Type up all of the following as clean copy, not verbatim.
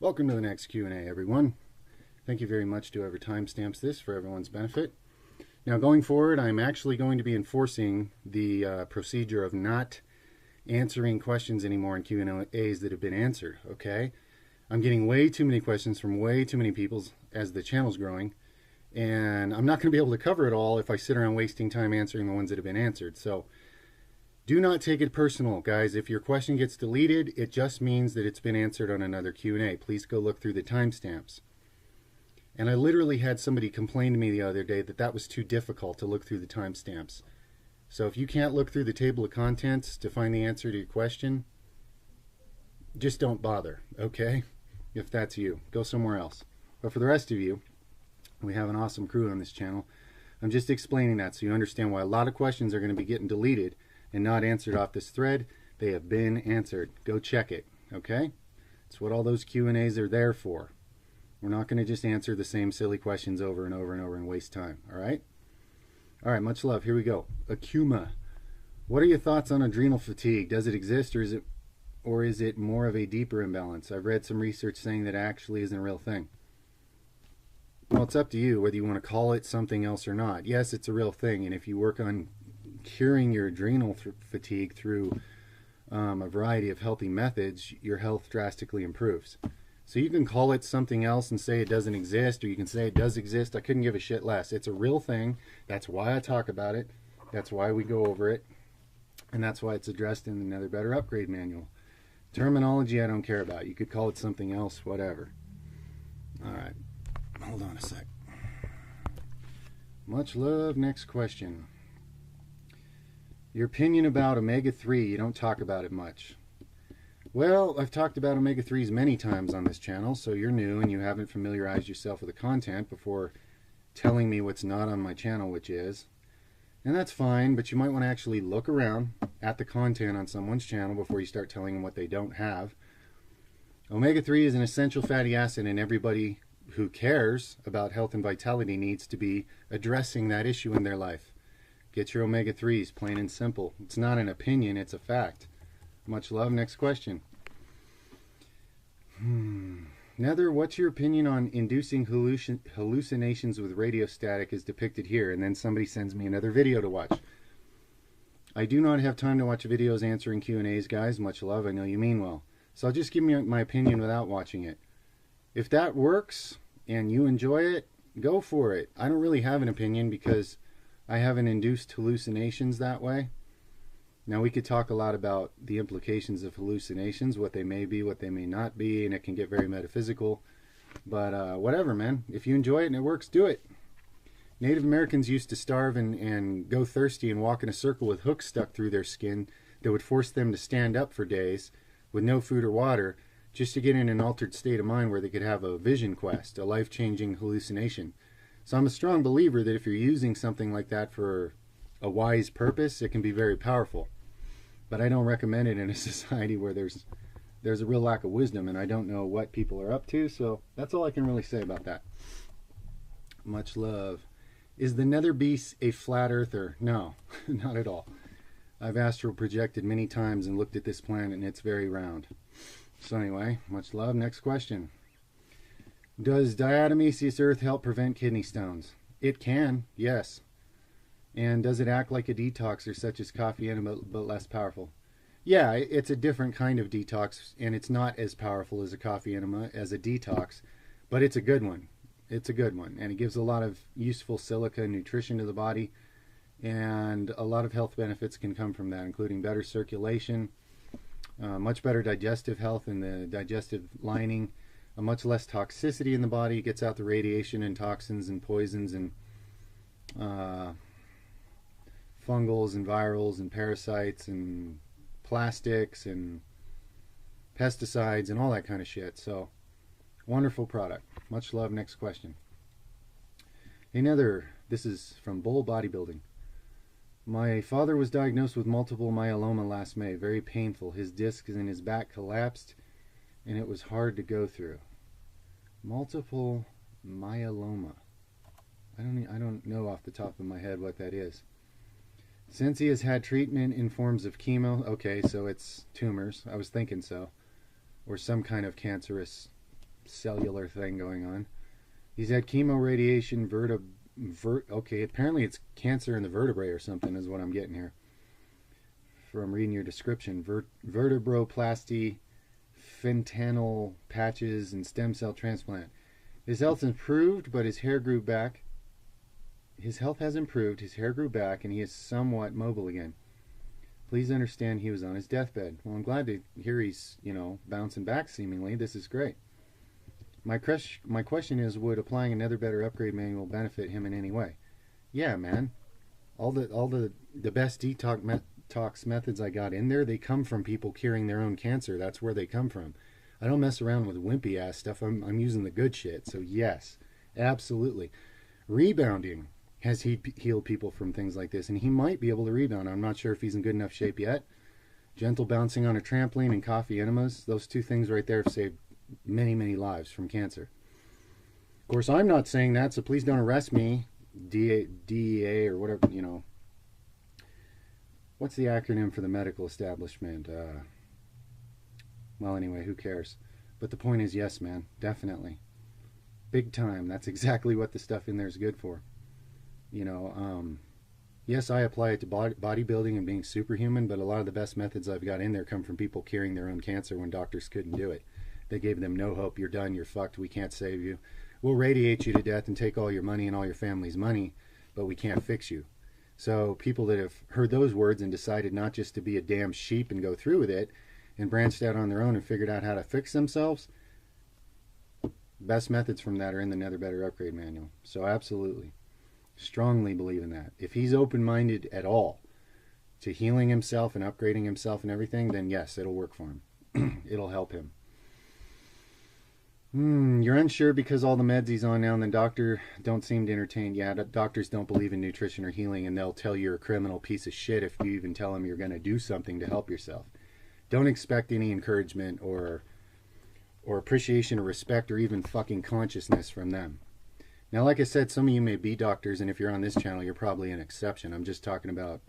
Welcome to the next Q&A, everyone. Thank you very much to whoever timestamps this for everyone's benefit. Now, going forward, I'm actually going to be enforcing the procedure of not answering questions anymore in Q&As that have been answered, okay? I'm getting way too many questions from way too many people as the channel's growing, and I'm not going to be able to cover it all if I sit around wasting time answering the ones that have been answered. So do not take it personal, guys. If your question gets deleted, it just means that it's been answered on another Q&A. Please go look through the timestamps. And I literally had somebody complain to me the other day that that was too difficult to look through the timestamps. So if you can't look through the table of contents to find the answer to your question, just don't bother, okay? If that's you, go somewhere else. But for the rest of you, we have an awesome crew on this channel. I'm just explaining that so you understand why a lot of questions are going to be getting deleted and not answered off this thread. They have been answered. Go check it, okay? It's what all those Q&As are there for. We're not going to just answer the same silly questions over and over and over and waste time, all right? All right, much love. Here we go. Akuma. What are your thoughts on adrenal fatigue? Does it exist, or is it more of a deeper imbalance? I've read some research saying that actually isn't a real thing. Well, it's up to you whether you want to call it something else or not. Yes, it's a real thing, and if you work on curing your adrenal fatigue through a variety of healthy methods, your health drastically improves. So you can call it something else and say it doesn't exist, or you can say it does exist. I couldn't give a shit less. It's a real thing. That's why I talk about it. That's why we go over it. And that's why it's addressed in Another Better Upgrade manual. Terminology I don't care about. You could call it something else, whatever. All right. Hold on a sec. Much love. Next question. Your opinion about omega-3, you don't talk about it much. Well, I've talked about omega-3s many times on this channel, so you're new and you haven't familiarized yourself with the content before telling me what's not on my channel, which is. And that's fine, but you might want to actually look around at the content on someone's channel before you start telling them what they don't have. Omega-3 is an essential fatty acid, and everybody who cares about health and vitality needs to be addressing that issue in their life. Get your omega-3s, plain and simple. It's not an opinion, it's a fact. Much love. Next question. Nether, what's your opinion on inducing hallucinations with radiostatic as depicted here? And then somebody sends me another video to watch. I do not have time to watch videos answering Q&As, guys. Much love. I know you mean well. So I'll just give you my opinion without watching it. If that works and you enjoy it, go for it. I don't really have an opinion because I haven't induced hallucinations that way. Now, we could talk a lot about the implications of hallucinations, what they may be, what they may not be, and it can get very metaphysical. But whatever, man. If you enjoy it and it works, do it. Native Americans used to starve and go thirsty and walk in a circle with hooks stuck through their skin that would force them to stand up for days with no food or water just to get in an altered state of mind where they could have a vision quest, a life-changing hallucination. So I'm a strong believer that if you're using something like that for a wise purpose, it can be very powerful. But I don't recommend it in a society where there's a real lack of wisdom, and I don't know what people are up to, so that's all I can really say about that. Much love. Is the Nether Beast a flat earther? No, not at all. I've astral projected many times and looked at this planet, and it's very round. So anyway, much love. Next question. Does diatomaceous earth help prevent kidney stones? It can, yes. And does it act like a detoxer such as coffee enema but less powerful? Yeah, it's a different kind of detox, and it's not as powerful as a coffee enema as a detox, but it's a good one. It's a good one, and it gives a lot of useful silica and nutrition to the body, and a lot of health benefits can come from that, including better circulation, much better digestive health in the digestive lining, a much less toxicity in the body. It gets out the radiation and toxins and poisons and fungals and virals and parasites and plastics and pesticides and all that kind of shit. So, wonderful product. Much love. Next question. Another, this is from Bull Bodybuilding. My father was diagnosed with multiple myeloma last May. Very painful. His discs in his back collapsed and it was hard to go through. Multiple myeloma. I don't know off the top of my head what that is. Since he has had treatment in forms of chemo, okay, so it's tumors. I was thinking so. Or some kind of cancerous cellular thing going on. He's had chemo, radiation, okay, apparently it's cancer in the vertebrae or something is what I'm getting here from reading your description. Vertebroplasty, fentanyl patches, and stem cell transplant. His health improved, but his hair grew back. His health has improved, his hair grew back, and he is somewhat mobile again. Please understand he was on his deathbed. Well, I'm glad to hear he's, bouncing back seemingly. This is great. My question is, would applying another better upgrade manual benefit him in any way? Yeah, man. All the best detox methods I got in there, they come from people curing their own cancer. That's where they come from. I don't mess around with wimpy ass stuff. I'm using the good shit. So yes, absolutely. Rebounding has healed people from things like this, and he might be able to rebound. I'm not sure if he's in good enough shape yet. Gentle bouncing on a trampoline and coffee enemas, those two things right there have saved many, many lives from cancer. Of course, I'm not saying that, so please don't arrest me, DEA or whatever, What's the acronym for the medical establishment? Well, anyway, who cares? But the point is, yes, man, definitely. Big time. That's exactly what the stuff in there is good for. Yes, I apply it to bodybuilding and being superhuman, but a lot of the best methods I've got in there come from people curing their own cancer when doctors couldn't do it. They gave them no hope. You're done. You're fucked. We can't save you. We'll radiate you to death and take all your money and all your family's money, but we can't fix you. So people that have heard those words and decided not just to be a damn sheep and go through with it and branched out on their own and figured out how to fix themselves, best methods from that are in the Another Better Upgrade manual. So absolutely. Strongly believe in that. If he's open-minded at all to healing himself and upgrading himself and everything, then yes, it'll work for him. It'll help him. You're unsure because all the meds he's on now and the doctor don't seem to entertain. Yeah, doctors don't believe in nutrition or healing, and they'll tell you you're a criminal piece of shit if you even tell them you're going to do something to help yourself. Don't expect any encouragement or appreciation or respect or even fucking consciousness from them. Now, like I said, some of you may be doctors, and if you're on this channel, you're probably an exception. I'm just talking about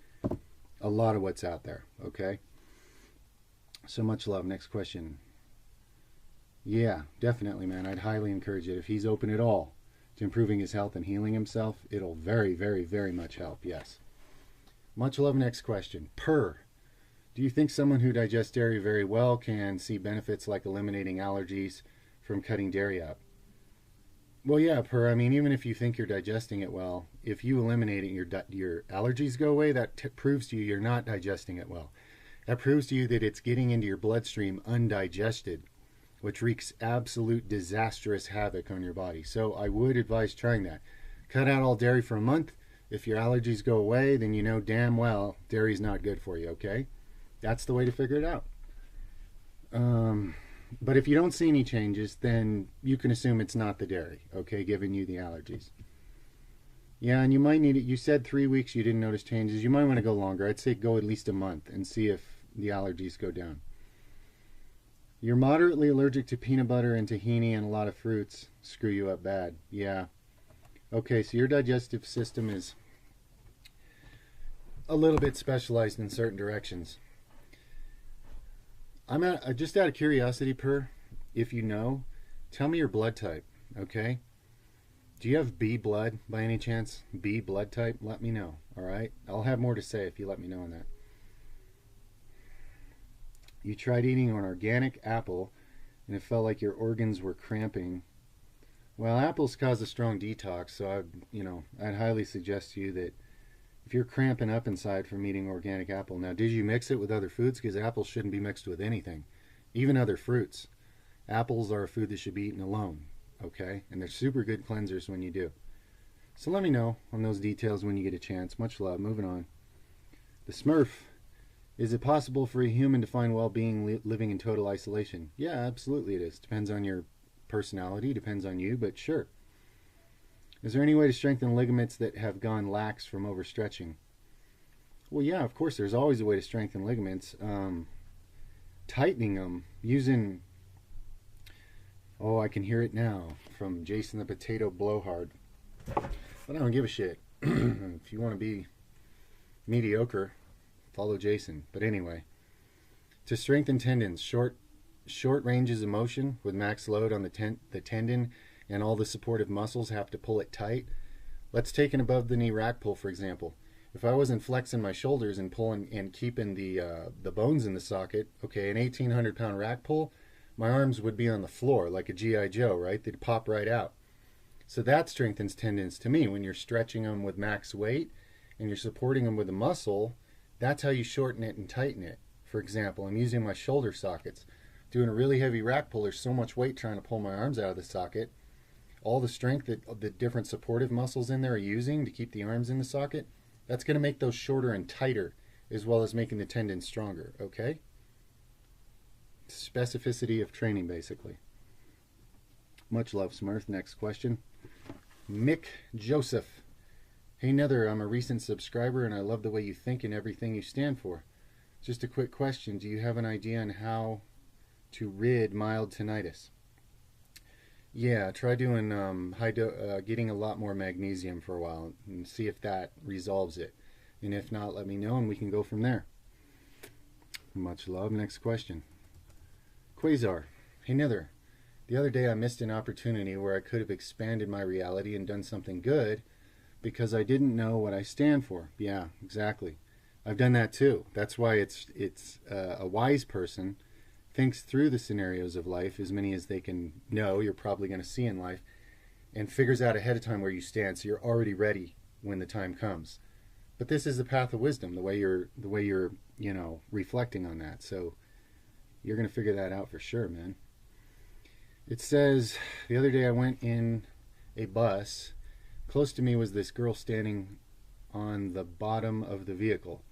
a lot of what's out there, okay? So much love. Next question. Yeah, definitely, man. I'd highly encourage it. If he's open at all to improving his health and healing himself, it'll very, very, very much help, yes. Much love. Next question. Do you think someone who digests dairy very well can see benefits like eliminating allergies from cutting dairy out? Well, yeah, I mean, even if you think you're digesting it well, if you eliminate it, your allergies go away, that proves to you you're not digesting it well. That proves to you that it's getting into your bloodstream undigested, which wreaks absolute disastrous havoc on your body. So I would advise trying that. Cut out all dairy for a month. If your allergies go away, then you know damn well dairy's not good for you, okay? That's the way to figure it out. But if you don't see any changes, then you can assume it's not the dairy, okay, giving you the allergies. Yeah, and you might need it. You said 3 weeks you didn't notice changes. You might want to go longer. I'd say go at least a month and see if the allergies go down. You're moderately allergic to peanut butter and tahini and a lot of fruits. Screw you up bad. Yeah. Okay, so your digestive system is a little bit specialized in certain directions. Just out of curiosity, if you know, tell me your blood type, okay? Do you have B blood by any chance? B blood type? Let me know, all right? I'll have more to say if you let me know on that. You tried eating an organic apple and it felt like your organs were cramping. Well, apples cause a strong detox, so I'd highly suggest to you that if you're cramping up inside from eating organic apple. Now, did you mix it with other foods? Because apples shouldn't be mixed with anything, even other fruits. Apples are a food that should be eaten alone, okay? And they're super good cleansers when you do. So let me know on those details when you get a chance. Much love. Moving on. The Smurf. Is it possible for a human to find well-being living in total isolation? Yeah, absolutely it is. Depends on your personality, depends on you, but sure. Is there any way to strengthen ligaments that have gone lax from overstretching? Well, yeah, of course, there's always a way to strengthen ligaments. Tightening them using... Oh, I can hear it now from Jason the Potato Blowhard. But I don't give a shit. If you want to be mediocre, follow Jason. But anyway, to strengthen tendons, short short ranges of motion with max load on the tendon, and all the supportive muscles have to pull it tight. Let's take an above the knee rack pull, for example. If I wasn't flexing my shoulders and pulling and keeping the bones in the socket, okay, an 1,800-pound rack pull, my arms would be on the floor like a G.I. Joe, right? They'd pop right out. So that strengthens tendons to me. When you're stretching them with max weight and you're supporting them with a muscle, that's how you shorten it and tighten it. For example, I'm using my shoulder sockets. Doing a really heavy rack pull, there's so much weight trying to pull my arms out of the socket. All the strength that the different supportive muscles in there are using to keep the arms in the socket, that's going to make those shorter and tighter, as well as making the tendons stronger, okay? Specificity of training, basically. Much love, Smurf. Next question. Mick Joseph. Hey, Nether, I'm a recent subscriber, and I love the way you think and everything you stand for. Just a quick question. Do you have an idea on how to rid mild tinnitus? Yeah, try doing getting a lot more magnesium for a while and see if that resolves it. And if not, let me know and we can go from there. Much love. Next question. Quasar. Hey, Nether. The other day I missed an opportunity where I could have expanded my reality and done something good because I didn't know what I stand for. Yeah, exactly. I've done that too. That's why it's a wise person thinks through the scenarios of life, as many as they can know you're probably going to see in life, and figures out ahead of time where you stand, so you're already ready when the time comes. But this is the path of wisdom, the way you're reflecting on that. So you're going to figure that out for sure, man. It says, the other day I went in a bus. Close to me was this girl standing on the bottom of the vehicle.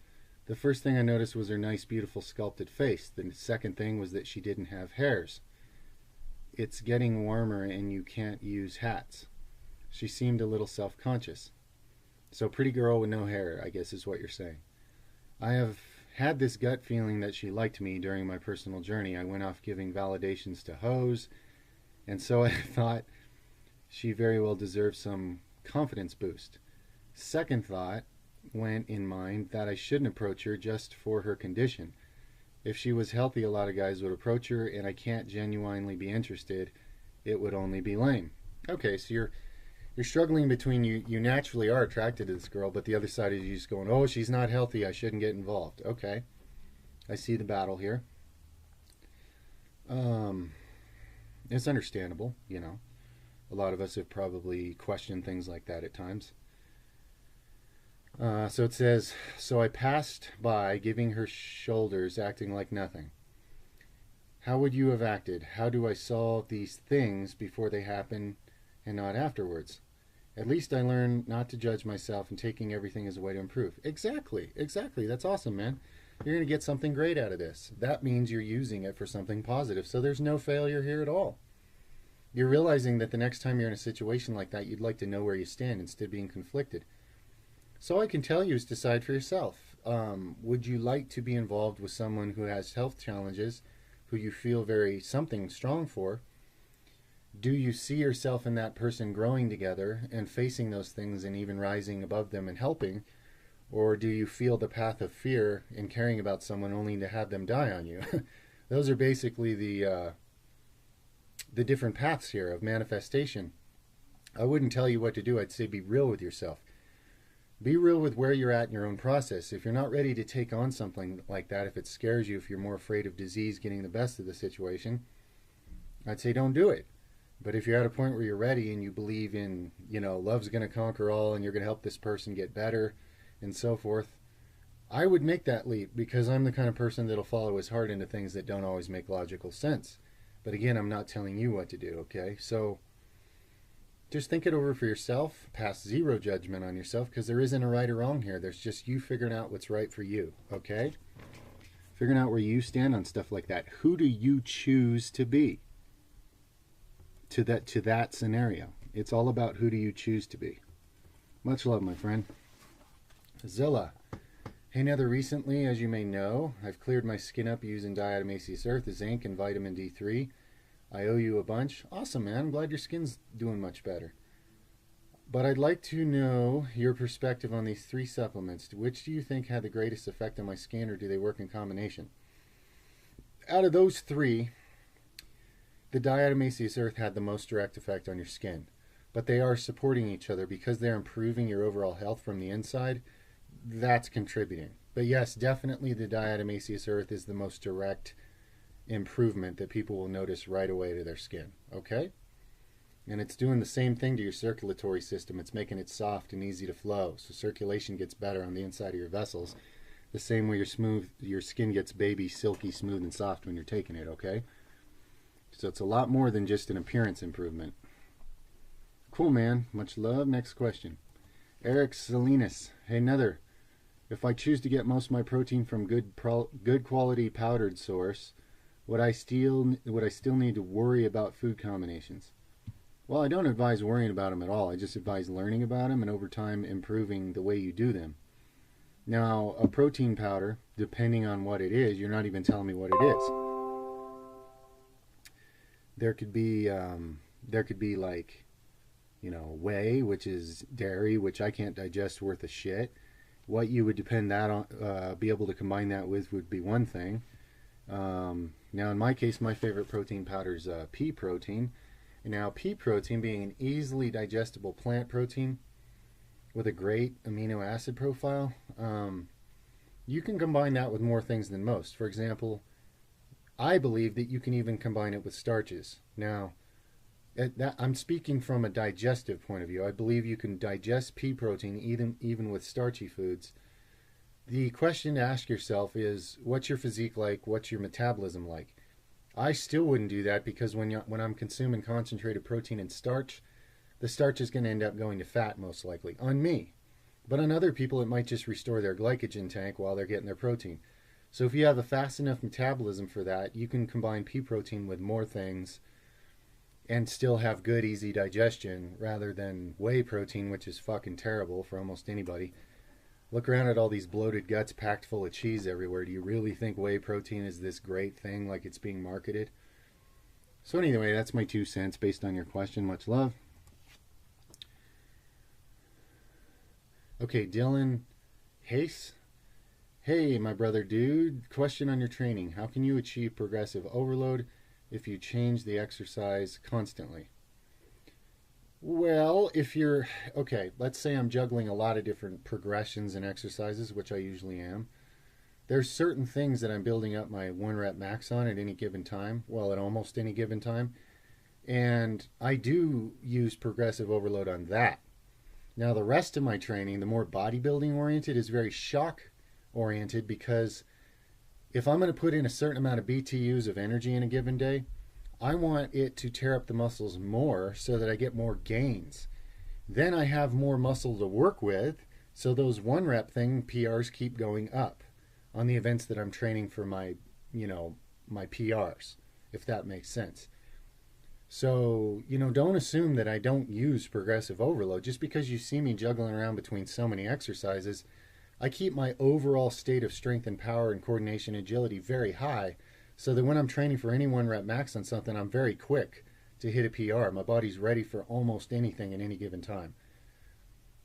The first thing I noticed was her nice, beautiful, sculpted face. The second thing was that she didn't have hairs. It's getting warmer and you can't use hats. She seemed a little self-conscious. So pretty girl with no hair, I guess is what you're saying. I have had this gut feeling that she liked me during my personal journey. I went off giving validations to hoes, and so I thought she very well deserved some confidence boost. Second thought went in mind that I shouldn't approach her just for her condition. If she was healthy, a lot of guys would approach her, and I can't genuinely be interested. It would only be lame. Okay, so you're struggling between you naturally are attracted to this girl, but the other side is you just going, oh, she's not healthy, I shouldn't get involved. Okay, I see the battle here. It's understandable, you know. A lot of us have probably questioned things like that at times. So it says, so I passed by, giving her shoulders, acting like nothing. How would you have acted? How do I solve these things before they happen and not afterwards? At least I learned not to judge myself and taking everything as a way to improve. Exactly. That's awesome, man. You're going to get something great out of this. That means you're using it for something positive. So there's no failure here at all. You're realizing that the next time you're in a situation like that, you'd like to know where you stand instead of being conflicted. So all I can tell you is decide for yourself. Would you like to be involved with someone who has health challenges, who you feel very something strong for? Do you see yourself and that person growing together and facing those things and even rising above them and helping? Or do you feel the path of fear in caring about someone only to have them die on you? Those are basically the different paths here of manifestation. I wouldn't tell you what to do. I'd say be real with yourself. Be real with where you're at in your own process. If you're not ready to take on something like that, if it scares you, if you're more afraid of disease getting the best of the situation, I'd say don't do it. But if you're at a point where you're ready and you believe in, love's going to conquer all and you're going to help this person get better and so forth, I would make that leap because I'm the kind of person that'll follow his heart into things that don't always make logical sense. But again, I'm not telling you what to do, okay? So just think it over for yourself. Pass zero judgment on yourself because there isn't a right or wrong here. There's just you figuring out what's right for you, okay? Figuring out where you stand on stuff like that. Who do you choose to be? To that scenario. It's all about who do you choose to be. Much love, my friend. Zilla. Hey, Nether, recently, as you may know, I've cleared my skin up using diatomaceous earth, zinc, and vitamin D3. I owe you a bunch. Awesome, man. I'm glad your skin's doing much better. But I'd like to know your perspective on these 3 supplements. Which do you think had the greatest effect on my skin, or do they work in combination? Out of those 3, the diatomaceous earth had the most direct effect on your skin, but they are supporting each other because they're improving your overall health from the inside. That's contributing. But yes, definitely the diatomaceous earth is the most direct improvement that people will notice right away to their skin. Okay? And it's doing the same thing to your circulatory system. It's making it soft and easy to flow, so circulation gets better on the inside of your vessels. The same way your skin gets baby, silky, smooth, and soft when you're taking it. Okay? So it's a lot more than just an appearance improvement. Cool, man. Much love. Next question. Eric Salinas. Hey, Nether. If I choose to get most of my protein from good quality powdered source, would I still need to worry about food combinations? Well, I don't advise worrying about them at all. I just advise learning about them and over time improving the way you do them. Now, a protein powder, depending on what it is, you're not even telling me what it is. There could be like, whey, which is dairy, which I can't digest worth a shit. What you would depend that on, be able to combine that with would be one thing. Now, in my case, my favorite protein powder is pea protein. Now, pea protein being an easily digestible plant protein with a great amino acid profile, you can combine that with more things than most. For example, I believe that you can even combine it with starches. Now, I'm speaking from a digestive point of view. I believe you can digest pea protein even with starchy foods. The question to ask yourself is, what's your physique like? What's your metabolism like? I still wouldn't do that because when I'm consuming concentrated protein and starch, the starch is going to end up going to fat most likely, on me. But on other people, it might just restore their glycogen tank while they're getting their protein. So if you have a fast enough metabolism for that, you can combine pea protein with more things and still have good, easy digestion rather than whey protein, which is fucking terrible for almost anybody. Look around at all these bloated guts packed full of cheese everywhere. Do you really think whey protein is this great thing like it's being marketed? So anyway, that's my 2 cents based on your question. Much love. Okay, Dylan Hayes. Hey, my brother dude. Question on your training. How can you achieve progressive overload if you change the exercise constantly? Well, let's say I'm juggling a lot of different progressions and exercises, which I usually am. There's certain things that I'm building up my 1 rep max on at any given time, well, at almost any given time, and I do use progressive overload on that. Now, the rest of my training, the more bodybuilding oriented, is very shock oriented, because if I'm going to put in a certain amount of BTUs of energy in a given day, I want it to tear up the muscles more so that I get more gains. Then I have more muscle to work with, so those 1 rep PRs keep going up on the events that I'm training for my PRs, if that makes sense. So, don't assume that I don't use progressive overload. Just because you see me juggling around between so many exercises, I keep my overall state of strength and power and coordination and agility very high, so that when I'm training for any 1 rep max on something, I'm very quick to hit a PR. My body's ready for almost anything at any given time,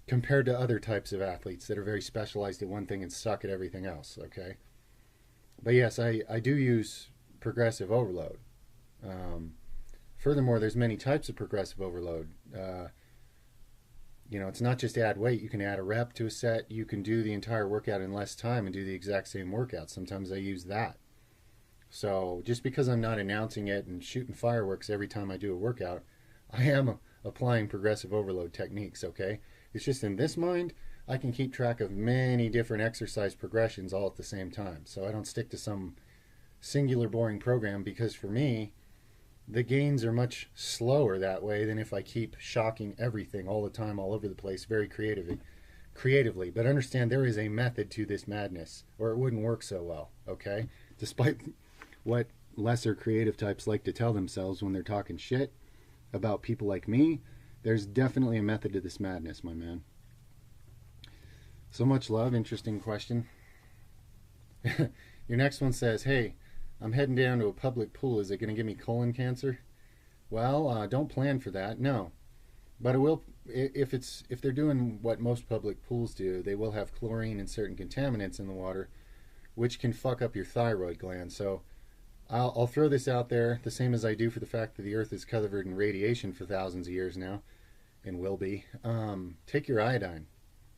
compared to other types of athletes that are very specialized at one thing and suck at everything else, okay? But yes, I do use progressive overload. Furthermore, there's many types of progressive overload. It's not just add weight. You can add a rep to a set. You can do the entire workout in less time and do the exact same workout. Sometimes I use that. So just because I'm not announcing it and shooting fireworks every time I do a workout, I am applying progressive overload techniques, okay? It's just in this mind, I can keep track of many different exercise progressions all at the same time. So I don't stick to some singular boring program, because for me, the gains are much slower that way than if I keep shocking everything all the time, all over the place, very creatively. But understand, there is a method to this madness, or it wouldn't work so well, okay? Despite what lesser creative types like to tell themselves when they're talking shit about people like me, there's definitely a method to this madness, my man. So much love. Interesting question. Your next one says, hey, I'm heading down to a public pool. Is it going to give me colon cancer? Well, don't plan for that, no. But it will, if they're doing what most public pools do, they will have chlorine and certain contaminants in the water, which can fuck up your thyroid gland. So I'll throw this out there, the same as I do for the fact that the Earth is covered in radiation for thousands of years now, and will be. Take your iodine.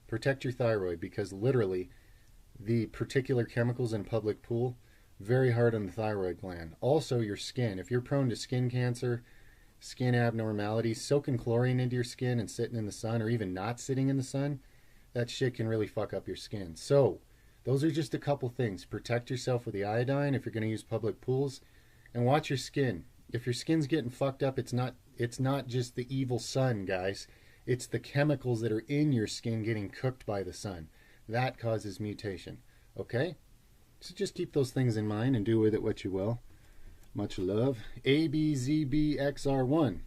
Protect your thyroid, because literally the particular chemicals in public pool very hard on the thyroid gland. Also, your skin. If you're prone to skin cancer, skin abnormalities, soaking chlorine into your skin and sitting in the sun, or even not sitting in the sun, that shit can really fuck up your skin. So, those are just a couple things. Protect yourself with the iodine if you're going to use public pools, and watch your skin. If your skin's getting fucked up, it's not just the evil sun, guys. It's the chemicals that are in your skin getting cooked by the sun. That causes mutation. Okay? So just keep those things in mind and do with it what you will. Much love. ABZBXR1.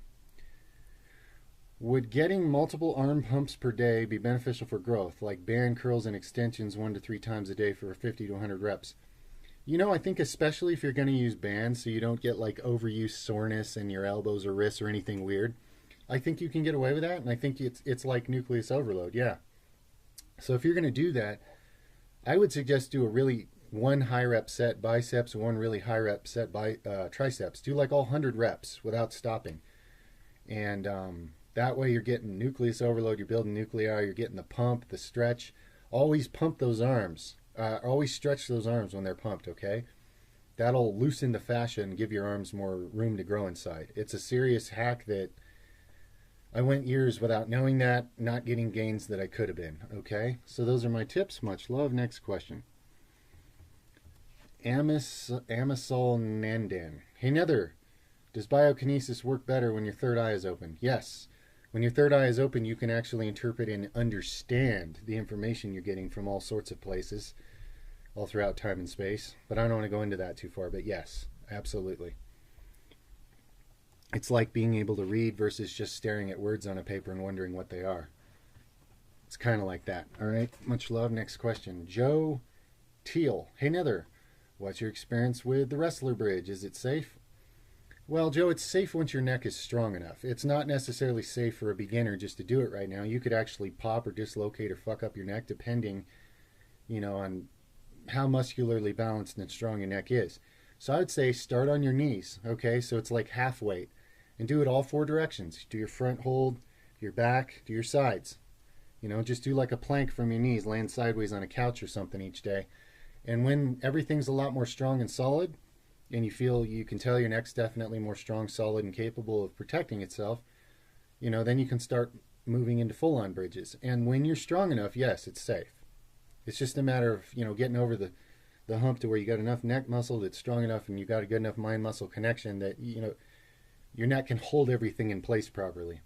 Would getting multiple arm pumps per day be beneficial for growth, like band curls and extensions 1 to 3 times a day for 50 to 100 reps? You know, I think especially if you're going to use bands so you don't get like overuse soreness in your elbows or wrists or anything weird, I think you can get away with that, and I think it's like nucleus overload, yeah. So if you're going to do that, I would suggest do a really one high rep set biceps, one really high rep set by triceps. Do like all 100 reps without stopping, and that way you're getting nucleus overload, you're building nuclei, you're getting the pump, the stretch. Always pump those arms. Always stretch those arms when they're pumped, okay? That'll loosen the fascia and give your arms more room to grow inside. It's a serious hack that I went years without knowing that, not getting gains that I could have been, okay? So those are my tips. Much love. Next question. Amisol Nandan. Hey, Nether, does biokinesis work better when your third eye is open? Yes. When your third eye is open, you can actually interpret and understand the information you're getting from all sorts of places, all throughout time and space. But I don't want to go into that too far, but yes, absolutely. It's like being able to read versus just staring at words on a paper and wondering what they are. It's kind of like that. All right, much love. Next question. Joe Teal. Hey, Nether, what's your experience with the wrestler bridge? Is it safe? Well, Joe, it's safe once your neck is strong enough. It's not necessarily safe for a beginner just to do it right now. You could actually pop or dislocate or fuck up your neck depending, on how muscularly balanced and strong your neck is. So I would say start on your knees, okay? So it's like half weight. And do it all 4 directions. Do your front hold, your back, do your sides. Just do like a plank from your knees, laying sideways on a couch or something each day. And when everything's a lot more strong and solid, and you can tell your neck's definitely more strong, solid, and capable of protecting itself, then you can start moving into full-on bridges. And when you're strong enough, yes, it's safe. It's just a matter of, getting over the hump to where you got enough neck muscle that's strong enough and you got a good enough mind-muscle connection that, your neck can hold everything in place properly.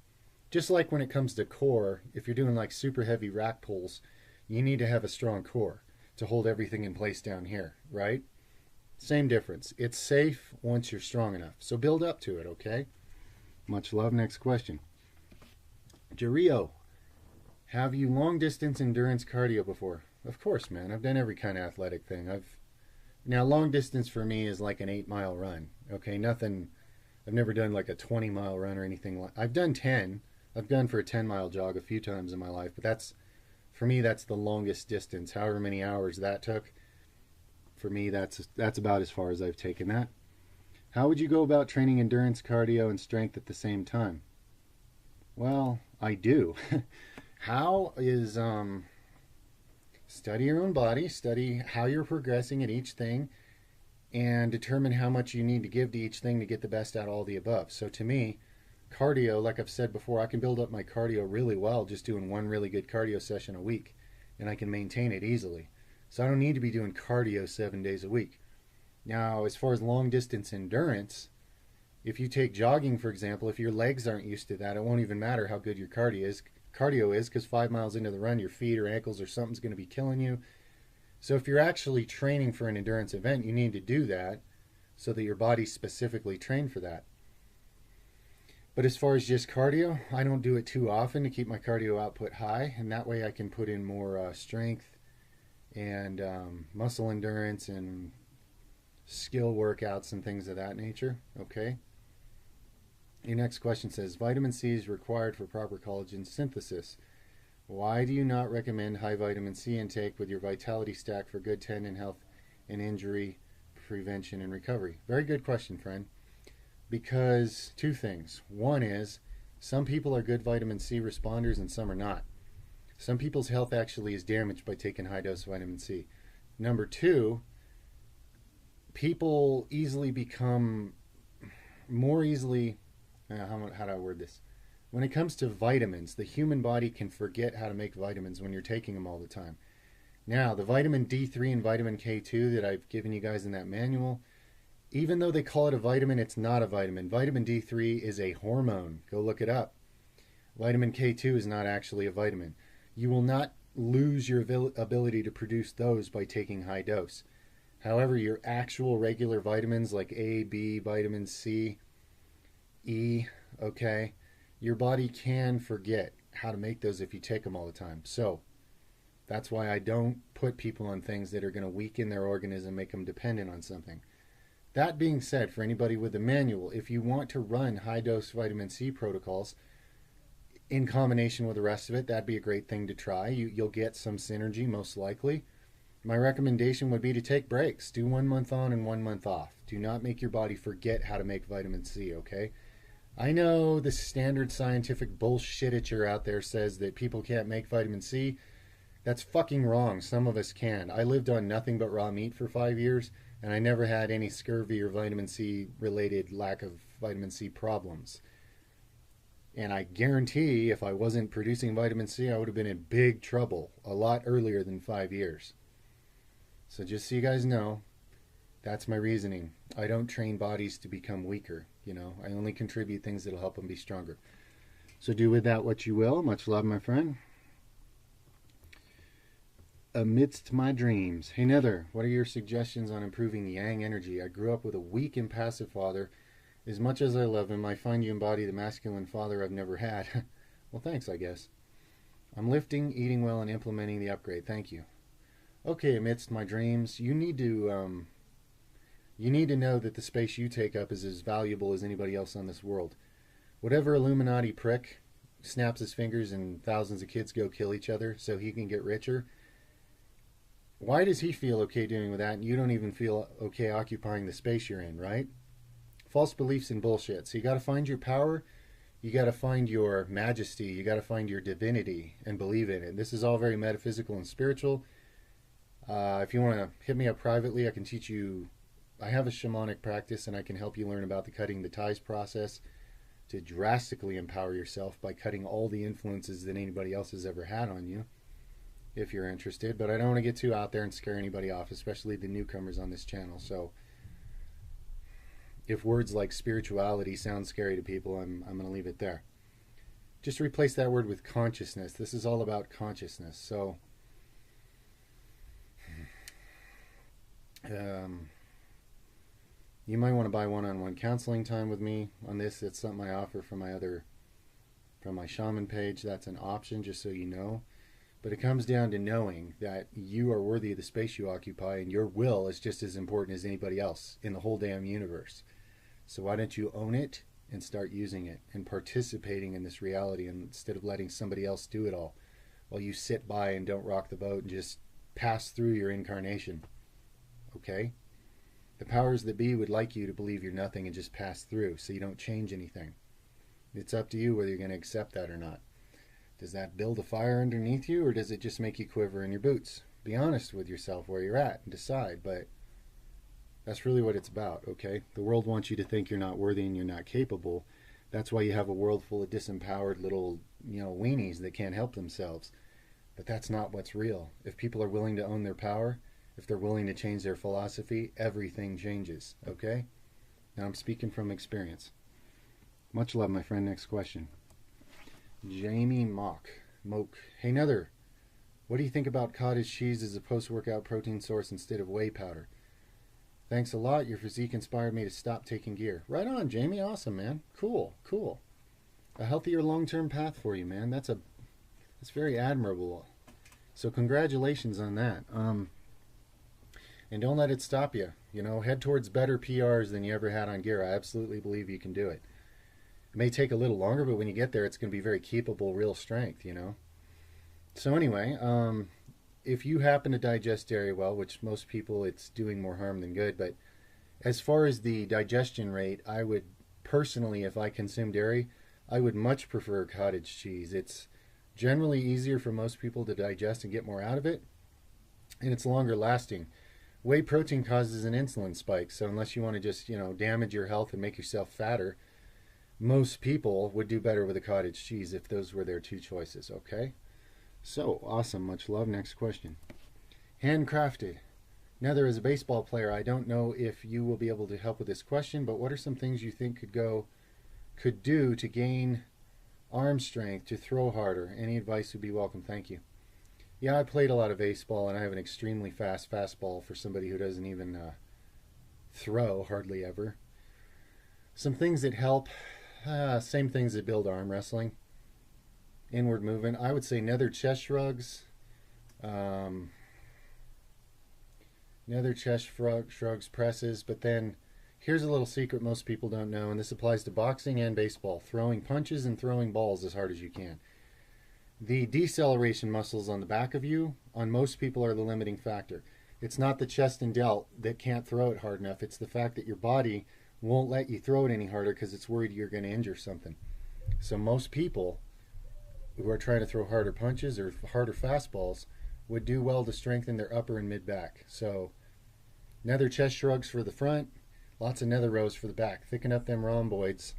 Just like when it comes to core, if you're doing like super heavy rack pulls, you need to have a strong core to hold everything in place down here, right? Same difference. It's safe once you're strong enough. So build up to it, okay? Much love. Next question. Jario, have you long distance endurance cardio before? Of course, man. I've done every kind of athletic thing. Now long distance for me is like an 8-mile run. Okay, nothing. I've never done like a 20-mile run or anything like. I've done 10. I've gone for a 10-mile jog a few times in my life, but for me that's the longest distance. However many hours that took, for me that's about as far as I've taken that. How would you go about training endurance, cardio, and strength at the same time? Well, I do. How is study your own body, study how you're progressing at each thing, and determine how much you need to give to each thing to get the best out of all the above. So to me, cardio, like I've said before, I can build up my cardio really well just doing one really good cardio session a week, and I can maintain it easily. So I don't need to be doing cardio 7 days a week. Now, as far as long distance endurance, if you take jogging, for example, if your legs aren't used to that, it won't even matter how good your cardio is, because 5 miles into the run, your feet or ankles or something's going to be killing you. So if you're actually training for an endurance event, you need to do that so that your body's specifically trained for that. But as far as just cardio, I don't do it too often to keep my cardio output high, and that way I can put in more strength and muscle endurance and skill workouts and things of that nature. Okay. Your next question says, vitamin C is required for proper collagen synthesis. Why do you not recommend high vitamin C intake with your Vitality Stack for good tendon health and injury prevention and recovery? Very good question, friend. Because two things. One is some people are good vitamin C responders and some are not. Some people's health actually is damaged by taking high dose vitamin C. Number two, people easily become more easily, how do I word this? When it comes to vitamins, the human body can forget how to make vitamins when you're taking them all the time. Now, the vitamin D3 and vitamin K2 that I've given you guys in that manual, even though they call it a vitamin, it's not a vitamin. Vitamin D3 is a hormone. Go look it up. Vitamin K2 is not actually a vitamin. You will not lose your ability to produce those by taking high dose. However, your actual regular vitamins like A, B, vitamin C, E, okay, your body can forget how to make those if you take them all the time. So that's why I don't put people on things that are going to weaken their organism, make them dependent on something. That being said, for anybody with a manual, if you want to run high-dose vitamin C protocols in combination with the rest of it, that'd be a great thing to try. You'll get some synergy, most likely. My recommendation would be to take breaks. Do 1 month on and 1 month off. Do not make your body forget how to make vitamin C, okay? I know the standard scientific bullshit out there says that people can't make vitamin C. That's fucking wrong. Some of us can. I lived on nothing but raw meat for 5 years, and I never had any scurvy or vitamin C related lack of vitamin C problems. And I guarantee if I wasn't producing vitamin C, I would have been in big trouble a lot earlier than 5 years. So just so you guys know, that's my reasoning. I don't train bodies to become weaker, you know. I only contribute things that'll help them be stronger. So do with that what you will. Much love, my friend. Amidst my dreams. Hey, Nether, what are your suggestions on improving yang energy? I grew up with a weak, impassive father. As much as I love him, I find you embody the masculine father I've never had. Well, thanks, I guess. I'm lifting, eating well, and implementing the upgrade. Thank you. Okay, amidst my dreams, you need to know that the space you take up is as valuable as anybody else on this world. Whatever Illuminati prick snaps his fingers and thousands of kids go kill each other so he can get richer, why does he feel okay doing with that and you don't even feel okay occupying the space you're in, right? False beliefs and bullshit. So you got to find your power, you got to find your majesty, you got to find your divinity and believe in it. This is all very metaphysical and spiritual. If you want to hit me up privately, I can teach you. I have a shamanic practice and I can help you learn about the cutting the ties process to drastically empower yourself by cutting all the influences that anybody else has ever had on you, if you're interested. But I don't want to get too out there and scare anybody off, especially the newcomers on this channel. So if words like spirituality sound scary to people, I'm going to leave it there. Just replace that word with consciousness. This is all about consciousness. So you might want to buy one-on-one counseling time with me on this. It's something I offer from my shaman page. That's an option, just so you know. But it comes down to knowing that you are worthy of the space you occupy, and your will is just as important as anybody else in the whole damn universe. So why don't you own it and start using it and participating in this reality instead of letting somebody else do it all while you sit by and don't rock the boat and just pass through your incarnation. Okay? The powers that be would like you to believe you're nothing and just pass through so you don't change anything. It's up to you whether you're going to accept that or not. Does that build a fire underneath you, or does it just make you quiver in your boots? Be honest with yourself where you're at and decide, but that's really what it's about, okay? The world wants you to think you're not worthy and you're not capable. That's why you have a world full of disempowered little, weenies that can't help themselves. But that's not what's real. If people are willing to own their power, if they're willing to change their philosophy, everything changes, okay? Now I'm speaking from experience. Much love, my friend. Next question. Jamie Mock. Hey, Nether, what do you think about cottage cheese as a post-workout protein source instead of whey powder? Thanks a lot. Your physique inspired me to stop taking gear. Right on, Jamie. Awesome, man. Cool. A healthier long-term path for you, man. That's very admirable. So congratulations on that. And don't let it stop you. Head towards better PRs than you ever had on gear. I absolutely believe you can do it. It may take a little longer, but when you get there, it's going to be very keepable, real strength, So anyway, if you happen to digest dairy well, which most people, it's doing more harm than good, but As far as the digestion rate, I would personally, if I consume dairy, I would much prefer cottage cheese. It's generally easier for most people to digest and get more out of it, and it's longer lasting. Whey protein causes an insulin spike, so unless you want to just, damage your health and make yourself fatter, most people would do better with a cottage cheese if those were their two choices, okay? So, awesome. Much love. Next question. Handcrafted. Nether, as a baseball player, I don't know if you will be able to help with this question, but what are some things you think could do to gain arm strength to throw harder? Any advice would be welcome. Thank you. Yeah, I played a lot of baseball, and I have an extremely fast fastball for somebody who doesn't even throw hardly ever. Some things that help, same things that build arm wrestling. Inward movement. I would say nether chest shrugs. Nether chest shrugs, presses, but then here's a little secret most people don't know, and this applies to boxing and baseball. Throwing punches and throwing balls as hard as you can. The deceleration muscles on the back of you, on most people, are the limiting factor. It's not the chest and delt that can't throw it hard enough. It's the fact that your body won't let you throw it any harder because it's worried you're going to injure something. So most people who are trying to throw harder punches or harder fastballs would do well to strengthen their upper and mid back. So nether chest shrugs for the front, lots of nether rows for the back. Thicken up them rhomboids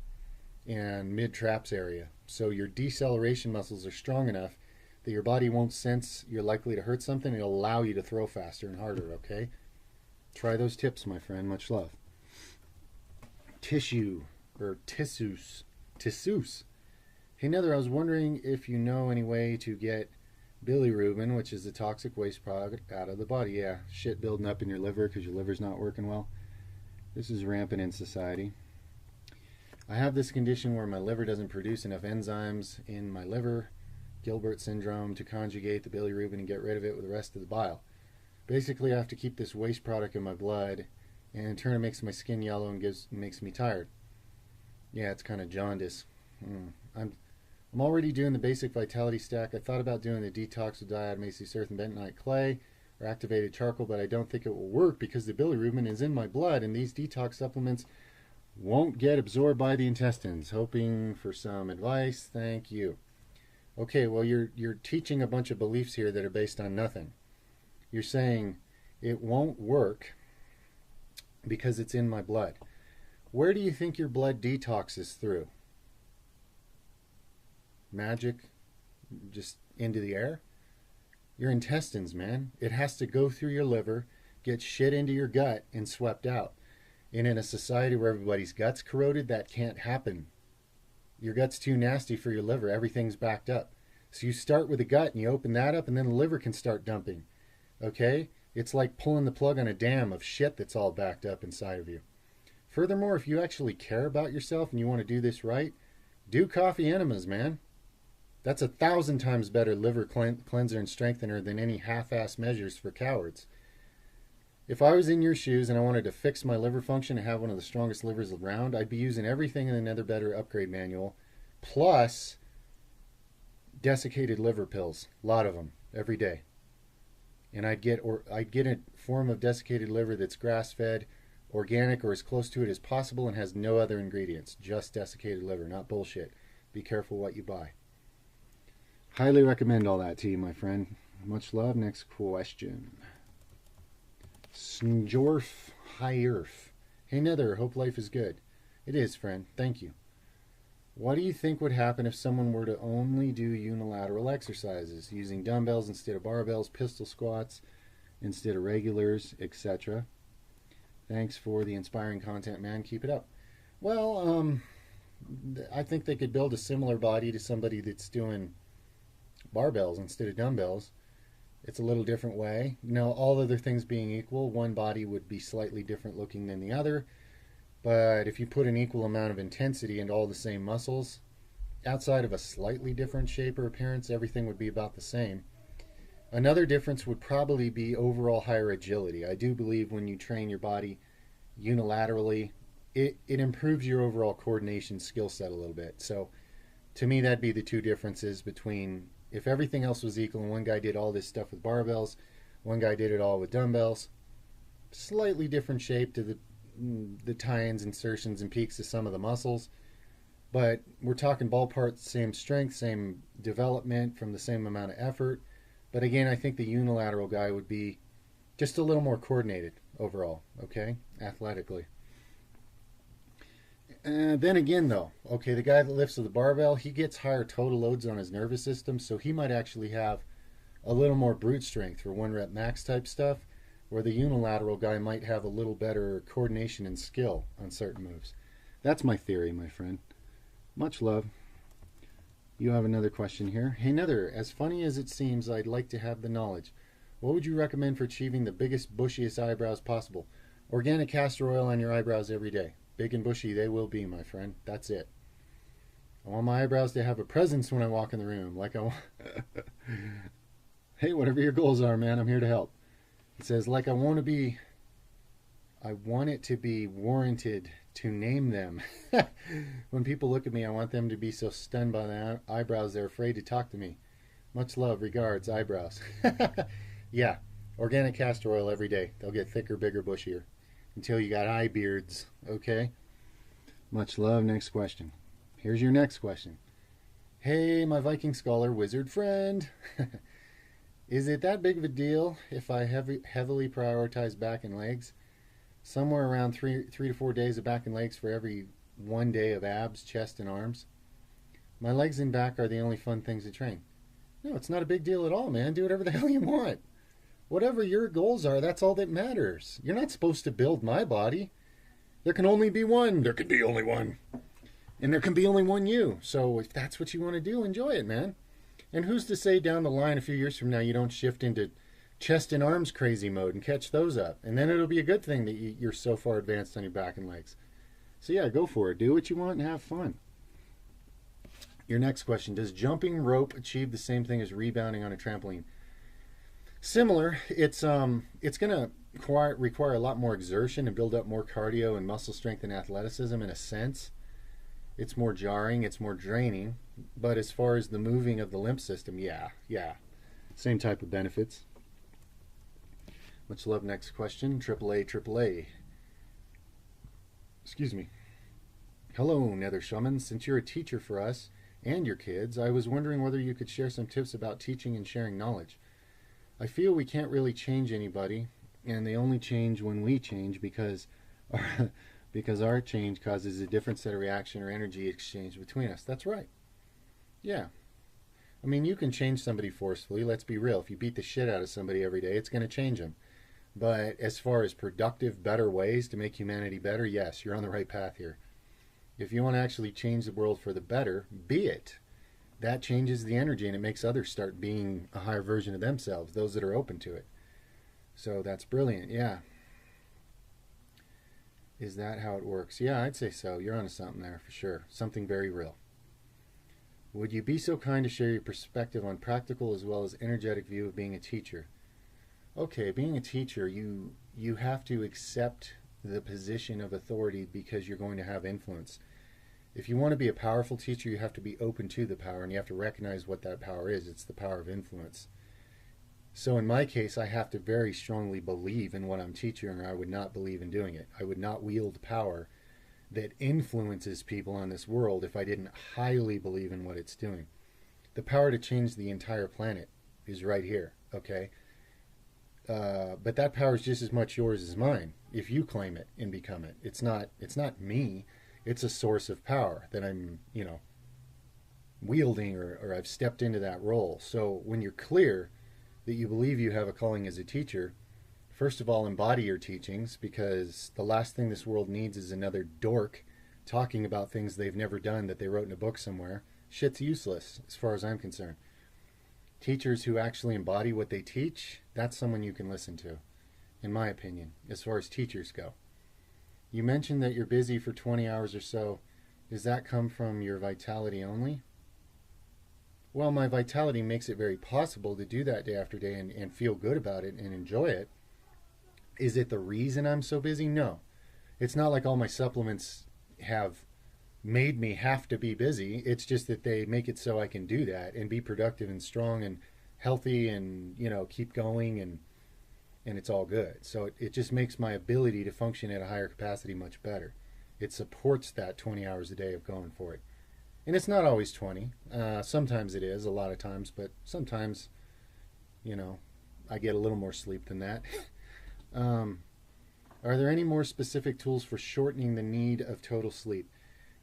and mid traps area, so your deceleration muscles are strong enough that your body won't sense you're likely to hurt something. It'll allow you to throw faster and harder, okay? Try those tips, my friend. Much love. Tissues. Hey, Nether, I was wondering if you know any way to get bilirubin, which is a toxic waste product, out of the body. Yeah, shit building up in your liver because your liver's not working well. This is rampant in society. I have this condition where my liver doesn't produce enough enzymes in my liver, Gilbert syndrome, to conjugate the bilirubin and get rid of it with the rest of the bile. Basically, I have to keep this waste product in my blood, and in turn it makes my skin yellow and makes me tired. Yeah, it's kind of jaundice. I'm already doing the basic vitality stack. I thought about doing the detox with diatomaceous earth and bentonite clay or activated charcoal, but I don't think it will work because the bilirubin is in my blood, and these detox supplements won't get absorbed by the intestines. Hoping for some advice. Thank you. Okay, well, you're teaching a bunch of beliefs here that are based on nothing. You're saying it won't work because it's in my blood. Where do you think your blood detoxes through? Magic? Just into the air? Your intestines, man. It has to go through your liver, get shit into your gut, and swept out. And in a society where everybody's gut's corroded, that can't happen. Your gut's too nasty for your liver. Everything's backed up. So you start with the gut and you open that up, and then the liver can start dumping. Okay? It's like pulling the plug on a dam of shit that's all backed up inside of you. Furthermore, if you actually care about yourself and you want to do this right, do coffee enemas, man. That's 1,000 times better liver cleanser and strengthener than any half-ass measures for cowards. If I was in your shoes and I wanted to fix my liver function and have one of the strongest livers around, I'd be using everything in the Nether Better upgrade manual, plus desiccated liver pills, a lot of them, every day. And I'd get a form of desiccated liver that's grass-fed, organic, or as close to it as possible, and has no other ingredients, just desiccated liver, not bullshit. Be careful what you buy. Highly recommend all that to you, my friend. Much love. Next question. Snjorf Hierf. Hey Nether, hope life is good. It is, friend. Thank you. What do you think would happen if someone were to only do unilateral exercises, using dumbbells instead of barbells, pistol squats instead of regulars, etc.? Thanks for the inspiring content, man. Keep it up. Well, I think they could build a similar body to somebody that's doing barbells instead of dumbbells. It's a little different way. Now, all other things being equal, one body would be slightly different looking than the other. But if you put an equal amount of intensity into all the same muscles, outside of a slightly different shape or appearance, everything would be about the same. Another difference would probably be overall higher agility. I do believe when you train your body unilaterally, it improves your overall coordination skill set a little bit. So to me, that'd be the two differences between if everything else was equal and one guy did all this stuff with barbells, one guy did it all with dumbbells. Slightly different shape to the tie-ins, insertions, and peaks of some of the muscles. But we're talking ballpark, same strength, same development from the same amount of effort. But again, I think the unilateral guy would be just a little more coordinated overall, okay, athletically. Then again, though, okay, the guy that lifts with the barbell, he gets higher total loads on his nervous system, so he might actually have a little more brute strength for 1 rep max type stuff, where the unilateral guy might have a little better coordination and skill on certain moves. That's my theory, my friend. Much love. You have another question here. Hey, Nether, as funny as it seems, I'd like to have the knowledge. What would you recommend for achieving the biggest, bushiest eyebrows possible? Organic castor oil on your eyebrows every day. Big and bushy they will be, my friend. That's it. I want my eyebrows to have a presence when I walk in the room. Like I want... Hey, whatever your goals are, man, I'm here to help. It says, like I want it to be warranted to name them. When people look at me, I want them to be so stunned by the eyebrows they're afraid to talk to me. Much love, regards, eyebrows. Yeah, organic castor oil every day. They'll get thicker, bigger, bushier. Until you got eye beards, okay? Much love. Next question. Here's your next question. Hey, my Viking scholar wizard friend. Is it that big of a deal if I heavily prioritize back and legs? Somewhere around 3 to 4 days of back and legs for every 1 day of abs, chest, and arms. My legs and back are the only fun things to train. No, it's not a big deal at all, man. Do whatever the hell you want. Whatever your goals are, that's all that matters. You're not supposed to build my body. There can only be one. There can be only one. And there can be only one you. So if that's what you want to do, enjoy it, man. And who's to say down the line a few years from now you don't shift into chest and arms crazy mode and catch those up. And then it'll be a good thing that you're so far advanced on your back and legs. So yeah, go for it. Do what you want and have fun. Your next question. Does jumping rope achieve the same thing as rebounding on a trampoline? Similar. It's going to require a lot more exertion and build up more cardio and muscle strength and athleticism in a sense. It's more jarring, it's more draining. But as far as the moving of the lymph system, yeah. Same type of benefits. Much love. Next question. AAA. Excuse me. Hello, Nether Shaman. Since you're a teacher for us and your kids, I was wondering whether you could share some tips about teaching and sharing knowledge. I feel we can't really change anybody, and they only change when we change because our change causes a different set of reaction or energy exchange between us. That's right. Yeah. I mean, you can change somebody forcefully. Let's be real. If you beat the shit out of somebody every day, it's going to change them. But as far as productive, better ways to make humanity better, yes, you're on the right path here. If you want to actually change the world for the better, be it. That changes the energy and it makes others start being a higher version of themselves, those that are open to it. So that's brilliant, yeah. Is that how it works? Yeah, I'd say so. You're onto something there for sure. Something very real. Would you be so kind to share your perspective on practical as well as energetic view of being a teacher? Okay, being a teacher, you have to accept the position of authority because you're going to have influence. If you want to be a powerful teacher, you have to be open to the power, and you have to recognize what that power is. It's the power of influence. So in my case, I have to very strongly believe in what I'm teaching, or I would not believe in doing it. I would not wield power that influences people on this world if I didn't highly believe in what it's doing. The power to change the entire planet is right here, okay? But that power is just as much yours as mine if you claim it and become it. It's not me. It's a source of power that I'm, wielding or I've stepped into that role. So when you're clear that you believe you have a calling as a teacher, first of all, embody your teachings, because the last thing this world needs is another dork talking about things they've never done that they wrote in a book somewhere. Shit's useless as far as I'm concerned. Teachers who actually embody what they teach, that's someone you can listen to, in my opinion, as far as teachers go. You mentioned that you're busy for 20 hours or so. Does that come from your vitality only? Well, my vitality makes it very possible to do that day after day and feel good about it and enjoy it. Is it the reason I'm so busy? No. It's not like all my supplements have made me have to be busy. It's just that they make it so I can do that and be productive and strong and healthy and, keep going and and it's all good. So it just makes my ability to function at a higher capacity much better. It supports that 20 hours a day of going for it. And it's not always 20. Sometimes it is, a lot of times, but sometimes, you know, I get a little more sleep than that. Are there any more specific tools for shortening the need of total sleep?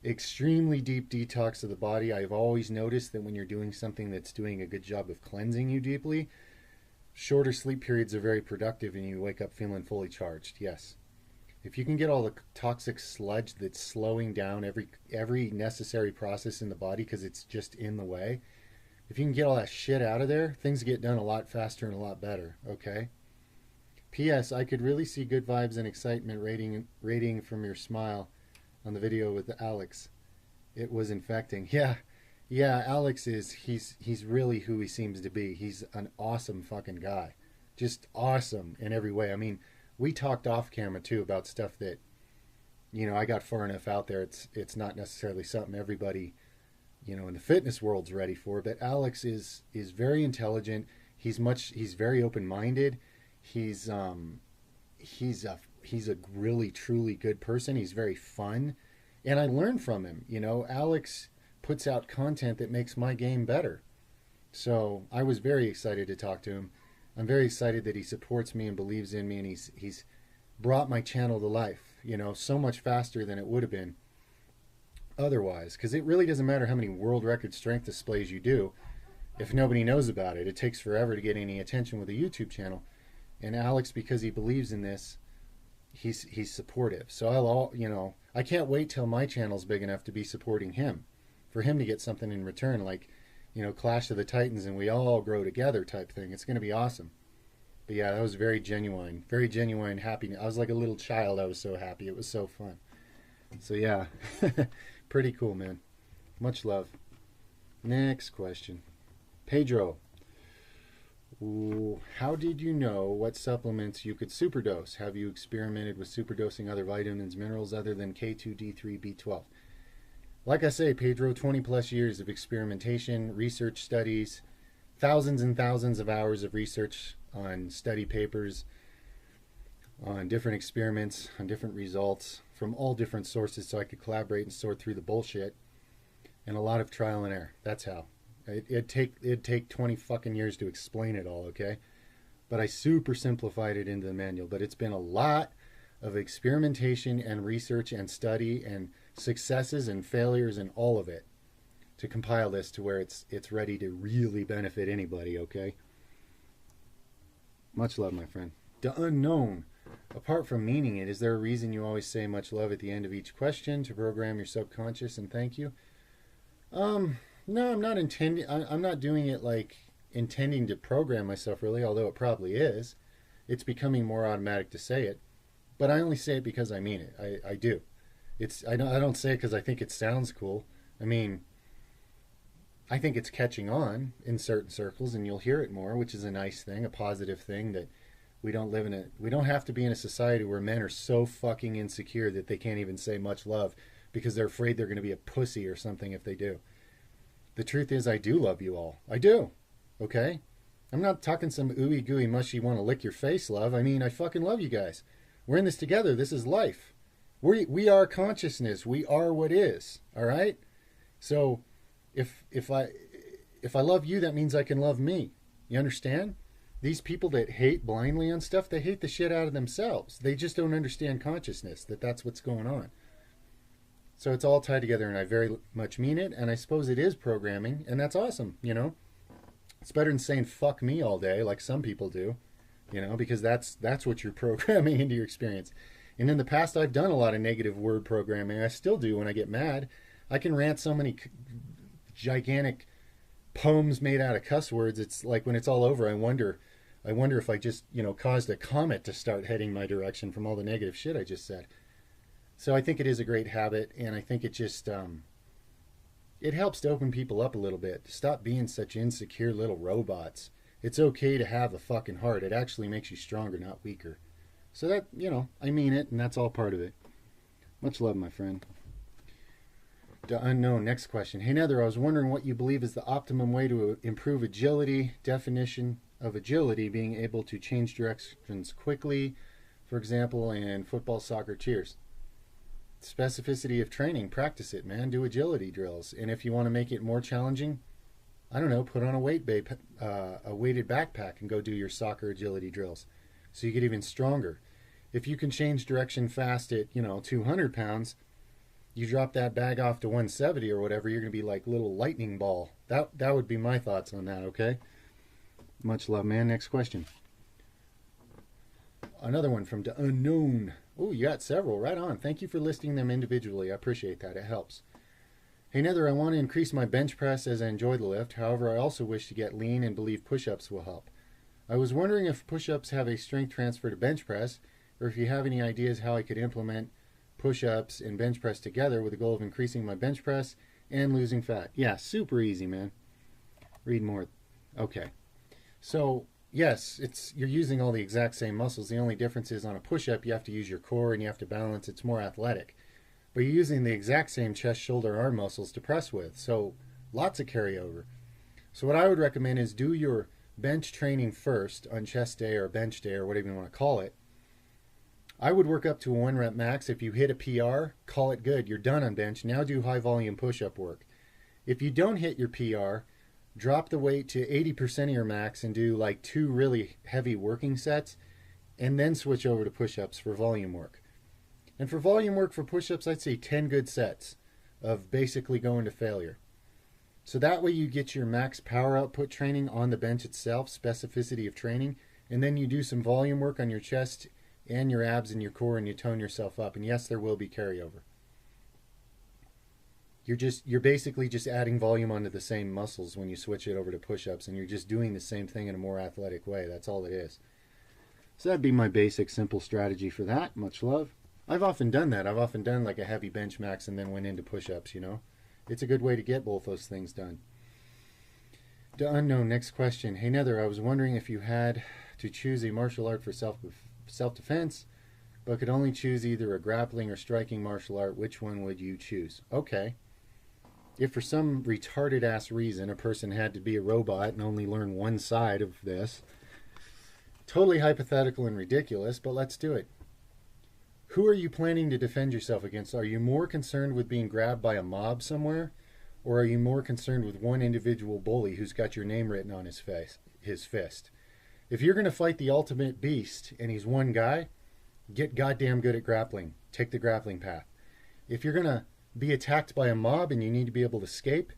Extremely deep detox of the body. I've always noticed that when you're doing something that's doing a good job of cleansing you deeply, shorter sleep periods are very productive and you wake up feeling fully charged. Yes. If you can get all the toxic sludge that's slowing down every necessary process in the body because it's just in the way, if you can get all that shit out of there, things get done a lot faster and a lot better, okay? P.S. I could really see good vibes and excitement radiating from your smile on the video with Alex. It was infecting. Yeah, Alex he's really who he seems to be. He's an awesome fucking guy. Just awesome in every way. I mean, we talked off camera too about stuff that, you know, I got far enough out there. It's not necessarily something everybody, you know, in the fitness world's ready for. But Alex is very intelligent. He's very open-minded. He's a really truly good person. He's very fun, and I learn from him. You know, Alex puts out content that makes my game better. So I was very excited to talk to him. I'm very excited that he supports me and believes in me, and he's brought my channel to life, you know, so much faster than it would have been otherwise. Because it really doesn't matter how many world record strength displays you do if nobody knows about it. It takes forever to get any attention with a YouTube channel. And Alex, because he believes in this, he's supportive. So I can't wait till my channel's big enough to be supporting him, for him to get something in return, like, you know, Clash of the Titans and we all grow together type thing. It's going to be awesome. But yeah, that was very genuine happy. I was like a little child. I was so happy. It was so fun. So yeah, pretty cool, man. Much love. Next question. Pedro. Ooh, how did you know what supplements you could superdose? Have you experimented with superdosing other vitamins, minerals other than K2, D3, B12? Like I say, Pedro, 20 plus years of experimentation, research studies, thousands and thousands of hours of research on study papers, on different experiments, on different results from all different sources so I could collaborate and sort through the bullshit, and a lot of trial and error. That's how. It'd take 20 fucking years to explain it all, okay? But I super simplified it into the manual. But it's been a lot of experimentation and research and study and successes and failures and all of it to compile this to where it's ready to really benefit anybody, okay? Much love, my friend. The unknown. Apart from meaning it, is there a reason you always say much love at the end of each question to program your subconscious and thank you? No, I'm not intending. I'm not doing it like intending to program myself, really. Although it probably is. It's becoming more automatic to say it, but I only say it because I mean it. I do. I don't say it because I think it sounds cool. I mean, I think it's catching on in certain circles, and you'll hear it more, which is a nice thing, a positive thing that we don't have to be in a society where men are so fucking insecure that they can't even say much love because they're afraid they're going to be a pussy or something if they do. The truth is, I do love you all. I do. Okay? I'm not talking some ooey gooey mushy want to lick your face love. I mean, I fucking love you guys. We're in this together. This is life. We are consciousness. We are what is. All right? So if I love you, that means I can love me. You understand? These people that hate blindly on stuff, they hate the shit out of themselves. They just don't understand consciousness, that's what's going on. So it's all tied together, and I very much mean it, and I suppose it is programming, and that's awesome, you know? It's better than saying fuck me all day like some people do, you know, because that's what you're programming into your experience. And in the past, I've done a lot of negative word programming. I still do when I get mad. I can rant so many gigantic poems made out of cuss words. It's like when it's all over, I wonder if I just, you know, caused a comet to start heading my direction from all the negative shit I just said. So I think it is a great habit, and I think it just, it helps to open people up a little bit. Stop being such insecure little robots. It's okay to have a fucking heart. It actually makes you stronger, not weaker. So that, you know, I mean it, and that's all part of it. Much love, my friend. The unknown. Next question. Hey, Nether, I was wondering what you believe is the optimum way to improve agility, definition, of agility, being able to change directions quickly, for example, in football, soccer, cheers. Specificity of training, practice it, man. Do agility drills. And if you want to make it more challenging, I don't know, put on a weighted backpack and go do your soccer agility drills so you get even stronger. If you can change direction fast at, 200 pounds, you drop that bag off to 170 or whatever, you're going to be like little lightning ball. That would be my thoughts on that, okay? Much love, man. Next question. Another one from the unknown. Oh, you got several. Right on. Thank you for listing them individually. I appreciate that. It helps. Hey, Nether, I want to increase my bench press as I enjoy the lift. However, I also wish to get lean and believe push-ups will help. I was wondering if push-ups have a strength transfer to bench press, or if you have any ideas how I could implement push-ups and bench press together with the goal of increasing my bench press and losing fat. Yeah, super easy, man. Read more. Okay. So, yes, you're using all the exact same muscles. The only difference is on a push-up, you have to use your core and you have to balance. It's more athletic. But you're using the exact same chest, shoulder, arm muscles to press with. So, lots of carryover. So what I would recommend is do your bench training first on chest day or bench day or whatever you want to call it. I would work up to a 1 rep max. If you hit a PR, call it good. You're done on bench. Now do high volume push-up work. If you don't hit your PR, drop the weight to 80% of your max and do like 2 really heavy working sets and then switch over to push-ups for volume work. And for volume work for push-ups, I'd say 10 good sets of basically going to failure. So that way you get your max power output training on the bench itself, specificity of training, and then you do some volume work on your chest and your abs and your core and you tone yourself up. And yes, there will be carryover. You're basically just adding volume onto the same muscles when you switch it over to push-ups, and you're just doing the same thing in a more athletic way. That's all it is. So that'd be my basic simple strategy for that. Much love. I've often done that. I've often done like a heavy bench max and then went into push-ups, It's a good way to get both those things done. The unknown, next question. Hey, Nether, I was wondering if you had to choose a martial art for self-defense, but could only choose either a grappling or striking martial art, which one would you choose? Okay. If for some retarded-ass reason a person had to be a robot and only learn one side of this, totally hypothetical and ridiculous, but let's do it. Who are you planning to defend yourself against? Are you more concerned with being grabbed by a mob somewhere? Or are you more concerned with one individual bully who's got your name written on his fist? If you're going to fight the ultimate beast and he's one guy, get goddamn good at grappling. Take the grappling path. If you're going to be attacked by a mob and you need to be able to escape,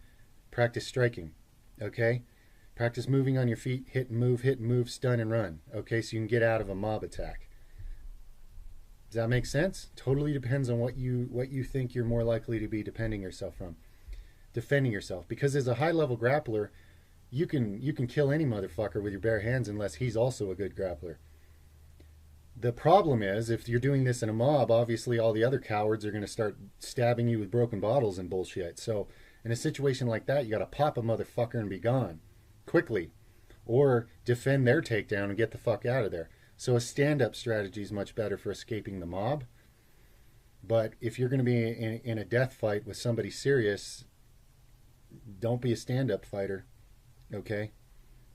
practice striking. Okay? Practice moving on your feet, hit and move, stun and run. Okay, so you can get out of a mob attack. Does that make sense? Totally depends on what you think you're more likely to be defending yourself. Because as a high-level grappler, you can kill any motherfucker with your bare hands unless he's also a good grappler. The problem is, if you're doing this in a mob, obviously all the other cowards are going to start stabbing you with broken bottles and bullshit. So in a situation like that, you got to pop a motherfucker and be gone quickly, or defend their takedown and get the fuck out of there. So a stand-up strategy is much better for escaping the mob. But if you're going to be in a death fight with somebody serious, don't be a stand-up fighter, okay?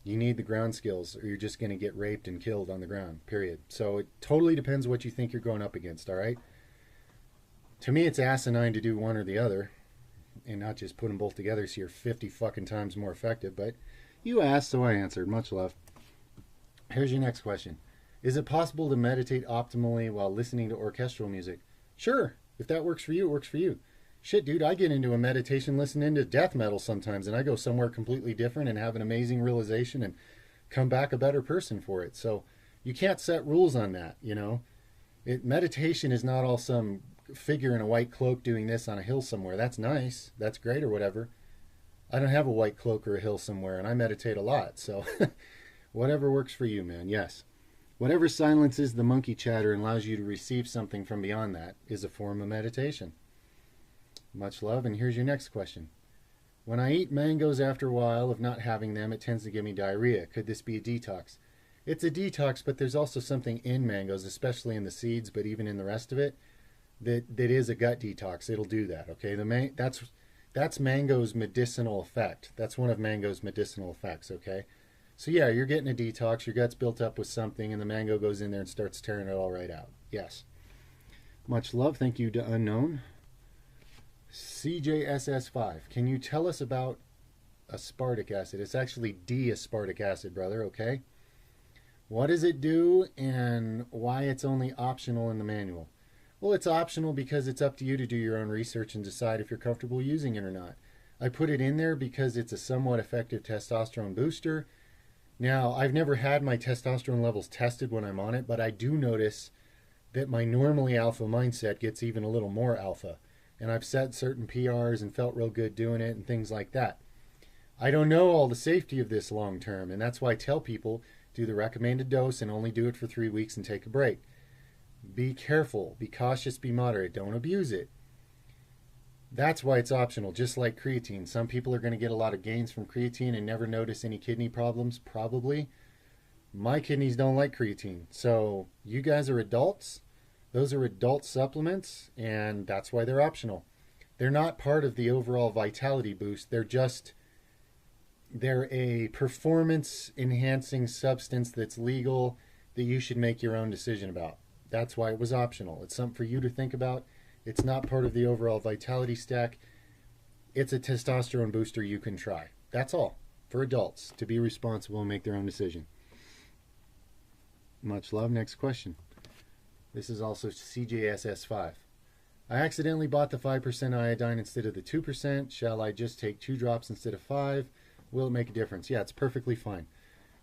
You need the ground skills, or you're just going to get raped and killed on the ground, period. So it totally depends what you think you're going up against, all right? To me, it's asinine to do one or the other and not just put them both together so you're 50 fucking times more effective. But you asked, so I answered. Much love. Here's your next question. Is it possible to meditate optimally while listening to orchestral music? Sure. If that works for you, it works for you. Shit, dude, I get into a meditation listening to death metal sometimes, and I go somewhere completely different and have an amazing realization and come back a better person for it. So you can't set rules on that, Meditation is not all some figure in a white cloak doing this on a hill somewhere. That's nice. That's great or whatever. I don't have a white cloak or a hill somewhere, and I meditate a lot. So whatever works for you, man. Yes. Whatever silences the monkey chatter and allows you to receive something from beyond that is a form of meditation. Much love, and here's your next question. When I eat mangoes after a while of not having them, it tends to give me diarrhea. Could this be a detox? It's a detox, but there's also something in mangoes, especially in the seeds, but even in the rest of it, that is a gut detox. It'll do that, okay? That's mango's medicinal effect. That's one of mango's medicinal effects, okay? So yeah, you're getting a detox. Your gut's built up with something, and the mango goes in there and starts tearing it all right out. Yes. Much love. Thank you to Unknown. CJSS5. Can you tell us about aspartic acid? It's actually D-aspartic acid, brother, okay? What does it do and why it's only optional in the manual? Well, it's optional because it's up to you to do your own research and decide if you're comfortable using it or not. I put it in there because it's a somewhat effective testosterone booster. Now, I've never had my testosterone levels tested when I'm on it, but I do notice that my normally alpha mindset gets even a little more alpha. And I've set certain PRs and felt real good doing it and things like that. I don't know all the safety of this long term, and that's why I tell people do the recommended dose and only do it for 3 weeks and take a break. Be careful, be cautious, be moderate, don't abuse it. That's why it's optional, just like creatine. Some people are going to get a lot of gains from creatine and never notice any kidney problems, probably. My kidneys don't like creatine. So you guys are adults. Those are adult supplements, and that's why they're optional. They're not part of the overall vitality boost. They're a performance enhancing substance that's legal that you should make your own decision about. That's why it was optional. It's something for you to think about. It's not part of the overall vitality stack. It's a testosterone booster you can try. That's all. For adults to be responsible and make their own decision. Much love. Next question. This is also CJSS5. I accidentally bought the 5% iodine instead of the 2%. Shall I just take 2 drops instead of 5? Will it make a difference? Yeah, it's perfectly fine.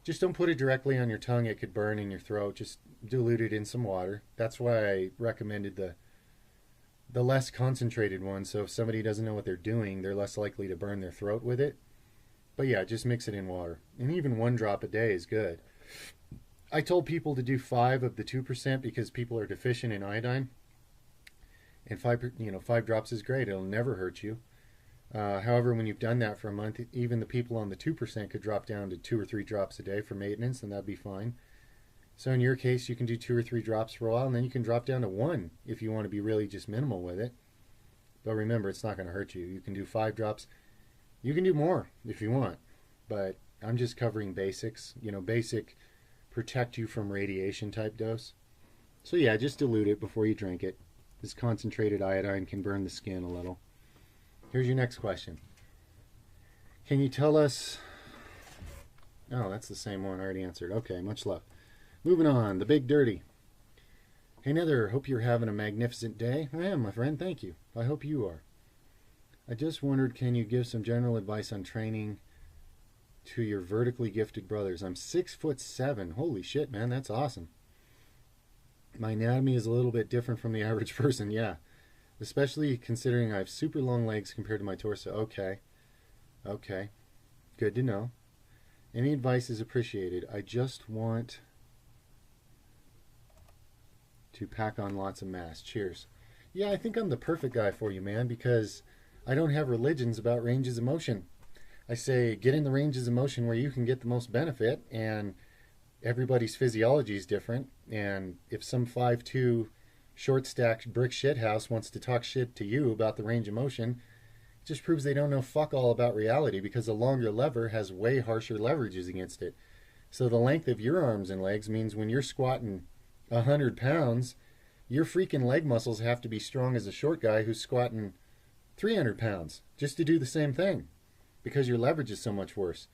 Just don't put it directly on your tongue. It could burn in your throat. Just dilute it in some water. That's why I recommended the less concentrated one. So if somebody doesn't know what they're doing, they're less likely to burn their throat with it. But yeah, just mix it in water. And even 1 drop a day is good. I told people to do 5 of the 2% because people are deficient in iodine. And 5 drops is great. It'll never hurt you. However, when you've done that for a month, even the people on the 2% could drop down to 2 or 3 drops a day for maintenance, and that'd be fine. So in your case, you can do 2 or 3 drops for a while, and then you can drop down to 1 if you want to be really just minimal with it. But remember, it's not going to hurt you. You can do 5 drops. You can do more if you want, but I'm just covering basics. Basic protect you from radiation type dose. So yeah, just dilute it before you drink it. This concentrated iodine can burn the skin a little. Here's your next question. Can you tell us... Oh, that's the same one I already answered. Okay, much love. Moving on, the Big Dirty. Hey Nether, hope you're having a magnificent day. I am, my friend, thank you. I hope you are. I just wondered, can you give some general advice on training to your vertically gifted brothers? I'm 6'7". Holy shit, man, that's awesome. My anatomy is a little bit different from the average person, yeah. Especially considering I have super long legs compared to my torso. Okay. Good to know. Any advice is appreciated. I just want to pack on lots of mass. Cheers. Yeah, I think I'm the perfect guy for you, man, because I don't have religions about ranges of motion. I say get in the ranges of motion where you can get the most benefit, and everybody's physiology is different, and if some 5'2" short-stacked brick shithouse wants to talk shit to you about the range of motion, it just proves they don't know fuck all about reality, because a longer lever has way harsher leverages against it. So the length of your arms and legs means when you're squatting 100 pounds, your freaking leg muscles have to be strong as a short guy who's squatting 300 pounds just to do the same thing, because your leverage is so much worse.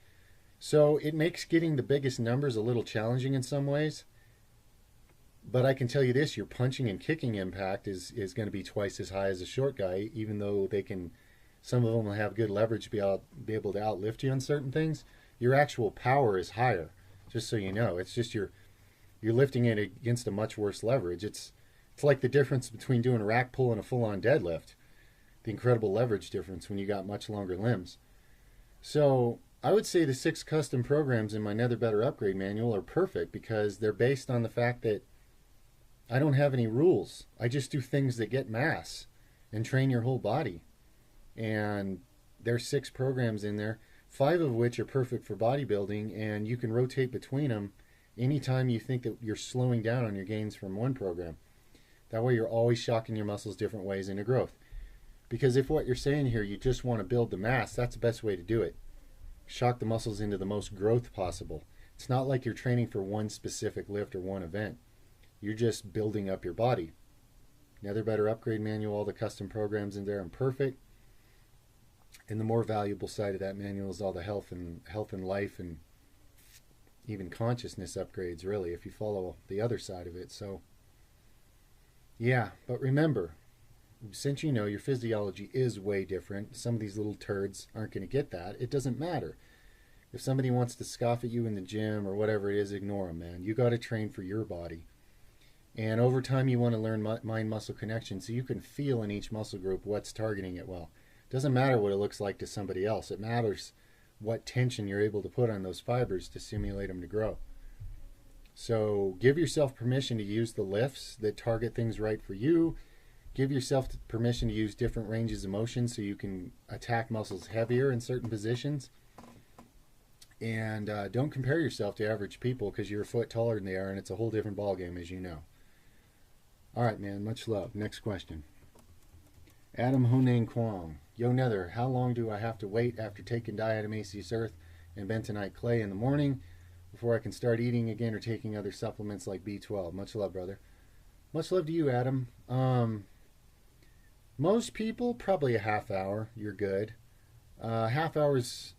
So it makes getting the biggest numbers a little challenging in some ways. But I can tell you this, your punching and kicking impact is going to be twice as high as a short guy, even though some of them will have good leverage to be able to outlift you on certain things. Your actual power is higher, just so you know. It's just you're lifting it against a much worse leverage. It's like the difference between doing a rack pull and a full-on deadlift. The incredible leverage difference when you got much longer limbs. So I would say the 6 custom programs in my Nether Better Upgrade manual are perfect because they're based on the fact that I don't have any rules. I just do things that get mass and train your whole body. And there's 6 programs in there, 5 of which are perfect for bodybuilding, and you can rotate between them anytime you think that you're slowing down on your gains from one program. That way you're always shocking your muscles different ways into growth. Because if what you're saying here, you just want to build the mass, that's the best way to do it. shock the muscles into the most growth possible. It's not like you're training for one specific lift or one event. You're just building up your body. Another Better Upgrade manual, all the custom programs in there and perfect. And the more valuable side of that manual is all the health and life and even consciousness upgrades, really, if you follow the other side of it. So, yeah, but remember, since you know your physiology is way different, some of these little turds aren't going to get that. It doesn't matter. If somebody wants to scoff at you in the gym or whatever it is, ignore them, man. You got to train for your body. And over time, you want to learn mind-muscle connection so you can feel in each muscle group what's targeting it well. It doesn't matter what it looks like to somebody else. It matters what tension you're able to put on those fibers to stimulate them to grow. So give yourself permission to use the lifts that target things right for you. Give yourself permission to use different ranges of motion so you can attack muscles heavier in certain positions. And don't compare yourself to average people because you're a foot taller than they are, and it's a whole different ballgame, as you know. All right, man. Much love. Next question. Adam Honang Kwong. Yo, Nether, how long do I have to wait after taking diatomaceous earth and bentonite clay in the morning before I can start eating again or taking other supplements like B12? Much love, brother. Much love to you, Adam. Most people, probably a half hour. You're good. Half hour's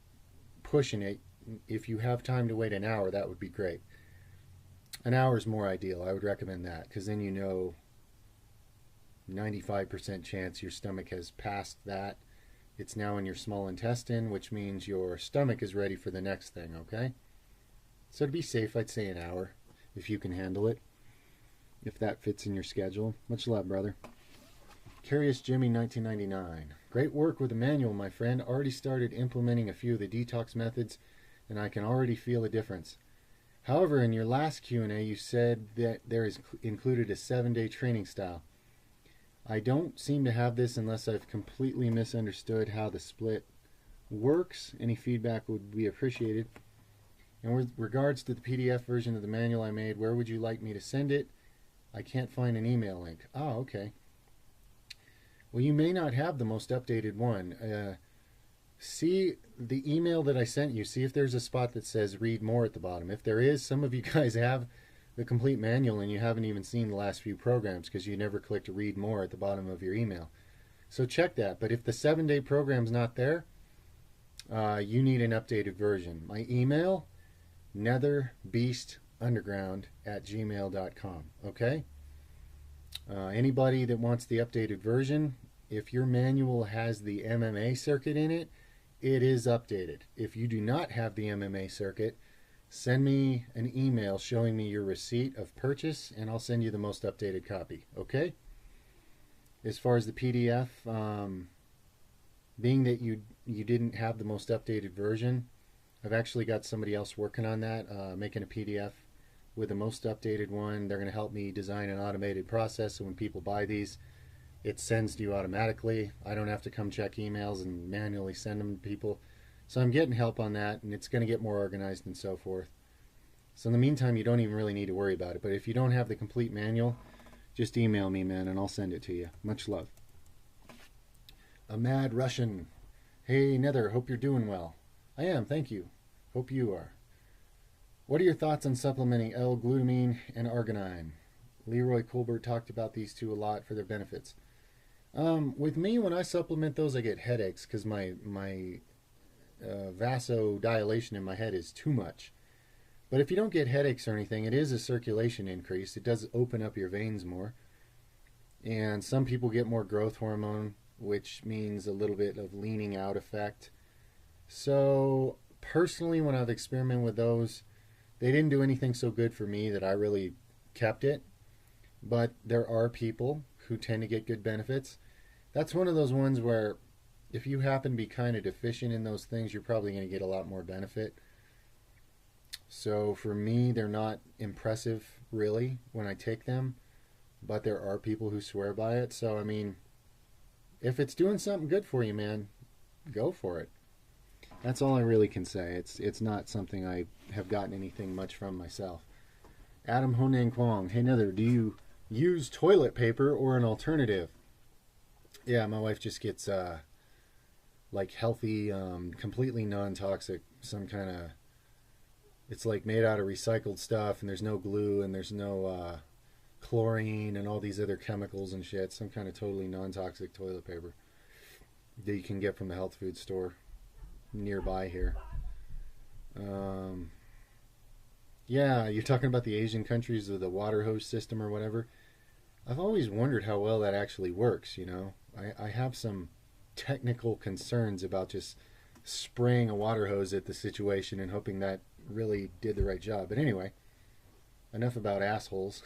pushing it. If you have time to wait an hour, that would be great. An hour is more ideal. I would recommend that because then you know 95% chance your stomach has passed that. It's now in your small intestine, which means your stomach is ready for the next thing, okay? So to be safe, I'd say an hour if you can handle it, if that fits in your schedule. Much love, brother. Curious Jimmy 1999. Great work with the manual, my friend. Already started implementing a few of the detox methods, and I can already feel a difference. However, in your last Q&A, you said that there is included a 7-day training style. I don't seem to have this unless I've completely misunderstood how the split works. Any feedback would be appreciated. And with regards to the PDF version of the manual I made, where would you like me to send it? I can't find an email link. Oh, okay. Well, you may not have the most updated one. See the email that I sent you. See if there's a spot that says read more at the bottom. If there is, some of you guys have the complete manual and you haven't even seen the last few programs because you never clicked read more at the bottom of your email. So check that. But if the 7-day program's not there, you need an updated version. My email, netherbeastunderground@gmail.com. Okay? Anybody that wants the updated version, if your manual has the MMA circuit in it, it is updated. If you do not have the MMA circuit, send me an email showing me your receipt of purchase, and I'll send you the most updated copy. Okay? As far as the PDF, being that you didn't have the most updated version, I've actually got somebody else working on that, making a PDF with the most updated one. They're going to help me design an automated process so when people buy these, it sends to you automatically. I don't have to come check emails and manually send them to people. So I'm getting help on that, and it's going to get more organized and so forth. So in the meantime, you don't even really need to worry about it. But if you don't have the complete manual, just email me, man, and I'll send it to you. Much love. A Mad Russian. Hey, Nether, hope you're doing well. I am, thank you. Hope you are. What are your thoughts on supplementing L-glutamine and arginine? Leroy Colbert talked about these two a lot for their benefits. With me, when I supplement those, I get headaches because my vasodilation in my head is too much. But if you don't get headaches or anything, it is a circulation increase. It does open up your veins more. And some people get more growth hormone, which means a little bit of leaning out effect. So personally, when I've experimented with those, they didn't do anything so good for me that I really kept it. But there are people who tend to get good benefits. That's one of those ones where if you happen to be kind of deficient in those things, you're probably going to get a lot more benefit. So for me, they're not impressive really when I take them, but there are people who swear by it. So I mean, if it's doing something good for you, man, go for it. That's all I really can say. It's not something I have gotten anything much from myself. Adam Honang Kwong. Hey, Nether, do you use toilet paper or an alternative? Yeah, my wife just gets like healthy, completely non-toxic, some kind of, it's like made out of recycled stuff, and there's no glue, and there's no chlorine and all these other chemicals and shit. Some kind of totally non-toxic toilet paper that you can get from the health food store nearby here. Yeah, you're talking about the Asian countries with the water hose system or whatever. I've always wondered how well that actually works, you know. I have some technical concerns about just spraying a water hose at the situation and hoping that really did the right job. But anyway, enough about assholes.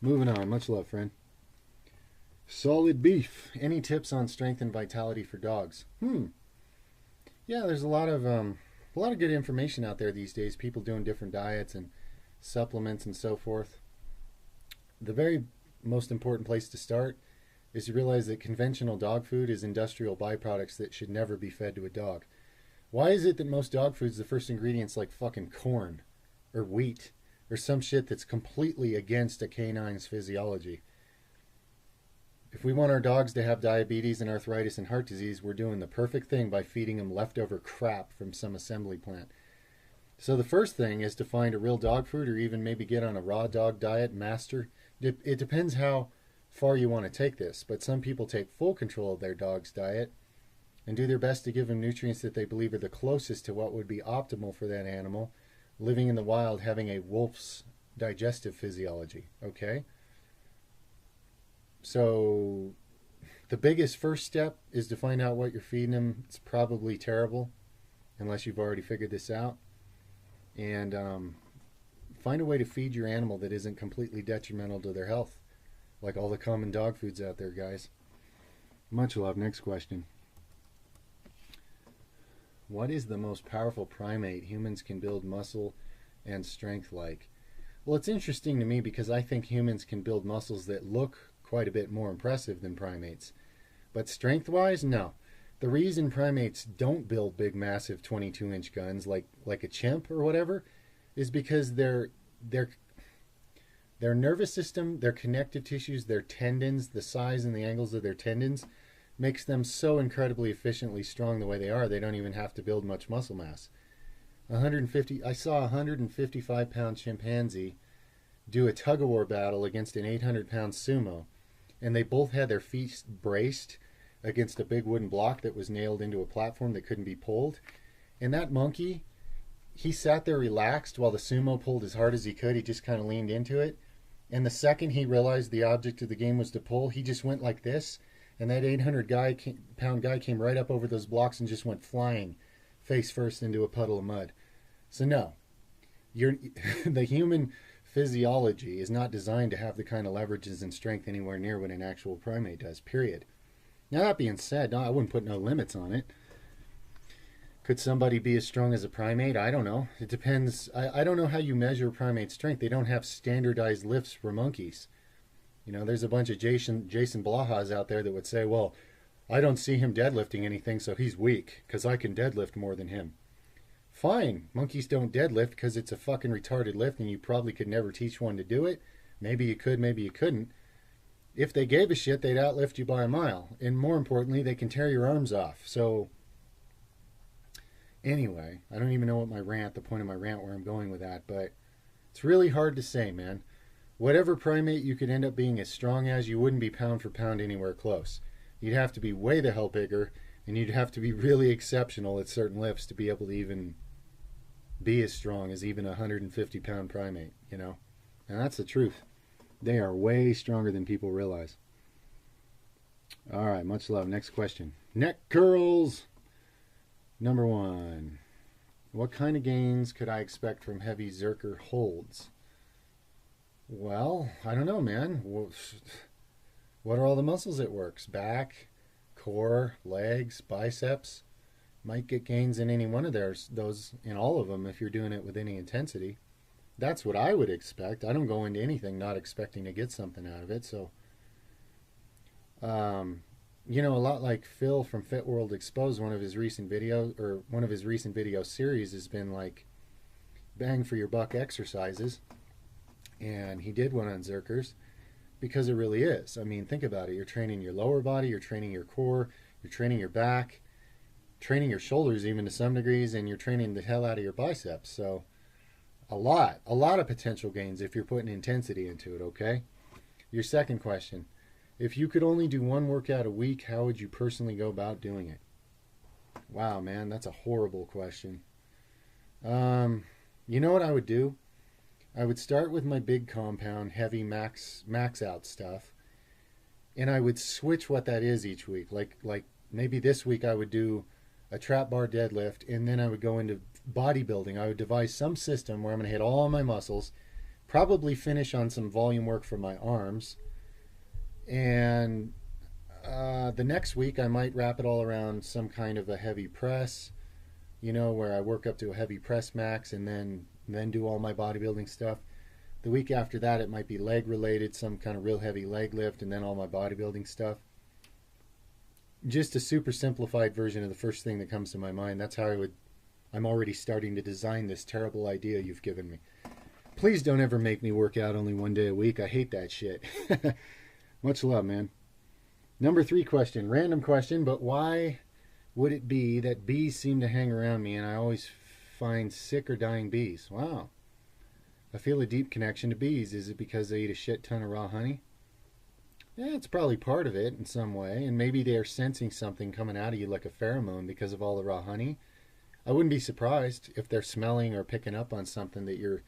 Moving on. Much love, friend. Solid beef. Any tips on strength and vitality for dogs? Yeah, there's a lot of good information out there these days. People doing different diets and supplements and so forth. The very most important place to start is to realize that conventional dog food is industrial byproducts that should never be fed to a dog. Why is it that most dog food's the first ingredient's like fucking corn or wheat or some shit that's completely against a canine's physiology? If we want our dogs to have diabetes and arthritis and heart disease, we're doing the perfect thing by feeding them leftover crap from some assembly plant. So the first thing is to find a real dog food, or even maybe get on a raw dog diet, master. It depends how far you want to take this, but some people take full control of their dog's diet and do their best to give them nutrients that they believe are the closest to what would be optimal for that animal living in the wild, having a wolf's digestive physiology. Okay? So the biggest first step is to find out what you're feeding them. It's probably terrible, unless you've already figured this out. And find a way to feed your animal that isn't completely detrimental to their health, like all the common dog foods out there, guys. Much love. Next question. What is the most powerful primate humans can build muscle and strength like? Well, it's interesting to me because I think humans can build muscles that look quite a bit more impressive than primates. But strength-wise, no. The reason primates don't build big, massive 22-inch guns like a chimp or whatever is because their nervous system, their connective tissues, their tendons, the size and the angles of their tendons makes them so incredibly efficiently strong the way they are. They don't even have to build much muscle mass. I saw a 155-pound chimpanzee do a tug-of-war battle against an 800-pound sumo, and they both had their feet braced against a big wooden block that was nailed into a platform that couldn't be pulled. And that monkey, he sat there relaxed while the sumo pulled as hard as he could. He just kind of leaned into it. And the second he realized the object of the game was to pull, he just went like this. And that 800-pound guy came right up over those blocks and just went flying face first into a puddle of mud. So no, the human physiology is not designed to have the kind of leverages and strength anywhere near what an actual primate does, period. Now, that being said, no, I wouldn't put no limits on it. Could somebody be as strong as a primate? I don't know. It depends. I don't know how you measure primate strength. They don't have standardized lifts for monkeys. You know, there's a bunch of Jason Blahas out there that would say, well, I don't see him deadlifting anything, so he's weak, because I can deadlift more than him. Fine. Monkeys don't deadlift because it's a fucking retarded lift, and you probably could never teach one to do it. Maybe you could, maybe you couldn't. If they gave a shit, they'd outlift you by a mile. And more importantly, they can tear your arms off. So, anyway, I don't even know what the point of my rant, where I'm going with that, but it's really hard to say, man. Whatever primate you could end up being as strong as, you wouldn't be pound for pound anywhere close. You'd have to be way the hell bigger, and you'd have to be really exceptional at certain lifts to be able to even be as strong as even a 150-pound primate, you know? And that's the truth. They are way stronger than people realize. All right, much love. Next question. Neck curls. Number 1. What kind of gains could I expect from heavy Zerker holds? Well, I don't know, man. What are all the muscles it works? Back, core, legs, biceps. Might get gains in any one of those, in all of them, if you're doing it with any intensity. That's what I would expect. I don't go into anything not expecting to get something out of it. So, you know, a lot like Phil from Fit World Exposed, one of his recent video series has been like bang for your buck exercises. And he did one on Zerkers because it really is. I mean, think about it. You're training your lower body, you're training your core, you're training your back. training your shoulders even to some degrees, and you're training the hell out of your biceps. So a lot of potential gains if you're putting intensity into it, okay? Your second question. If you could only do one workout a week, how would you personally go about doing it? Wow, man, that's a horrible question. You know what I would do? I would start with my big compound, heavy max out stuff, and I would switch what that is each week. Like maybe this week I would do a trap bar deadlift, and then I would go into bodybuilding. I would devise some system where I'm going to hit all my muscles, probably finish on some volume work for my arms, and the next week I might wrap it all around some kind of a heavy press, where I work up to a heavy press max and then do all my bodybuilding stuff. The week after that it might be leg related, some kind of real heavy leg lift, and then all my bodybuilding stuff. Just a super simplified version of the first thing that comes to my mind. That's how I'm already starting to design this terrible idea you've given me. Please don't ever make me work out only one day a week. I hate that shit. Much love, man. Number 3 question. Random question, but why would it be that bees seem to hang around me and I always find sick or dying bees? Wow. I feel a deep connection to bees. Is it because they eat a shit ton of raw honey? Yeah, it's probably part of it in some way. And maybe they're sensing something coming out of you like a pheromone because of all the raw honey. I wouldn't be surprised if they're smelling or picking up on something that you're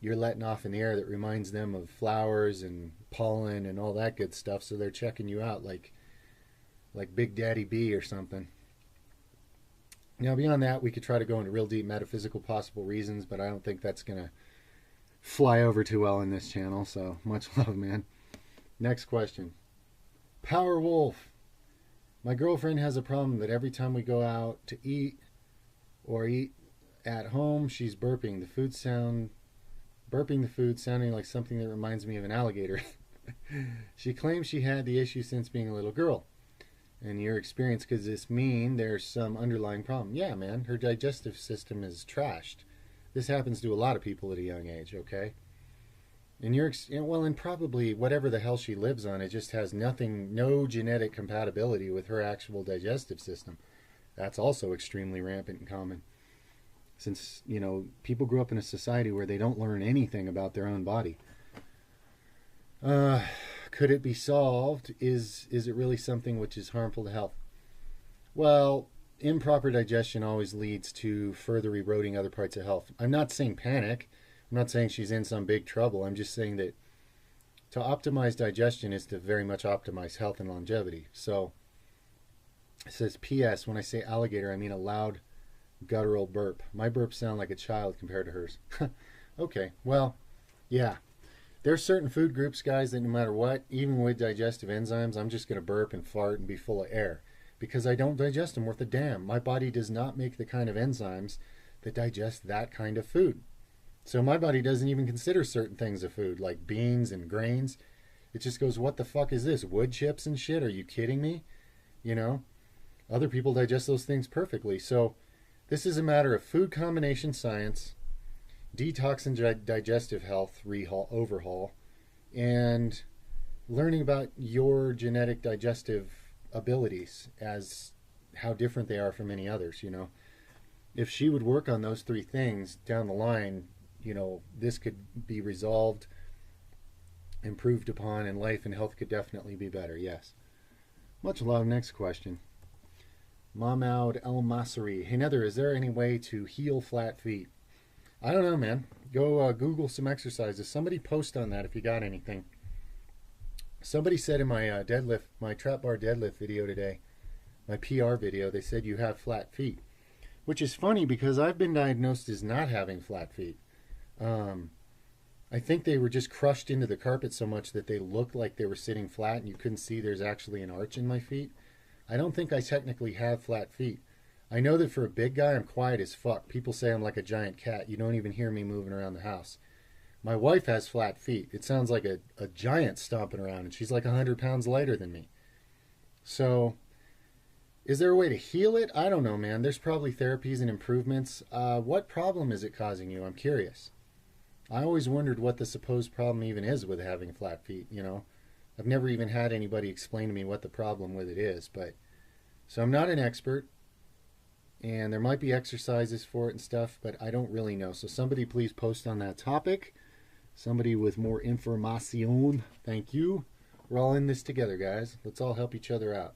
letting off in the air that reminds them of flowers and pollen and all that good stuff. So they're checking you out like Big Daddy Bee or something. Now, beyond that, we could try to go into real deep metaphysical possible reasons, but I don't think that's going to fly over too well in this channel. So much love, man. Next question. Power Wolf. My girlfriend has a problem that every time we go out to eat or eat at home, she's burping the food, sounding like something that reminds me of an alligator. She claims she had the issue since being a little girl. In your experience, could this mean there's some underlying problem? Yeah, man, her digestive system is trashed. This happens to a lot of people at a young age, okay? And probably whatever the hell she lives on, it just has no genetic compatibility with her actual digestive system. That's also extremely rampant and common. Since, people grew up in a society where they don't learn anything about their own body. Could it be solved? Is it really something which is harmful to health? Well, improper digestion always leads to further eroding other parts of health. I'm not saying panic. I'm not saying she's in some big trouble. I'm just saying that to optimize digestion is to very much optimize health and longevity. So it says, P.S. When I say alligator, I mean a loud guttural burp. My burps sound like a child compared to hers. Okay, well, yeah. There's certain food groups, guys, that no matter what, even with digestive enzymes, I'm just going to burp and fart and be full of air because I don't digest them worth a damn. My body does not make the kind of enzymes that digest that kind of food. So my body doesn't even consider certain things a food, like beans and grains. It just goes, what the fuck is this? Wood chips and shit? Are you kidding me? Other people digest those things perfectly. So this is a matter of food combination science, detox and digestive health overhaul, and learning about your genetic digestive abilities as how different they are from many others. If she would work on those 3 things down the line, this could be resolved, improved upon, and life and health could definitely be better. Yes. Much love. Next question. Mahmoud El Masri. Hey, Nether, is there any way to heal flat feet? I don't know, man. Go Google some exercises. Somebody post on that if you got anything. Somebody said in my my trap bar deadlift video today, my PR video, they said you have flat feet, which is funny because I've been diagnosed as not having flat feet. I think they were just crushed into the carpet so much that they looked like they were sitting flat and you couldn't see there's actually an arch in my feet. I don't think I technically have flat feet. I know that for a big guy, I'm quiet as fuck. People say I'm like a giant cat. You don't even hear me moving around the house. My wife has flat feet. It sounds like a giant stomping around, and she's like 100 pounds lighter than me. So, is there a way to heal it? I don't know, man. There's probably therapies and improvements. What problem is it causing you? I'm curious. I always wondered what the supposed problem even is with having flat feet, I've never even had anybody explain to me what the problem with it is, but so I'm not an expert. And there might be exercises for it and stuff, but I don't really know. So somebody please post on that topic. Somebody with more information. Thank you. We're all in this together, guys. Let's all help each other out.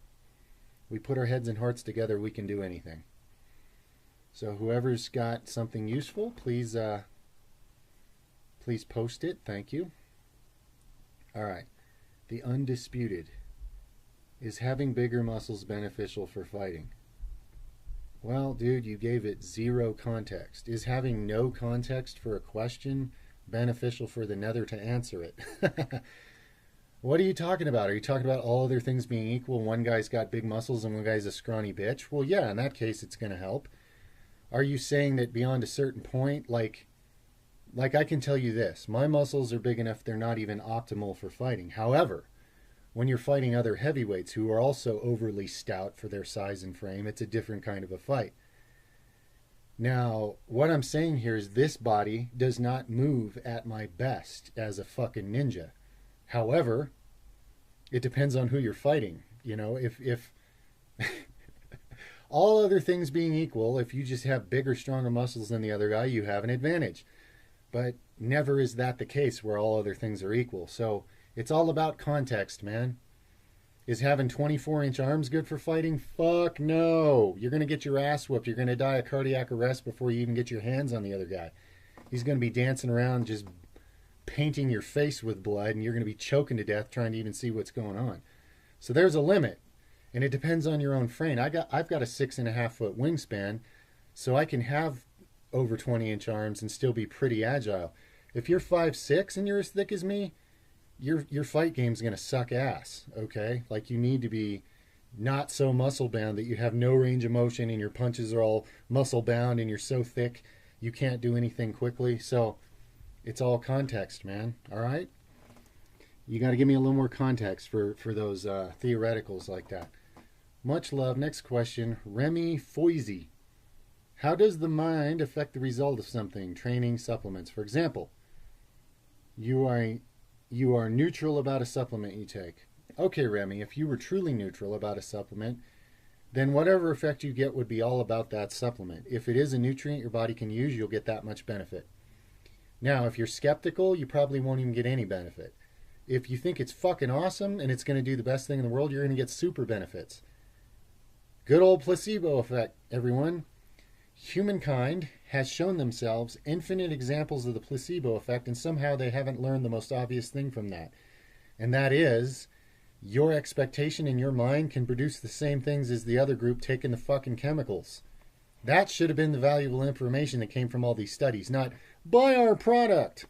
We put our heads and hearts together, we can do anything. So whoever's got something useful, please please post it. Thank you. All right. The undisputed. Is having bigger muscles beneficial for fighting? Well, dude, you gave it zero context. Is having no context for a question beneficial for the nether to answer it? What are you talking about? Are you talking about all other things being equal? One guy's got big muscles and one guy's a scrawny bitch? Well, yeah, in that case, it's going to help. Are you saying that beyond a certain point, like I can tell you this, my muscles are big enough they're not even optimal for fighting. However, when you're fighting other heavyweights who are also overly stout for their size and frame, it's a different kind of a fight. Now, what I'm saying here is this body does not move at my best as a fucking ninja. However, it depends on who you're fighting. You know, if all other things being equal, if you just have bigger, stronger muscles than the other guy, you have an advantage. But never is that the case where all other things are equal. So it's all about context, man. Is having 24-inch arms good for fighting? Fuck no. You're going to get your ass whooped. You're going to die of cardiac arrest before you even get your hands on the other guy. He's going to be dancing around just painting your face with blood, and you're going to be choking to death trying to even see what's going on. So there's a limit, and it depends on your own frame. I've got a 6.5-foot wingspan, so I can have over 20-inch arms and still be pretty agile. If you're 5'6" and you're as thick as me, your fight game's going to suck ass, okay? Like, you need to be not so muscle bound that you have no range of motion and your punches are all muscle bound and you're so thick you can't do anything quickly. So it's all context, man. All right? You got to give me a little more context for those theoreticals like that. Much love. Next question. Remy Foisey. How does the mind affect the result of something? Training, supplements. For example, you are neutral about a supplement you take. Okay, Remy, if you were truly neutral about a supplement, then whatever effect you get would be all about that supplement. If it is a nutrient your body can use, you'll get that much benefit. Now, if you're skeptical, you probably won't even get any benefit. If you think it's fucking awesome and it's going to do the best thing in the world, you're going to get super benefits. Good old placebo effect, everyone. Humankind has shown themselves infinite examples of the placebo effect, and somehow they haven't learned the most obvious thing from that. And that is, your expectation in your mind can produce the same things as the other group taking the fucking chemicals. That should have been the valuable information that came from all these studies, not buy our product.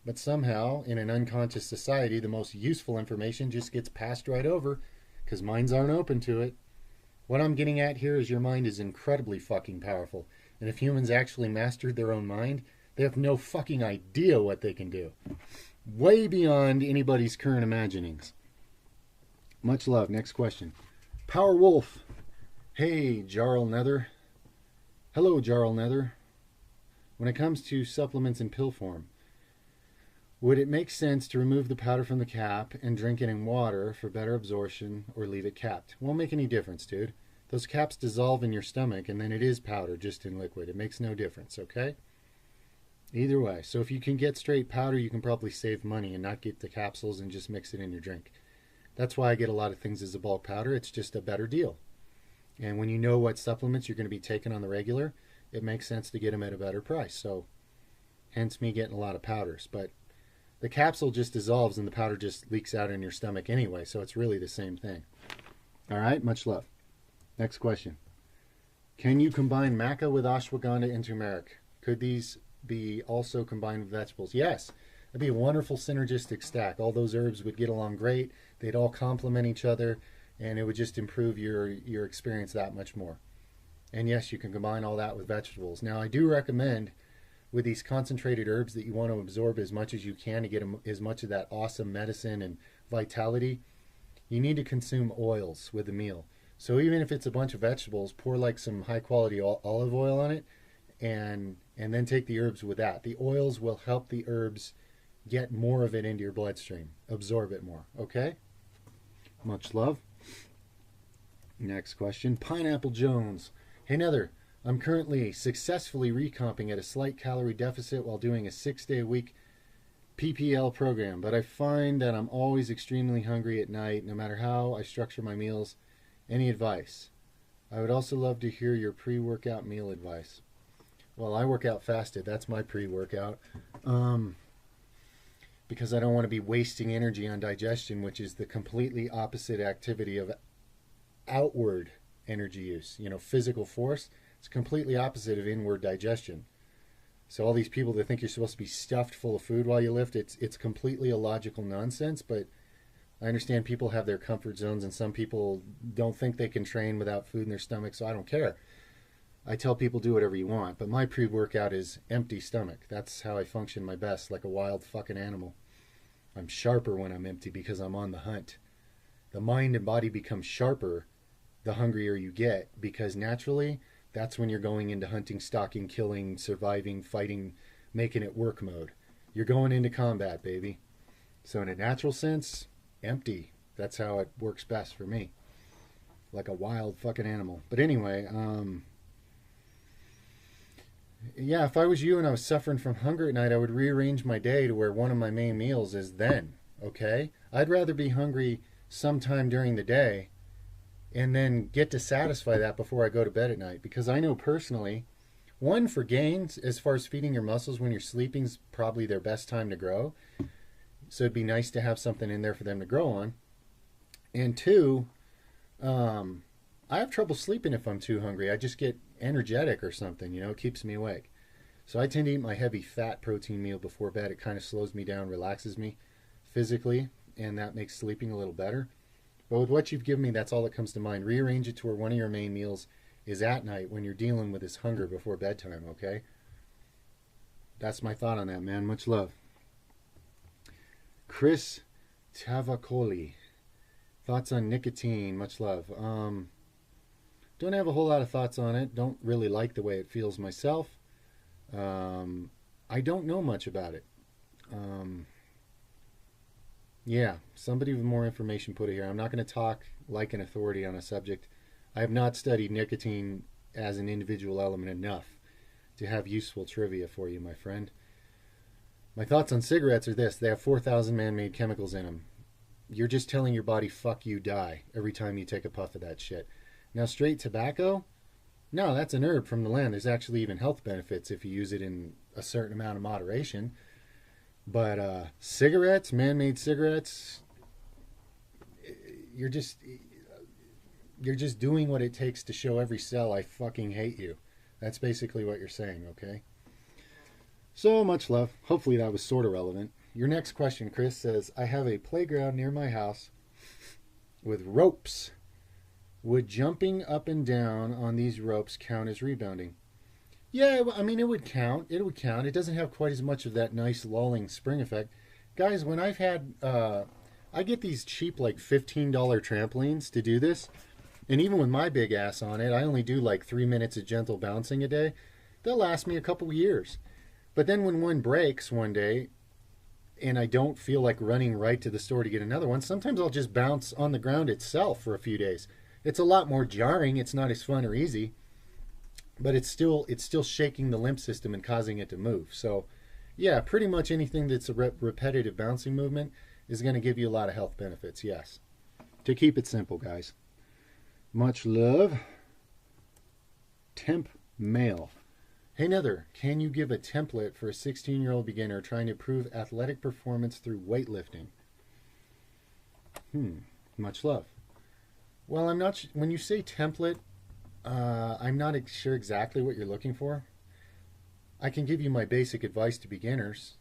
But somehow, in an unconscious society, the most useful information just gets passed right over because minds aren't open to it. What I'm getting at here is your mind is incredibly fucking powerful. And if humans actually mastered their own mind, they have no fucking idea what they can do. Way beyond anybody's current imaginings. Much love. Next question. Power Wolf. Hey, Jarl Nether. Hello, Jarl Nether. When it comes to supplements in pill form, would it make sense to remove the powder from the cap and drink it in water for better absorption, or leave it capped? Won't make any difference, dude. Those caps dissolve in your stomach and then it is powder just in liquid. It makes no difference, okay? Either way. So if you can get straight powder, you can probably save money and not get the capsules and just mix it in your drink. That's why I get a lot of things as a bulk powder. It's just a better deal. And when you know what supplements you're going to be taking on the regular, it makes sense to get them at a better price. So hence me getting a lot of powders. But the capsule just dissolves and the powder just leaks out in your stomach anyway, so it's really the same thing. All right, much love. Next question. Can you combine maca with ashwagandha and turmeric? Could these be also combined with vegetables? Yes. That'd be a wonderful synergistic stack. All those herbs would get along great. They'd all complement each other, and it would just improve your experience that much more. And yes, you can combine all that with vegetables. Now, I do recommend with these concentrated herbs that you want to absorb as much as you can to get as much of that awesome medicine and vitality, you need to consume oils with the meal. So even if it's a bunch of vegetables, pour like some high quality olive oil on it and then take the herbs with that. The oils will help the herbs get more of it into your bloodstream, absorb it more, okay? Much love. Next question. Pineapple Jones. Hey, Nether, I'm currently successfully recomping at a slight calorie deficit while doing a 6-day-a-week PPL program, but I find that I'm always extremely hungry at night, no matter how I structure my meals. Any advice? I would also love to hear your pre-workout meal advice. Well, I work out fasted. That's my pre-workout. Because I don't want to be wasting energy on digestion, which is the completely opposite activity of outward energy use. You know, physical force. It's completely opposite of inward digestion. So all these people that think you're supposed to be stuffed full of food while you lift, it's completely illogical nonsense. But I understand people have their comfort zones, and some people don't think they can train without food in their stomach, so I don't care. I tell people do whatever you want, but my pre-workout is empty stomach. That's how I function my best, like a wild fucking animal. I'm sharper when I'm empty because I'm on the hunt. The mind and body become sharper the hungrier you get, because naturally that's when you're going into hunting, stalking, killing, surviving, fighting, making it work mode. You're going into combat, baby. So in a natural sense, empty. That's how it works best for me. Like a wild fucking animal. But anyway, yeah, if I was you and I was suffering from hunger at night, I would rearrange my day to where one of my main meals is then, okay? I'd rather be hungry sometime during the day and then get to satisfy that before I go to bed at night. Because I know personally, one, for gains, as far as feeding your muscles when you're sleeping is probably their best time to grow. So it'd be nice to have something in there for them to grow on. And two, I have trouble sleeping if I'm too hungry. I just get energetic or something, you know, it keeps me awake. So I tend to eat my heavy fat protein meal before bed. It kind of slows me down, relaxes me physically, and that makes sleeping a little better. But with what you've given me, that's all that comes to mind. Rearrange it to where one of your main meals is at night when you're dealing with this hunger before bedtime, okay? That's my thought on that, man. Much love. Chris Tavakoli. Thoughts on nicotine. Much love. Don't have a whole lot of thoughts on it. Don't really like the way it feels myself. I don't know much about it. Yeah, somebody with more information put it here. I'm not going to talk like an authority on a subject. I have not studied nicotine as an individual element enough to have useful trivia for you, my friend. My thoughts on cigarettes are this. They have 4,000 man-made chemicals in them. You're just telling your body, fuck you, die, every time you take a puff of that shit. Now, straight tobacco? No, that's an herb from the land. There's actually even health benefits if you use it in a certain amount of moderation. But cigarettes, man-made cigarettes, you're just doing what it takes to show every cell I fucking hate you. That's basically what you're saying, okay? So much love. Hopefully that was sort of relevant. Your next question, Chris, says, I have a playground near my house with ropes. Would jumping up and down on these ropes count as rebounding? Yeah, I mean, it would count. It would count. It doesn't have quite as much of that nice lulling spring effect. Guys, when I've had, I get these cheap, like $15 trampolines to do this. And even with my big ass on it, I only do like 3 minutes of gentle bouncing a day. They'll last me a couple years. But then when one breaks one day, and I don't feel like running right to the store to get another one, sometimes I'll just bounce on the ground itself for a few days. It's a lot more jarring. It's not as fun or easy. But it's still shaking the limb system and causing it to move. So, yeah, pretty much anything that's a repetitive bouncing movement is going to give you a lot of health benefits, yes. To keep it simple, guys. Much love. Temp Mail. Hey, Nether, can you give a template for a 16-year-old beginner trying to improve athletic performance through weightlifting? Much love. Well, I'm not... When you say template... I'm not sure exactly what you're looking for. I can give you my basic advice to beginners.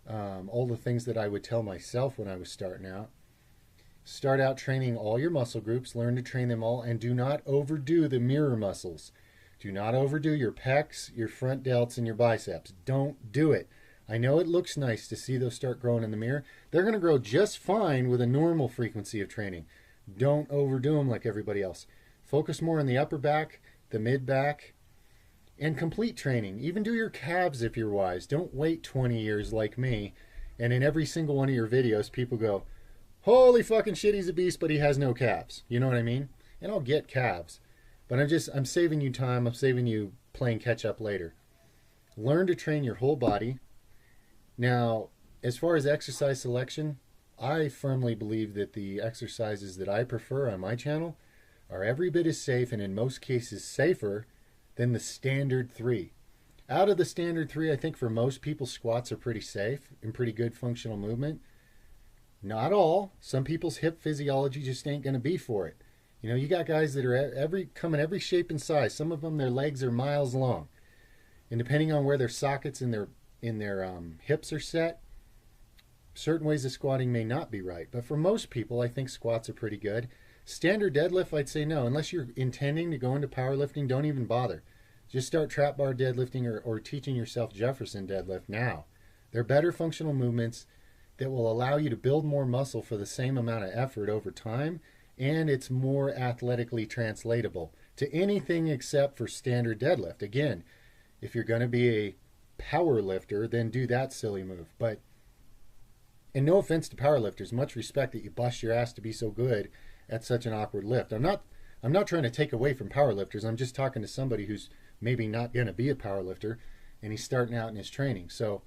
All the things that I would tell myself when I was starting out. Start out training all your muscle groups. Learn to train them all. And do not overdo the mirror muscles. Do not overdo your pecs, your front delts, and your biceps. Don't do it. I know it looks nice to see those start growing in the mirror. They're going to grow just fine with a normal frequency of training. Don't overdo them like everybody else. Focus more on the upper back, the mid back, and complete training. Even do your calves if you're wise. Don't wait 20 years like me. And in every single one of your videos, people go, holy fucking shit, he's a beast, but he has no calves. You know what I mean? And I'll get calves. But I'm saving you time. I'm saving you playing catch up later. Learn to train your whole body. Now, as far as exercise selection, I firmly believe that the exercises that I prefer on my channel are every bit as safe, and in most cases safer, than the standard 3. Out of the standard 3, I think for most people, squats are pretty safe and pretty good functional movement. Not all. Some people's hip physiology just ain't going to be for it. You know, you got guys that are come in every shape and size. Some of them, their legs are miles long. And depending on where their sockets in their hips are set, certain ways of squatting may not be right. But for most people, I think squats are pretty good. Standard deadlift, I'd say no. Unless you're intending to go into powerlifting, don't even bother. Just start trap bar deadlifting or teaching yourself Jefferson deadlift now. They're better functional movements that will allow you to build more muscle for the same amount of effort over time, and it's more athletically translatable to anything except for standard deadlift. Again, if you're going to be a power lifter, then do that silly move. But, and no offense to powerlifters, much respect that you bust your ass to be so good at such an awkward lift. I'm not trying to take away from powerlifters. I'm just talking to somebody who's maybe not going to be a powerlifter and he's starting out in his training. So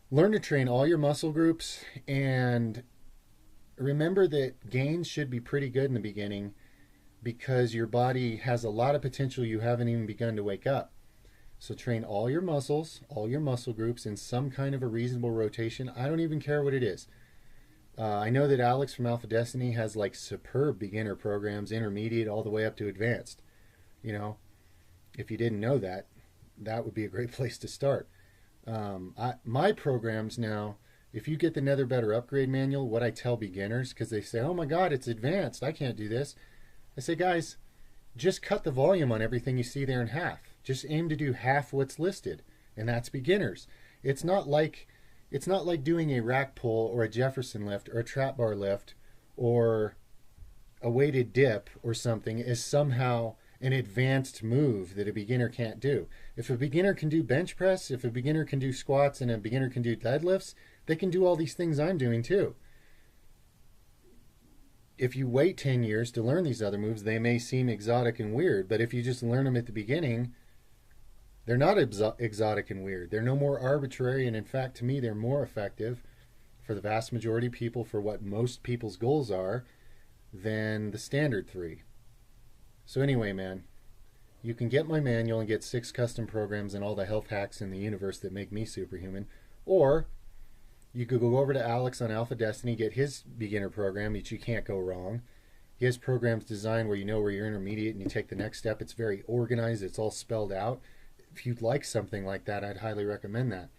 learn to train all your muscle groups, and remember that gains should be pretty good in the beginning because your body has a lot of potential you haven't even begun to wake up. So train all your muscles, all your muscle groups in some kind of a reasonable rotation. I don't even care what it is. I know that Alex from Alpha Destiny has like superb beginner programs, intermediate all the way up to advanced. You know, if you didn't know that, that would be a great place to start. My programs now, if you get the Nether Better Upgrade Manual, what I tell beginners, because they say, oh my God, it's advanced, I can't do this. I say, guys, just cut the volume on everything you see there in half. Just aim to do half what's listed, and that's beginners. It's not like doing a rack pull or a Jefferson lift or a trap bar lift or a weighted dip or something is somehow an advanced move that a beginner can't do. If a beginner can do bench press, if a beginner can do squats, and a beginner can do deadlifts, they can do all these things I'm doing too. If you wait 10 years to learn these other moves, they may seem exotic and weird, but if you just learn them at the beginning, they're not exotic and weird. They're no more arbitrary, and in fact, to me, they're more effective for the vast majority of people for what most people's goals are than the standard 3. So anyway, man, you can get my manual and get 6 custom programs and all the health hacks in the universe that make me superhuman. Or you could go over to Alex on Alpha Destiny, get his beginner program, which you can't go wrong. He has programs designed where you know where you're intermediate and you take the next step. It's very organized. It's all spelled out. If you'd like something like that, I'd highly recommend that.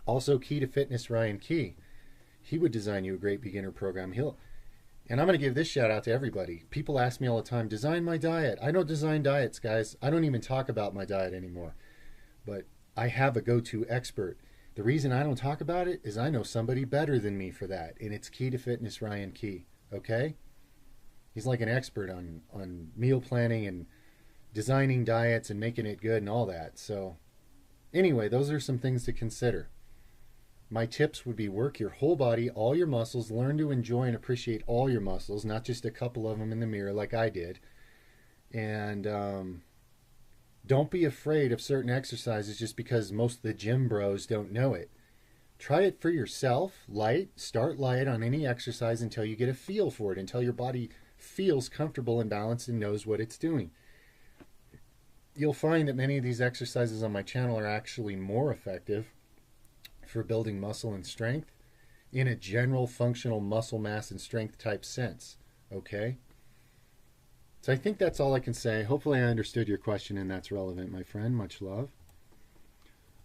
Also, Key to Fitness, Ryan Key. He would design you a great beginner program. And I'm going to give this shout out to everybody. People ask me all the time, design my diet. I don't design diets, guys. I don't even talk about my diet anymore. But I have a go-to expert. The reason I don't talk about it is I know somebody better than me for that. And it's Key to Fitness, Ryan Key. Okay? He's like an expert on meal planning and designing diets and making it good and all that. So anyway, those are some things to consider. My tips would be work your whole body, all your muscles, learn to enjoy and appreciate all your muscles, not just a couple of them in the mirror like I did. And don't be afraid of certain exercises just because most of the gym bros don't know it. Try it for yourself, start light on any exercise until you get a feel for it, until your body feels comfortable and balanced and knows what it's doing. You'll find that many of these exercises on my channel are actually more effective for building muscle and strength in a general functional muscle mass and strength type sense. Okay? So I think that's all I can say. Hopefully I understood your question and that's relevant, my friend. Much love.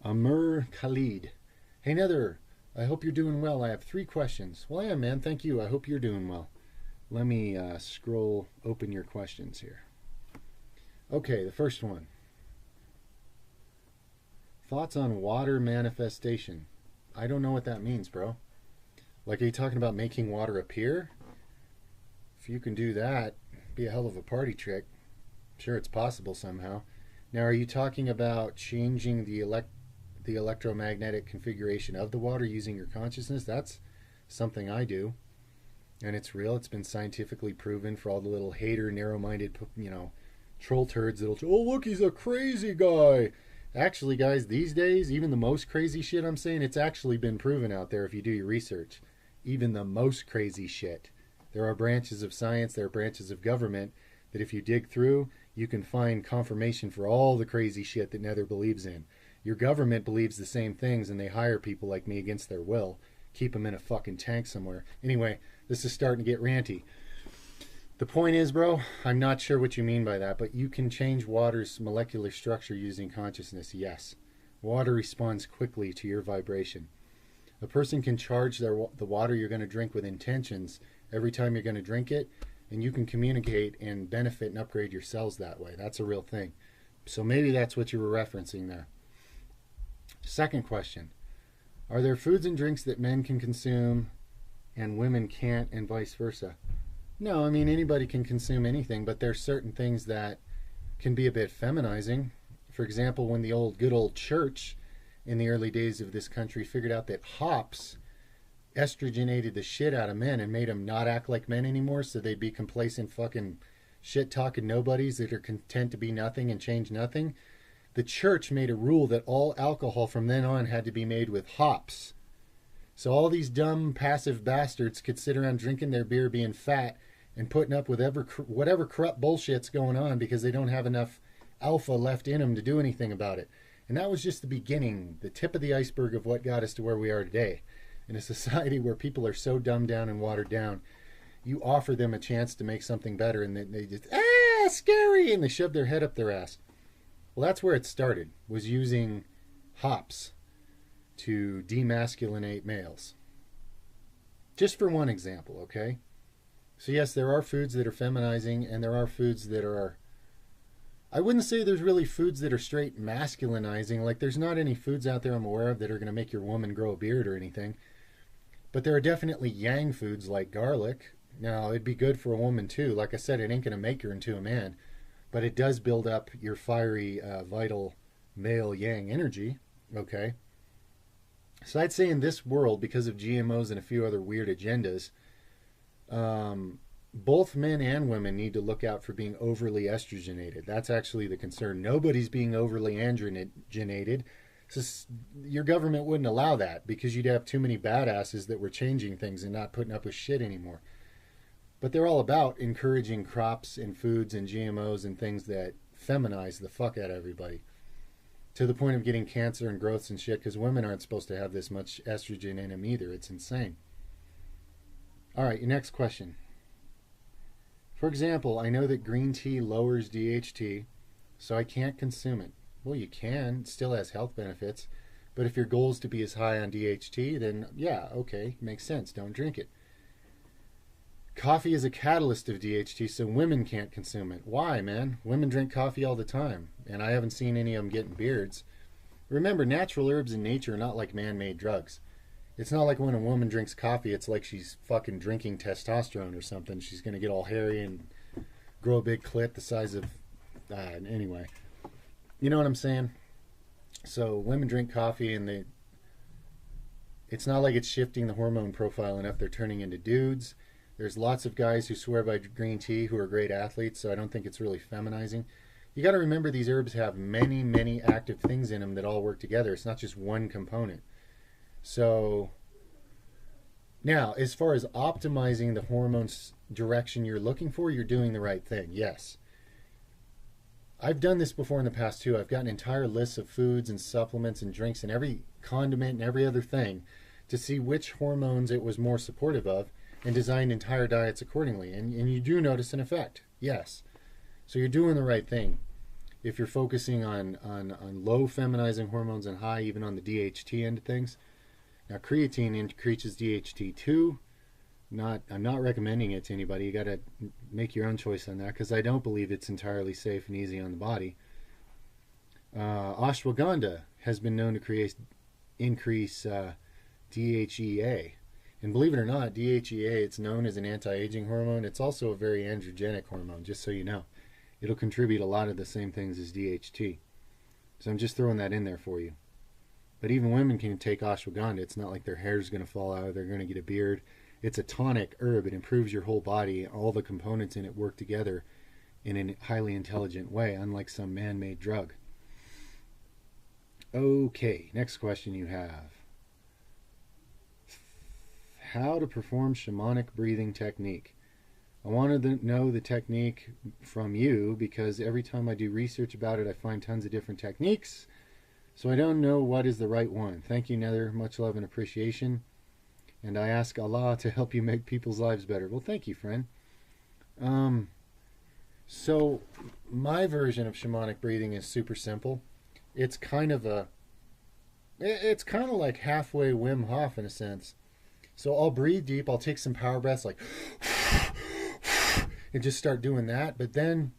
Amr Khalid. Hey, Nether. I hope you're doing well. I have 3 questions. Well, I am, man. Thank you. I hope you're doing well. Let me open your questions here. Okay, the first one. Thoughts on water manifestation? I don't know what that means, bro. Like, are you talking about making water appear? If you can do that, it'd be a hell of a party trick. I'm sure it's possible somehow. Now, are you talking about changing the electromagnetic configuration of the water using your consciousness? That's something I do. And it's real. It's been scientifically proven for all the little hater, narrow-minded, troll turds that'll, oh, look, he's a crazy guy. Actually, guys, these days, even the most crazy shit I'm saying, it's actually been proven out there if you do your research. Even the most crazy shit. There are branches of science, there are branches of government that if you dig through, you can find confirmation for all the crazy shit that Nether believes in. Your government believes the same things, and they hire people like me against their will. Keep them in a fucking tank somewhere. Anyway, this is starting to get ranty. The point is, bro, I'm not sure what you mean by that, but you can change water's molecular structure using consciousness, yes. Water responds quickly to your vibration. A person can charge the water you're going to drink with intentions every time you're going to drink it, and you can communicate and benefit and upgrade your cells that way. That's a real thing. So maybe that's what you were referencing there. Second question. Are there foods and drinks that men can consume and women can't, and vice versa? No, I mean, anybody can consume anything, but there's certain things that can be a bit feminizing. For example, when the good old church in the early days of this country figured out that hops estrogenated the shit out of men and made them not act like men anymore, so they'd be complacent fucking shit-talking nobodies that are content to be nothing and change nothing, the church made a rule that all alcohol from then on had to be made with hops. So all these dumb, passive bastards could sit around drinking their beer, being fat, and putting up with whatever corrupt bullshit's going on because they don't have enough alpha left in them to do anything about it. And that was just the beginning, the tip of the iceberg of what got us to where we are today. In a society where people are so dumbed down and watered down, you offer them a chance to make something better, and they just, scary, and they shove their head up their ass. Well, that's where it started, was using hops to demasculinate males. Just for one example, okay? So yes, there are foods that are feminizing, and there are foods that are, I wouldn't say there's really foods that are straight masculinizing. Like, there's not any foods out there I'm aware of that are going to make your woman grow a beard or anything. But there are definitely yang foods like garlic. Now, it'd be good for a woman too. Like I said, it ain't going to make her into a man. But it does build up your fiery, vital male yang energy. Okay? So I'd say in this world, because of GMOs and a few other weird agendas, both men and women need to look out for being overly estrogenated. That's actually the concern. Nobody's being overly androgenated. So your government wouldn't allow that because you'd have too many badasses that were changing things and not putting up with shit anymore. But they're all about encouraging crops and foods and GMOs and things that feminize the fuck out of everybody, to the point of getting cancer and growths and shit, because women aren't supposed to have this much estrogen in them either. It's insane. All right, your next question. For example, I know that green tea lowers DHT, so I can't consume it. Well, you can. It still has health benefits. But if your goal is to be as high on DHT, then yeah, okay, makes sense. Don't drink it. Coffee is a catalyst of DHT, so women can't consume it. Why, man? Women drink coffee all the time, and I haven't seen any of them getting beards. Remember, natural herbs in nature are not like man-made drugs. It's not like when a woman drinks coffee, it's like she's fucking drinking testosterone or something. She's going to get all hairy and grow a big clit the size of... anyway. You know what I'm saying? So women drink coffee and it's not like it's shifting the hormone profile enough. They're turning into dudes. There's lots of guys who swear by green tea who are great athletes, so I don't think it's really feminizing. You got to remember these herbs have many, many active things in them that all work together. It's not just one component. So now, as far as optimizing the hormones direction you're looking for, you're doing the right thing, yes. I've done this before in the past too. I've gotten entire lists of foods and supplements and drinks and every condiment and every other thing to see which hormones it was more supportive of and designed entire diets accordingly. And you do notice an effect, yes. So you're doing the right thing. If you're focusing on low feminizing hormones and high even on the DHT end of things. Now creatine increases DHT too. I'm not recommending it to anybody. You got to make your own choice on that because I don't believe it's entirely safe and easy on the body. Ashwagandha has been known to increase DHEA. And believe it or not, DHEA, it's known as an anti-aging hormone. It's also a very androgenic hormone, just so you know. It'll contribute a lot of the same things as DHT. So I'm just throwing that in there for you. But even women can take ashwagandha. It's not like their hair's going to fall out or they're going to get a beard. It's a tonic herb. It improves your whole body. All the components in it work together in a highly intelligent way, unlike some man-made drug. Okay, next question you have. How to perform shamanic breathing technique. I wanted to know the technique from you because every time I do research about it, I find tons of different techniques. So I don't know what is the right one. Thank you, Nether. Much love and appreciation. And I ask Allah to help you make people's lives better. Well, thank you, friend. So my version of shamanic breathing is super simple. It's kind of like halfway Wim Hof in a sense. So I'll breathe deep. I'll take some power breaths like and just start doing that. But then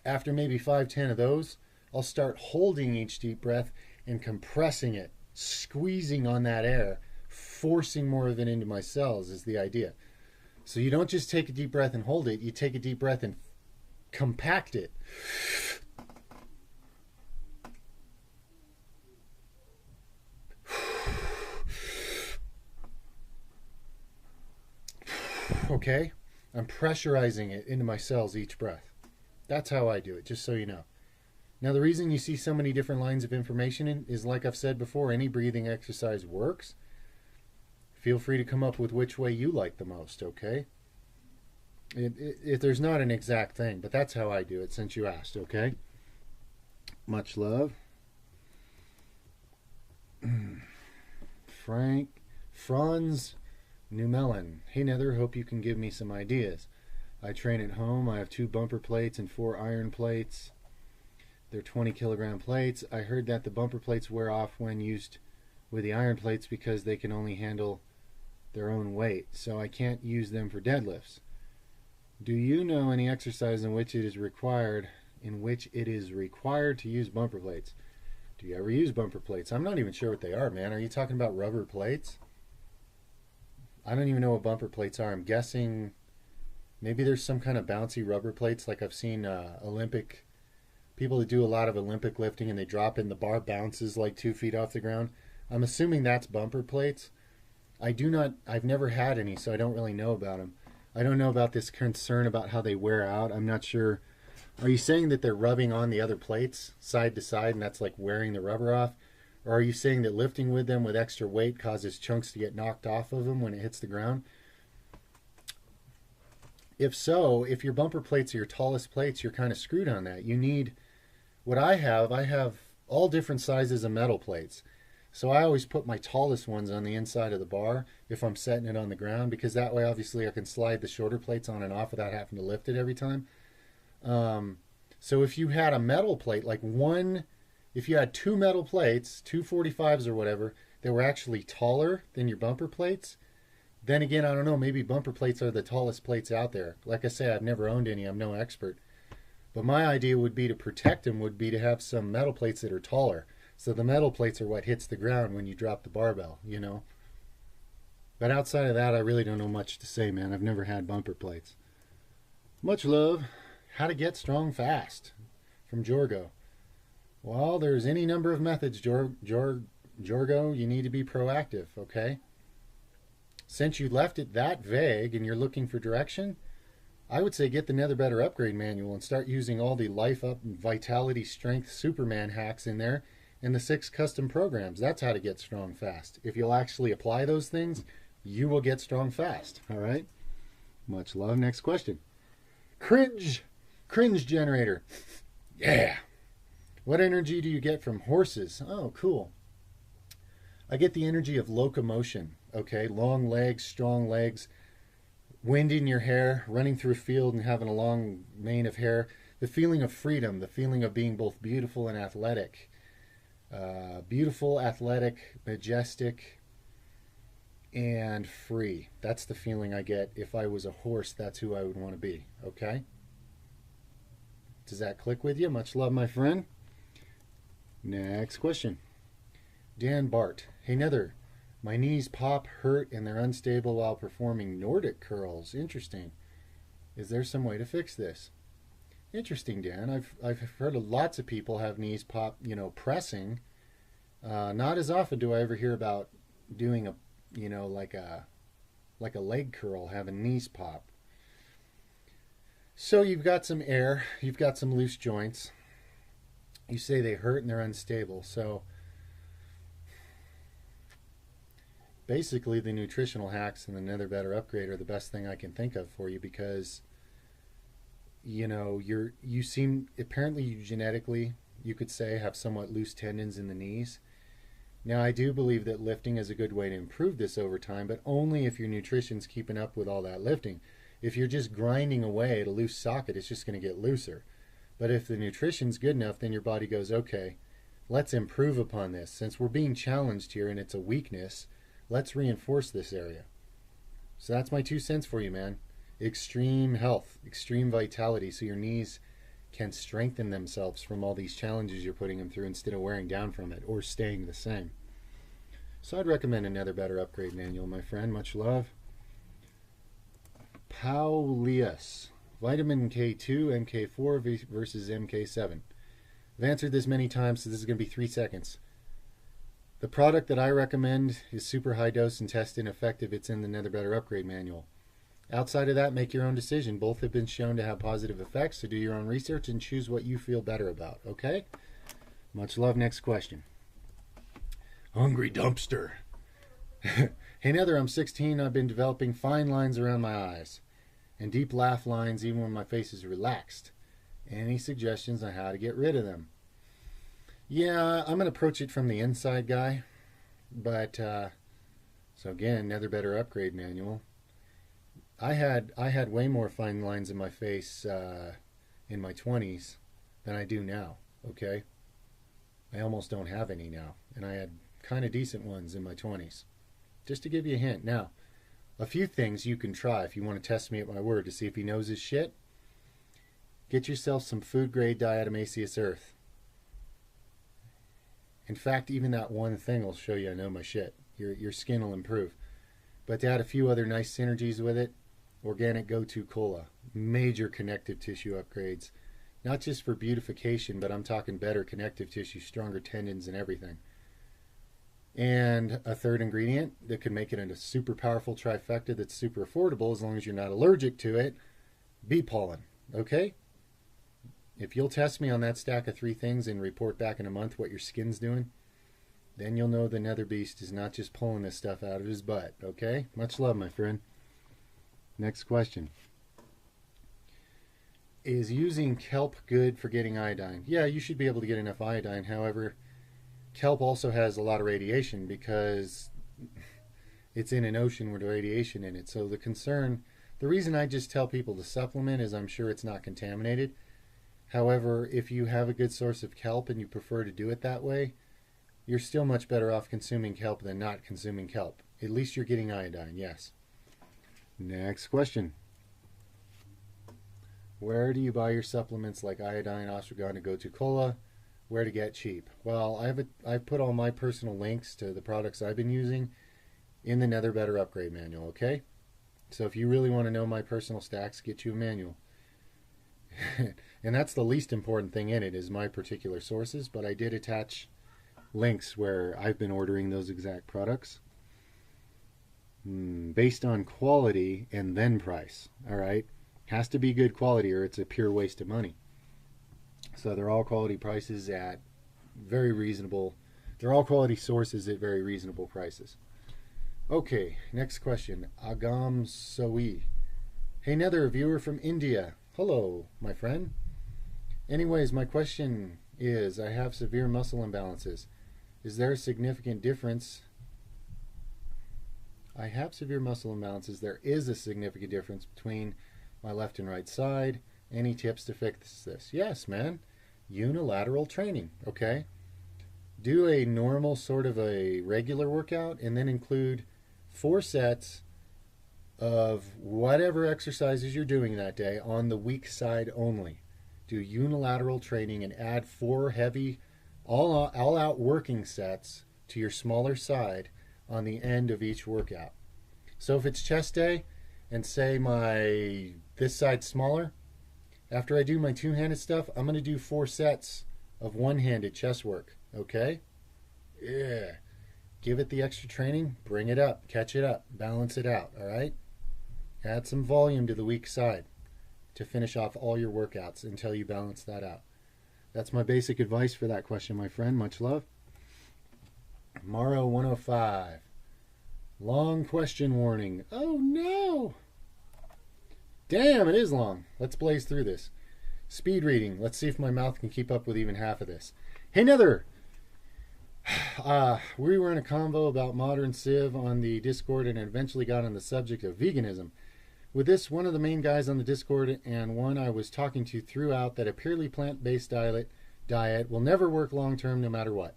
after maybe 5-10 of those, I'll start holding each deep breath and compressing it, squeezing on that air, forcing more of it into my cells is the idea. So you don't just take a deep breath and hold it. You take a deep breath and compact it. Okay? I'm pressurizing it into my cells each breath. That's how I do it, just so you know. Now, the reason you see so many different lines of information is, like I've said before, any breathing exercise works. Feel free to come up with which way you like the most, okay? There's not an exact thing, but that's how I do it since you asked, okay? Much love. Franz Newmelon. Hey, Nether, hope you can give me some ideas. I train at home. I have 2 bumper plates and 4 iron plates. They're 20-kilogram plates. I heard that the bumper plates wear off when used with the iron plates because they can only handle their own weight, so I can't use them for deadlifts. Do you know any exercise in which it is required to use bumper plates? Do you ever use bumper plates? I'm not even sure what they are, man. Are you talking about rubber plates? I don't even know what bumper plates are. I'm guessing maybe there's some kind of bouncy rubber plates, like I've seen Olympic people that do a lot of Olympic lifting and they drop in, the bar bounces like 2 feet off the ground. I'm assuming that's bumper plates. I've never had any, so I don't really know about them. I don't know about this concern about how they wear out. I'm not sure. Are you saying that they're rubbing on the other plates side to side and that's like wearing the rubber off? Or are you saying that lifting with them with extra weight causes chunks to get knocked off of them when it hits the ground? If so, if your bumper plates are your tallest plates, you're kind of screwed on that. You need, what I have all different sizes of metal plates. So I always put my tallest ones on the inside of the bar if I'm setting it on the ground, because that way obviously I can slide the shorter plates on and off without having to lift it every time. So if you had a metal plate, if you had 2 metal plates, 245s or whatever, that were actually taller than your bumper plates, then again, I don't know, maybe bumper plates are the tallest plates out there. Like I say, I've never owned any, I'm no expert. But my idea would be to protect them, would be to have some metal plates that are taller. So the metal plates are what hits the ground when you drop the barbell, you know. But outside of that, I really don't know much to say, man. I've never had bumper plates. Much love. How to get strong fast from Jorgo. Well, there's any number of methods, Jorgo. You need to be proactive, okay? Since you left it that vague and you're looking for direction, I would say get the Nether Better Upgrade Manual and start using all the Life Up and Vitality Strength Superman hacks in there and the 6 custom programs. That's how to get strong fast. If you'll actually apply those things, you will get strong fast. All right? Much love. Next question. Cringe generator. Yeah. What energy do you get from horses? Oh, cool. I get the energy of locomotion. Okay, long legs, strong legs, wind in your hair, running through a field and having a long mane of hair. The feeling of freedom, the feeling of being both beautiful and athletic. Beautiful, athletic, majestic, and free. That's the feeling I get. If I was a horse, that's who I would want to be. Okay? Does that click with you? Much love, my friend. Next question. Dan Bart. Hey, Nether. My knees pop, hurt, and they're unstable while performing Nordic curls. Interesting. Is there some way to fix this? Interesting, Dan. I've heard of lots of people have knees pop, pressing. Not as often do I ever hear about doing like a leg curl, having knees pop. So you've got some air, you've got some loose joints. You say they hurt and they're unstable. So basically the nutritional hacks and the Nether Better Upgrade are the best thing I can think of for you, because you seem, apparently you genetically, you could say, have somewhat loose tendons in the knees. Now, I do believe that lifting is a good way to improve this over time, but only if your nutrition's keeping up with all that lifting. If you're just grinding away at a loose socket, it's just going to get looser. But if the nutrition's good enough, then your body goes, okay, let's improve upon this. Since we're being challenged here and it's a weakness, let's reinforce this area. So that's my 2 cents for you, man. Extreme health, extreme vitality, so your knees can strengthen themselves from all these challenges you're putting them through instead of wearing down from it or staying the same. So I'd recommend another Better Upgrade manual, my friend. Much love. Paulius. Vitamin K2, MK4 versus MK7. I've answered this many times, so this is going to be 3 seconds. The product that I recommend is super high dose and tested and effective. It's in the Nether Better Upgrade manual. Outside of that, make your own decision. Both have been shown to have positive effects, so do your own research and choose what you feel better about, okay? Much love. Next question. Hungry Dumpster. Hey Nether, I'm 16. I've been developing fine lines around my eyes and deep laugh lines even when my face is relaxed. Any suggestions on how to get rid of them? Yeah, I'm going to approach it from the inside, guy. But, so again, Nether Better Upgrade manual. I had way more fine lines in my face in my 20s than I do now, okay? I almost don't have any now, and I had kind of decent ones in my 20s. Just to give you a hint. Now, a few things you can try if you want to test me at my word to see if he knows his shit. Get yourself some food-grade diatomaceous earth. In fact, even that one thing will show you I know my shit. Your skin will improve. But to add a few other nice synergies with it, Organic Go-To Cola. Major connective tissue upgrades. Not just for beautification, but I'm talking better connective tissue, stronger tendons and everything. And a third ingredient that could make it into a super powerful trifecta that's super affordable as long as you're not allergic to it, bee pollen. Okay? If you'll test me on that stack of 3 things and report back in a month what your skin's doing, then you'll know the Nether Beast is not just pulling this stuff out of his butt. Okay? Much love, my friend. Next question. Is using kelp good for getting iodine? Yeah, you should be able to get enough iodine. However, kelp also has a lot of radiation because it's in an ocean with radiation in it. So the reason I just tell people to supplement is I'm sure it's not contaminated. However, if you have a good source of kelp and you prefer to do it that way, you're still much better off consuming kelp than not consuming kelp. At least you're getting iodine, yes. Next question. Where do you buy your supplements like iodine, Ashwagandha, Go-To Cola? Where to get cheap? Well, I've put all my personal links to the products I've been using in the Nether Better Upgrade manual, okay? So if you really want to know my personal stacks, get you a manual. And that's the least important thing in it is my particular sources, but I did attach links where I've been ordering those exact products based on quality and then price, all right? Has to be good quality or it's a pure waste of money. So they're all quality prices at very reasonable, they're all quality sources at very reasonable prices. Okay, next question. Agam Soe. Hey Nether, viewer from India. Hello, my friend. Anyways, my question is, I have severe muscle imbalances. Is there a significant difference? I have severe muscle imbalances. There is a significant difference between my left and right side. Any tips to fix this? Yes, man. Unilateral training, okay? Do a normal sort of a regular workout and then include 4 sets of whatever exercises you're doing that day on the weak side only. Do unilateral training and add 4 heavy all-out working sets to your smaller side on the end of each workout. So if it's chest day and say this side's smaller, after I do my 2-handed stuff, I'm going to do 4 sets of 1-handed chest work, okay? Yeah. Give it the extra training, bring it up, catch it up, balance it out, all right? Add some volume to the weak side. to finish off all your workouts until you balance that out. That's my basic advice for that question, my friend. Much love. Morrow 105. Long question warning. Oh no! Damn, it is long. Let's blaze through this. Speed reading. Let's see if my mouth can keep up with even half of this. Hey, Nether! We were in a convo about modern Civ on the Discord and eventually got on the subject of veganism. With this, one of the main guys on the Discord and one I was talking to threw out that a purely plant-based diet will never work long-term no matter what.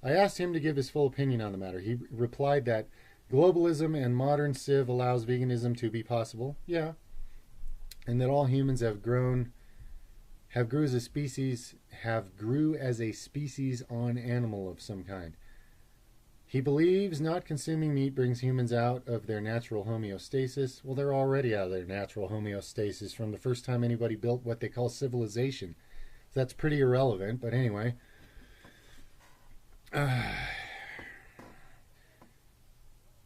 I asked him to give his full opinion on the matter. He replied that globalism and modern Civ allows veganism to be possible. Yeah. And that all humans grew as a species on animal of some kind. He believes not consuming meat brings humans out of their natural homeostasis. Well, they're already out of their natural homeostasis from the first time anybody built what they call civilization. So that's pretty irrelevant, but anyway.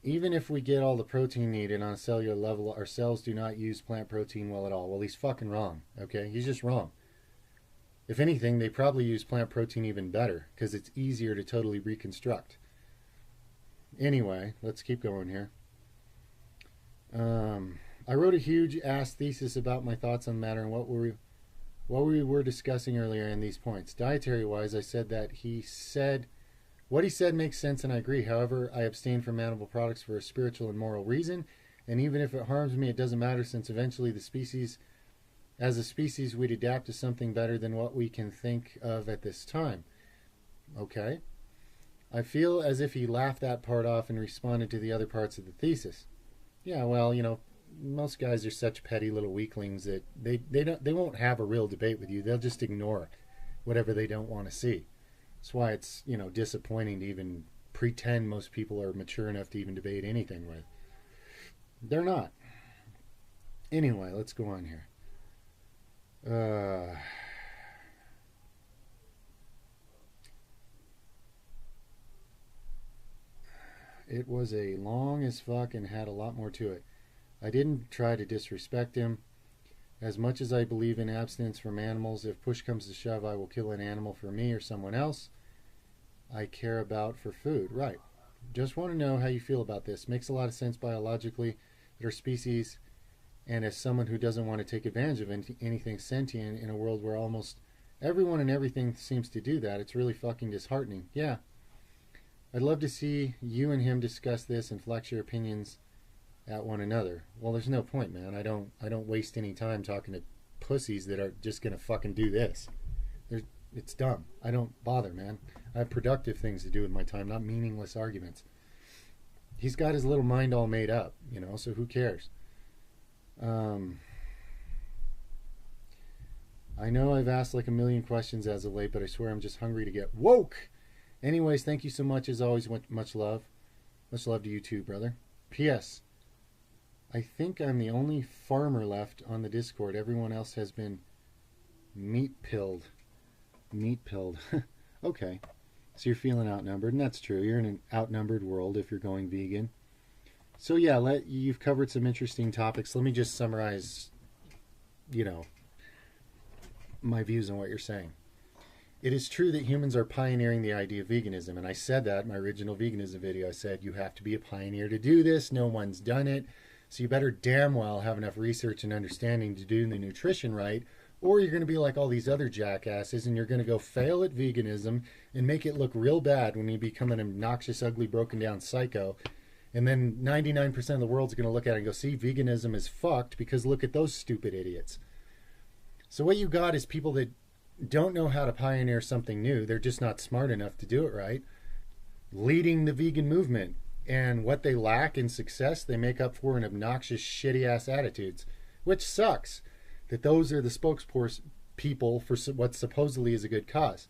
Even if we get all the protein needed on a cellular level, our cells do not use plant protein well at all. Well, he's fucking wrong, okay? He's just wrong. If anything, they probably use plant protein even better because it's easier to totally reconstruct. Anyway, let's keep going here. I wrote a huge ass thesis about my thoughts on the matter and what we were discussing earlier in these points. Dietary-wise, I said that what he said makes sense and I agree. However, I abstain from animal products for a spiritual and moral reason, and even if it harms me, it doesn't matter since eventually as a species, we'd adapt to something better than what we can think of at this time. Okay. I feel as if he laughed that part off and responded to the other parts of the thesis. Yeah, well, most guys are such petty little weaklings that they won't have a real debate with you. They'll just ignore whatever they don't want to see. That's why it's, disappointing to even pretend most people are mature enough to even debate anything with. They're not. Anyway, let's go on here. It was a long as fuck and had a lot more to it. I didn't try to disrespect him. As much as I believe in abstinence from animals, if push comes to shove, I will kill an animal for me or someone else I care about for food. Right. Just want to know how you feel about this. Makes a lot of sense biologically that our species, and as someone who doesn't want to take advantage of anything sentient in a world where almost everyone and everything seems to do that, it's really fucking disheartening. Yeah. I'd love to see you and him discuss this and flex your opinions at one another. Well, there's no point, man. I don't waste any time talking to pussies that are just gonna fucking do this. It's dumb. I don't bother, man. I have productive things to do with my time, not meaningless arguments. He's got his little mind all made up, so who cares? I know I've asked like a million questions as of late, but I swear I'm just hungry to get woke. Anyways, thank you so much as always. Much love. Much love to you too, brother. P.S. I think I'm the only farmer left on the Discord. Everyone else has been meat-pilled. Meat-pilled. Okay. So you're feeling outnumbered, and that's true. You're in an outnumbered world if you're going vegan. So yeah, you've covered some interesting topics. Let me just summarize, my views on what you're saying. It is true that humans are pioneering the idea of veganism, and I said that in my original veganism video. I said you have to be a pioneer to do this. No one's done it. So you better damn well have enough research and understanding to do the nutrition right, or you're going to be like all these other jackasses and you're going to go fail at veganism and make it look real bad when you become an obnoxious, ugly, broken down psycho. And then 99% of the world's going to look at it and go, see, veganism is fucked because look at those stupid idiots. So what you got is people that don't know how to pioneer something new. They're just not smart enough to do it right. Leading the vegan movement. And what they lack in success, they make up for in obnoxious, shitty-ass attitudes. Which sucks. That those are the spokespeople for what supposedly is a good cause.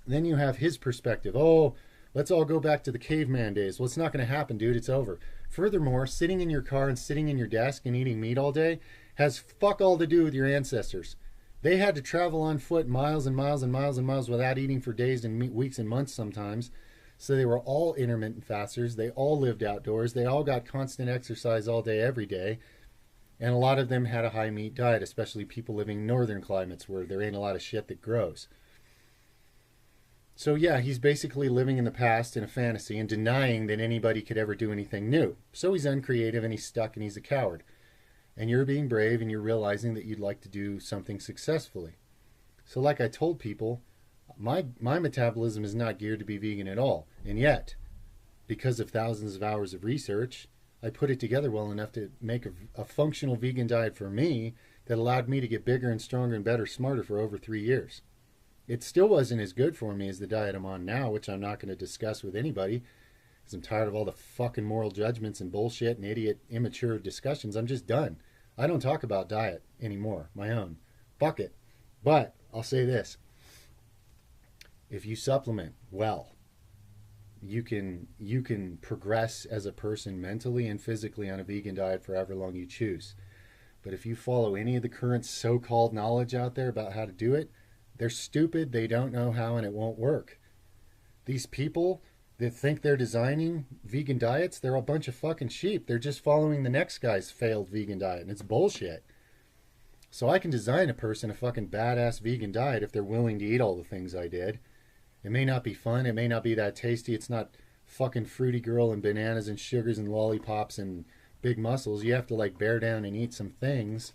Then you have his perspective. Oh, let's all go back to the caveman days. Well, it's not going to happen, dude. It's over. Furthermore, sitting in your car and sitting in your desk and eating meat all day has fuck all to do with your ancestors. They had to travel on foot miles and miles and miles and miles without eating for days and weeks and months sometimes. So they were all intermittent fasters. They all lived outdoors. They all got constant exercise all day, every day. And a lot of them had a high meat diet, especially people living in northern climates where there ain't a lot of shit that grows. So yeah, he's basically living in the past in a fantasy and denying that anybody could ever do anything new. So he's uncreative and he's stuck and he's a coward. And you're being brave and you're realizing that you'd like to do something successfully. So like I told people, my metabolism is not geared to be vegan at all. And yet, because of thousands of hours of research, I put it together well enough to make a functional vegan diet for me that allowed me to get bigger and stronger and better, smarter for over 3 years. It still wasn't as good for me as the diet I'm on now, which I'm not going to discuss with anybody because I'm tired of all the fucking moral judgments and bullshit and idiot, immature discussions. I'm just done. I don't talk about diet anymore, my own. Fuck it. But I'll say this. If you supplement well, you can progress as a person mentally and physically on a vegan diet for however long you choose. But if you follow any of the current so-called knowledge out there about how to do it, they're stupid, they don't know how, and it won't work. These people that think they're designing vegan diets, they're a bunch of fucking sheep. They're just following the next guy's failed vegan diet, and it's bullshit. So I can design a person a fucking badass vegan diet if they're willing to eat all the things I did. It may not be fun, it may not be that tasty, it's not fucking fruity girl and bananas and sugars and lollipops and big muscles. You have to like bear down and eat some things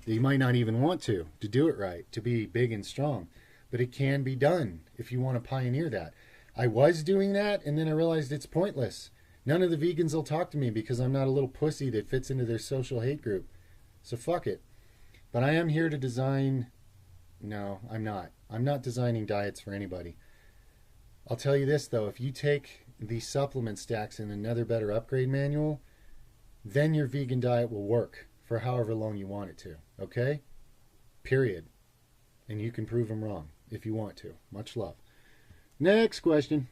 that you might not even want to do it right, to be big and strong. But it can be done if you want to pioneer that. I was doing that, and then I realized it's pointless. None of the vegans will talk to me because I'm not a little pussy that fits into their social hate group. So fuck it. But I am here to design... No, I'm not. I'm not designing diets for anybody. I'll tell you this, though. If you take these supplement stacks in another better upgrade manual, then your vegan diet will work for however long you want it to. Okay? Period. And you can prove them wrong if you want to. Much love. Next question.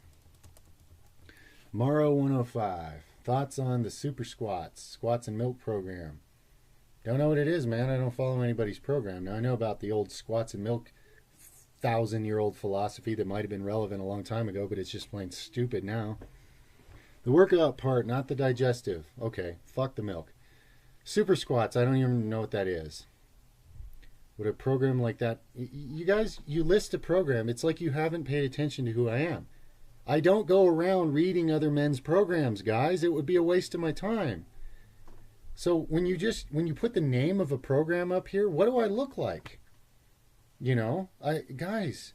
Morrow 105. Thoughts on the Super Squats and Milk program? Don't know what it is, man. I don't follow anybody's program. Now, I know about the old Squats and Milk 1,000-year-old philosophy that might have been relevant a long time ago, but it's just plain stupid now. The workout part, not the digestive. Okay, fuck the milk. Super Squats, I don't even know what that is. Would a program like that... You guys, you list a program. It's like you haven't paid attention to who I am. I don't go around reading other men's programs, guys. It would be a waste of my time. So when you put the name of a program up here, what do I look like? You know, guys,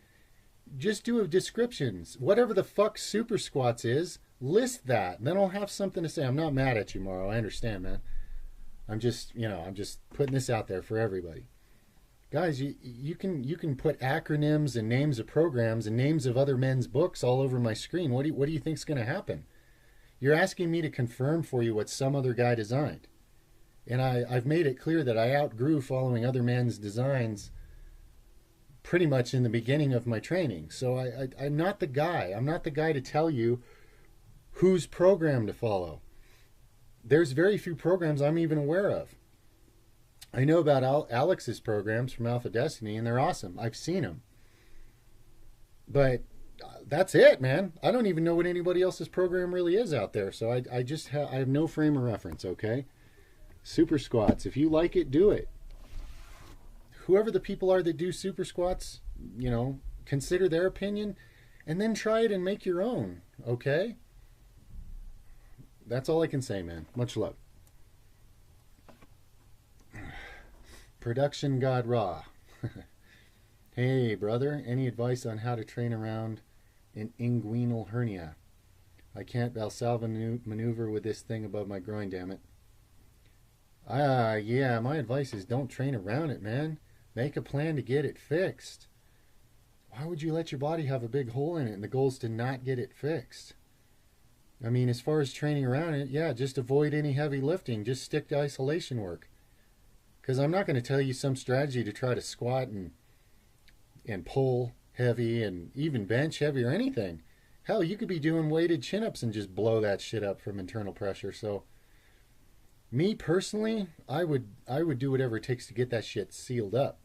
just do a descriptions. Whatever the fuck Super Squats is, list that. Then I'll have something to say. I'm not mad at you, Morrow. I understand, man. I'm just putting this out there for everybody. Guys, you can put acronyms and names of programs and names of other men's books all over my screen. What do you think's going to happen? You're asking me to confirm for you what some other guy designed. And I've made it clear that I outgrew following other men's designs pretty much in the beginning of my training. So I'm not the guy. I'm not the guy to tell you whose program to follow. There's very few programs I'm even aware of. I know about Alex's programs from Alpha Destiny, and they're awesome. I've seen them. But that's it, man. I don't even know what anybody else's program really is out there. So I have no frame of reference, okay? Super Squats. If you like it, do it. Whoever the people are that do Super Squats, consider their opinion and then try it and make your own, okay? That's all I can say, man. Much love. Production God Raw. Hey, brother. Any advice on how to train around an inguinal hernia? I can't Valsalva maneuver with this thing above my groin, damn it. Yeah, my advice is don't train around it, man. Make a plan to get it fixed. Why would you let your body have a big hole in it and the goal is to not get it fixed? I mean, as far as training around it, yeah, just avoid any heavy lifting. Just stick to isolation work. Because I'm not going to tell you some strategy to try to squat and pull heavy and even bench heavy or anything. Hell, you could be doing weighted chin-ups and just blow that shit up from internal pressure. So, me personally, I would do whatever it takes to get that shit sealed up.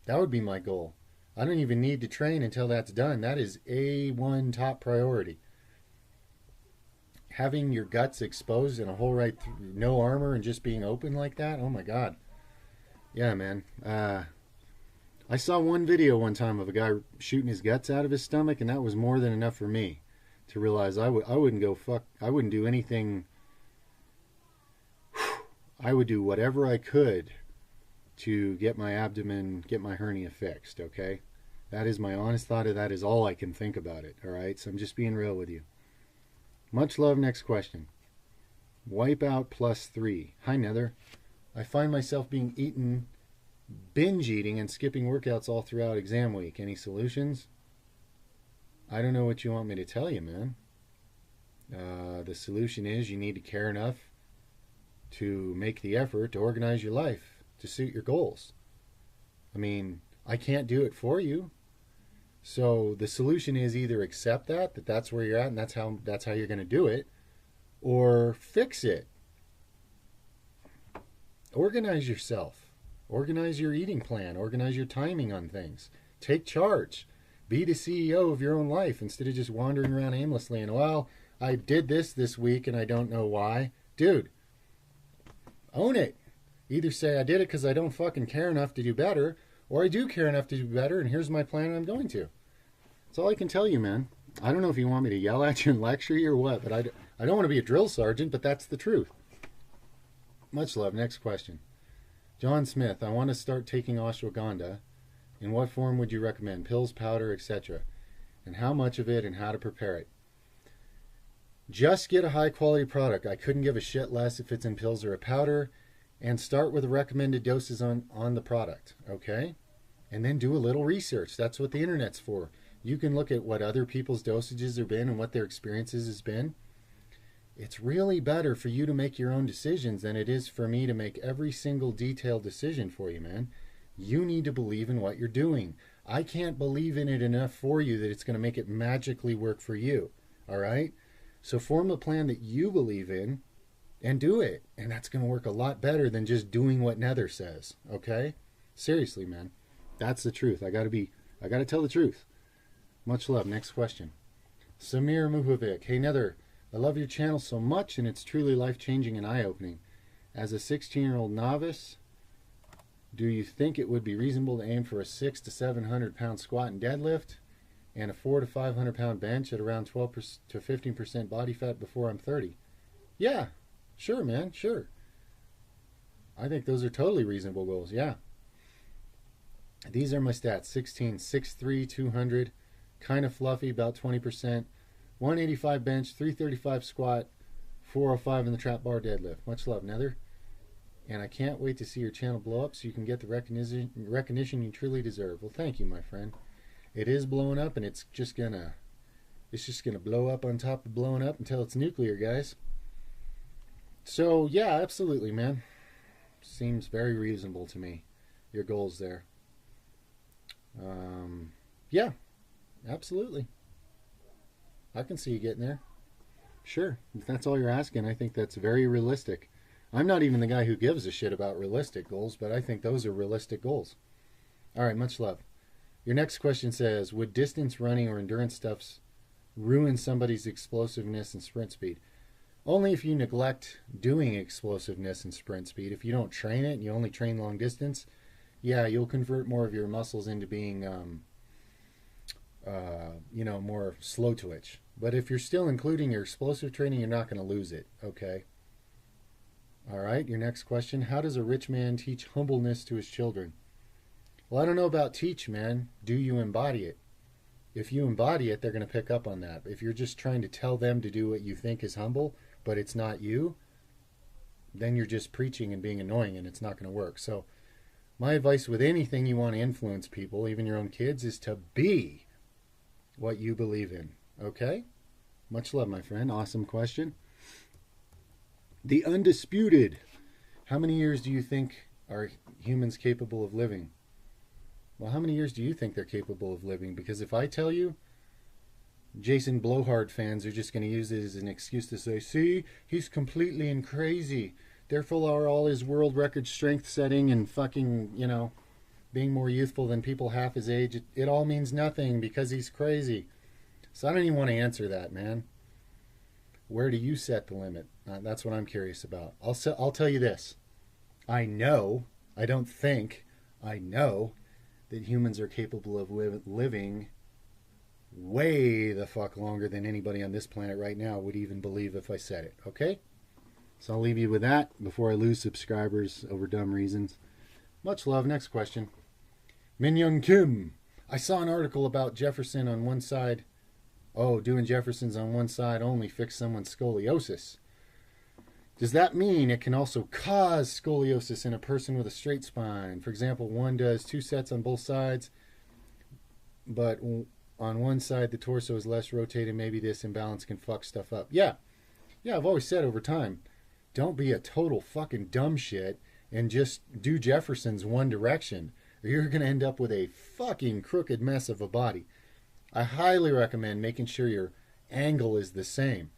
That would be my goal. I don't even need to train until that's done. That is A1 top priority. having your guts exposed and a hole right through, no armor, and just being open like that. Oh my God. Yeah, man. I saw one video one time of a guy shooting his guts out of his stomach, and that was more than enough for me to realize I wouldn't go fuck. I wouldn't do anything. I would do whatever I could to get my abdomen, get my hernia fixed. Okay, that is my honest thought of that. Is all I can think about it. All right, so I'm just being real with you. Much love. Next question. Wipeout +3. Hi, Nether. I find myself being eaten, binge eating, and skipping workouts all throughout exam week. Any solutions? I don't know what you want me to tell you, man. The solution is you need to care enough to make the effort to organize your life to suit your goals. I mean, I can't do it for you. So the solution is either accept that that's where you're at and that's how you're going to do it, or fix it. Organize yourself. Organize your eating plan. Organize your timing on things. Take charge. Be the CEO of your own life instead of just wandering around aimlessly and, well, I did this week and I don't know why. Dude, own it. Either say I did it because I don't fucking care enough to do better, or I do care enough to do better and here's my plan and I'm going to. That's all I can tell you, man. I don't know if you want me to yell at you and lecture you or what, but I don't want to be a drill sergeant, but that's the truth. Much love. Next question. John Smith, I want to start taking ashwagandha. In what form would you recommend? Pills, powder, etc. And how much of it and how to prepare it? Just get a high quality product. I couldn't give a shit less if it's in pills or a powder. And start with the recommended doses on the product. Okay? And then do a little research. That's what the internet's for. You can look at what other people's dosages have been and what their experiences has been. It's really better for you to make your own decisions than it is for me to make every single detailed decision for you, man. You need to believe in what you're doing. I can't believe in it enough for you that it's going to make it magically work for you. All right? So form a plan that you believe in and do it. And that's going to work a lot better than just doing what Nether says. Okay? Seriously, man. That's the truth. I got to tell the truth. Much love. Next question. Samir Muhovic. Hey, Nether. I love your channel so much, and it's truly life-changing and eye-opening. As a 16-year-old novice, do you think it would be reasonable to aim for a 600 to 700 pound squat and deadlift, and a 400 to 500 pound bench at around 12% to 15% body fat before I'm 30? Yeah, sure, man, sure. I think those are totally reasonable goals. Yeah. These are my stats: 16, 6'3", 200, kind of fluffy, about 20%. 185 bench, 335 squat, 405 in the trap bar deadlift. Much love, Nether. And I can't wait to see your channel blow up so you can get the recognition you truly deserve. Well, thank you, my friend. It is blowing up, and it's just gonna blow up on top of blowing up until it's nuclear, guys. So yeah, absolutely, man. Seems very reasonable to me. Your goals there. Yeah, absolutely. I can see you getting there. Sure. If that's all you're asking, I think that's very realistic. I'm not even the guy who gives a shit about realistic goals, but I think those are realistic goals. All right, much love. Your next question says, would distance running or endurance stuffs ruin somebody's explosiveness and sprint speed? Only if you neglect doing explosiveness and sprint speed. If you don't train it and you only train long distance, yeah, you'll convert more of your muscles into being more slow twitch. But if you're still including your explosive training, you're not going to lose it, okay? All right, your next question. How does a rich man teach humbleness to his children? Well, I don't know about teach, man. Do you embody it? If you embody it, they're going to pick up on that. If you're just trying to tell them to do what you think is humble, but it's not you, then you're just preaching and being annoying, and it's not going to work. So my advice with anything you want to influence people, even your own kids, is to be what you believe in. Okay? Much love, my friend. Awesome question. The Undisputed. How many years do you think are humans capable of living? Well, how many years do you think they're capable of living? Because if I tell you, Jason Blowhard fans are just going to use it as an excuse to say, see, he's completely and crazy. Therefore, are all his world record strength setting and fucking, being more youthful than people half his age, it all means nothing because he's crazy. So I don't even want to answer that, man. Where do you set the limit? That's what I'm curious about. I'll tell you this. I know, I don't think, I know that humans are capable of living way the fuck longer than anybody on this planet right now would even believe if I said it, okay? So I'll leave you with that before I lose subscribers over dumb reasons. Much love. Next question. Min Young Kim. I saw an article about Jefferson on one side. Oh, doing Jeffersons on one side only fix someone's scoliosis. Does that mean it can also cause scoliosis in a person with a straight spine? For example, one does 2 sets on both sides, but on one side the torso is less rotated. Maybe this imbalance can fuck stuff up. Yeah, I've always said over time, don't be a total fucking dumb shit and just do Jefferson's one direction, or you're going to end up with a fucking crooked mess of a body. I highly recommend making sure your angle is the same.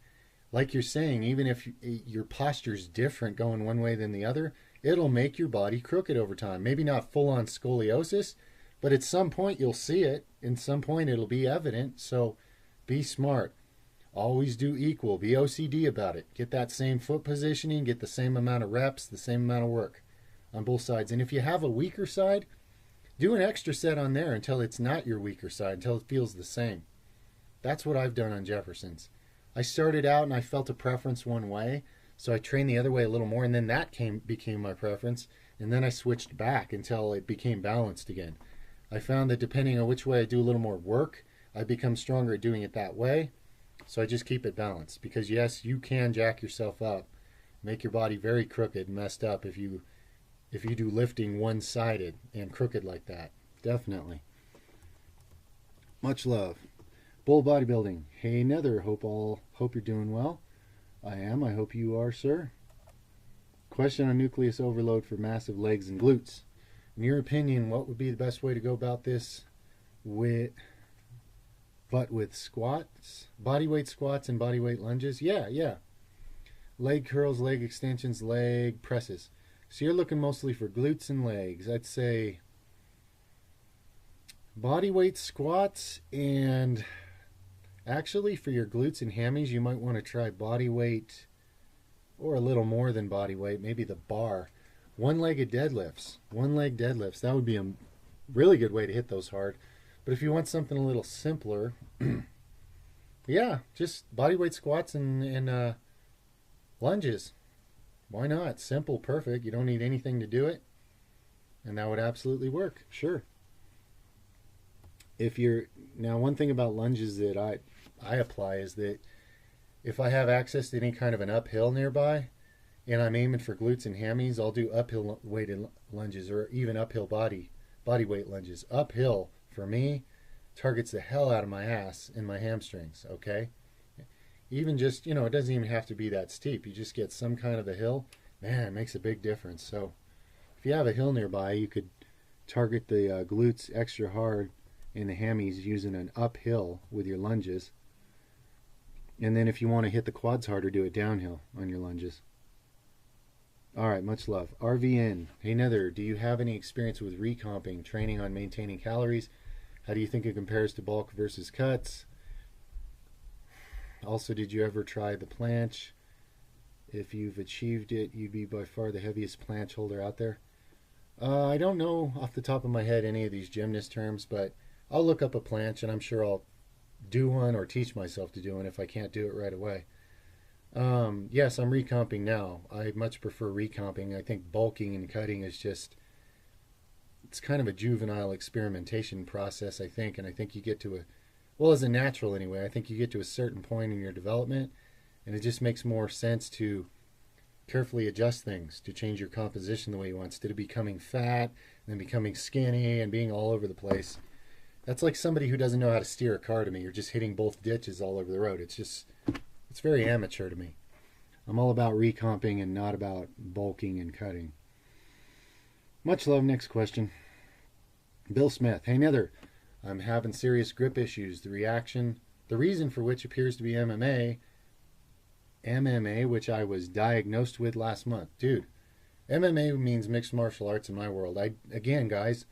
Like you're saying, even if your posture's different going one way than the other, it'll make your body crooked over time. Maybe not full-on scoliosis, but at some point you'll see it. In some point it'll be evident. So be smart. Always do equal. Be OCD about it. Get that same foot positioning. Get the same amount of reps, the same amount of work on both sides. And if you have a weaker side, do an extra set on there until it's not your weaker side, until it feels the same. That's what I've done on Jeffersons. I started out and I felt a preference one way, so I trained the other way a little more, and then that became my preference, and then I switched back until it became balanced again. I found that depending on which way I do a little more work, I become stronger at doing it that way, so I just keep it balanced. Because yes, you can jack yourself up, make your body very crooked and messed up if you do lifting one-sided and crooked like that. Definitely. Much love. Bull Bodybuilding. Hey Nether, hope you're doing well. I am. I hope you are, sir. Question on nucleus overload for massive legs and glutes. In your opinion, what would be the best way to go about this with squats, bodyweight squats and bodyweight lunges? Yeah. Leg curls, leg extensions, leg presses. So you're looking mostly for glutes and legs. I'd say bodyweight squats, and actually for your glutes and hammies, you might want to try bodyweight or a little more than bodyweight, maybe the bar. One-legged deadlifts. One-leg deadlifts. That would be a really good way to hit those hard. But if you want something a little simpler, yeah, just bodyweight squats and lunges. Why not? Simple, perfect. You don't need anything to do it. And that would absolutely work. Sure. Now, one thing about lunges that I apply is that if I have access to any kind of an uphill nearby and I'm aiming for glutes and hammies, I'll do uphill weighted lunges, or even uphill body weight lunges. Uphill, for me, targets the hell out of my ass and my hamstrings, okay? Even just, it doesn't even have to be that steep. You just get some kind of a hill. Man, it makes a big difference. So if you have a hill nearby, you could target the glutes extra hard and the hammies using an uphill with your lunges. And then if you want to hit the quads harder, do it downhill on your lunges. All right, much love. RVN. Hey Nether, do you have any experience with recomping, training on maintaining calories? How do you think it compares to bulk versus cuts? Also, did you ever try the planche? If you've achieved it, you'd be by far the heaviest planche holder out there. I don't know off the top of my head any of these gymnast terms, but I'll look up a planche and I'm sure I'll do one or teach myself to do one if I can't do it right away. Yes, I'm recomping now. I much prefer recomping. I think bulking and cutting is just, it's kind of a juvenile experimentation process, I think. And I think you get to as a natural anyway, I think you get to a certain point in your development and it just makes more sense to carefully adjust things, to change your composition the way you want, instead of becoming fat and then becoming skinny and being all over the place. That's like somebody who doesn't know how to steer a car to me. You're just hitting both ditches all over the road. It's very amateur to me. I'm all about recomping and not about bulking and cutting. Much love. Next question. Bill Smith. Hey Nether, I'm having serious grip issues. The reason for which appears to be MMA, which I was diagnosed with last month. Dude, MMA means mixed martial arts in my world. Again, guys,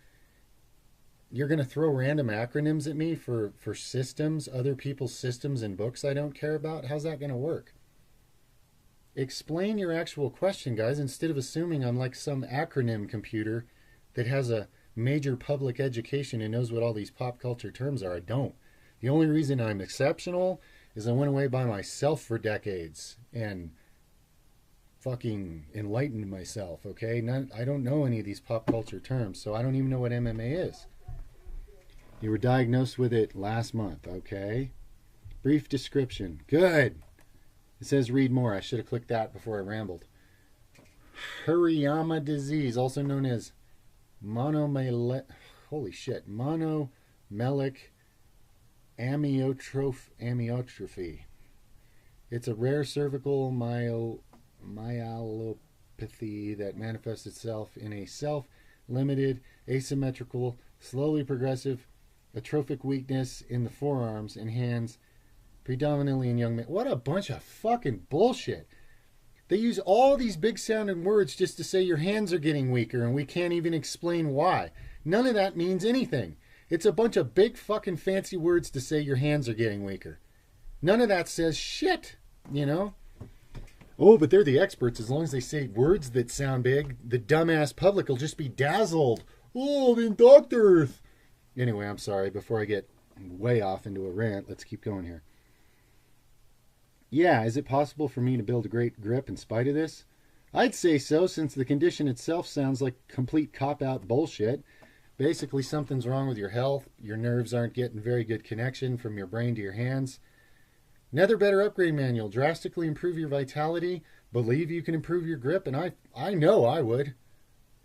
you're going to throw random acronyms at me for systems, other people's systems and books I don't care about? How's that going to work? Explain your actual question, guys, instead of assuming I'm like some acronym computer that has a major public education and knows what all these pop culture terms are. I don't. The only reason I'm exceptional is I went away by myself for decades and fucking enlightened myself, okay? I don't know any of these pop culture terms, so I don't even know what MMA is. You were diagnosed with it last month, okay? Brief description. Good. It says read more. I should have clicked that before I rambled. Hirayama disease, also known as monomelic amyotrophy. It's a rare cervical myelopathy that manifests itself in a self-limited, asymmetrical, slowly progressive, atrophic weakness in the forearms and hands, predominantly in young men. What a bunch of fucking bullshit. They use all these big sounding words just to say your hands are getting weaker and we can't even explain why. None of that means anything. It's a bunch of big fucking fancy words to say your hands are getting weaker. None of that says shit, you know? Oh, but they're the experts. As long as they say words that sound big, the dumbass public will just be dazzled. Oh, then doctors. Anyway, I'm sorry. Before I get way off into a rant, let's keep going here. Yeah, is it possible for me to build a great grip in spite of this? I'd say so, since the condition itself sounds like complete cop-out bullshit. Basically, something's wrong with your health. Your nerves aren't getting very good connection from your brain to your hands. Another better upgrade manual. Drastically improve your vitality. Believe you can improve your grip, and I know I would.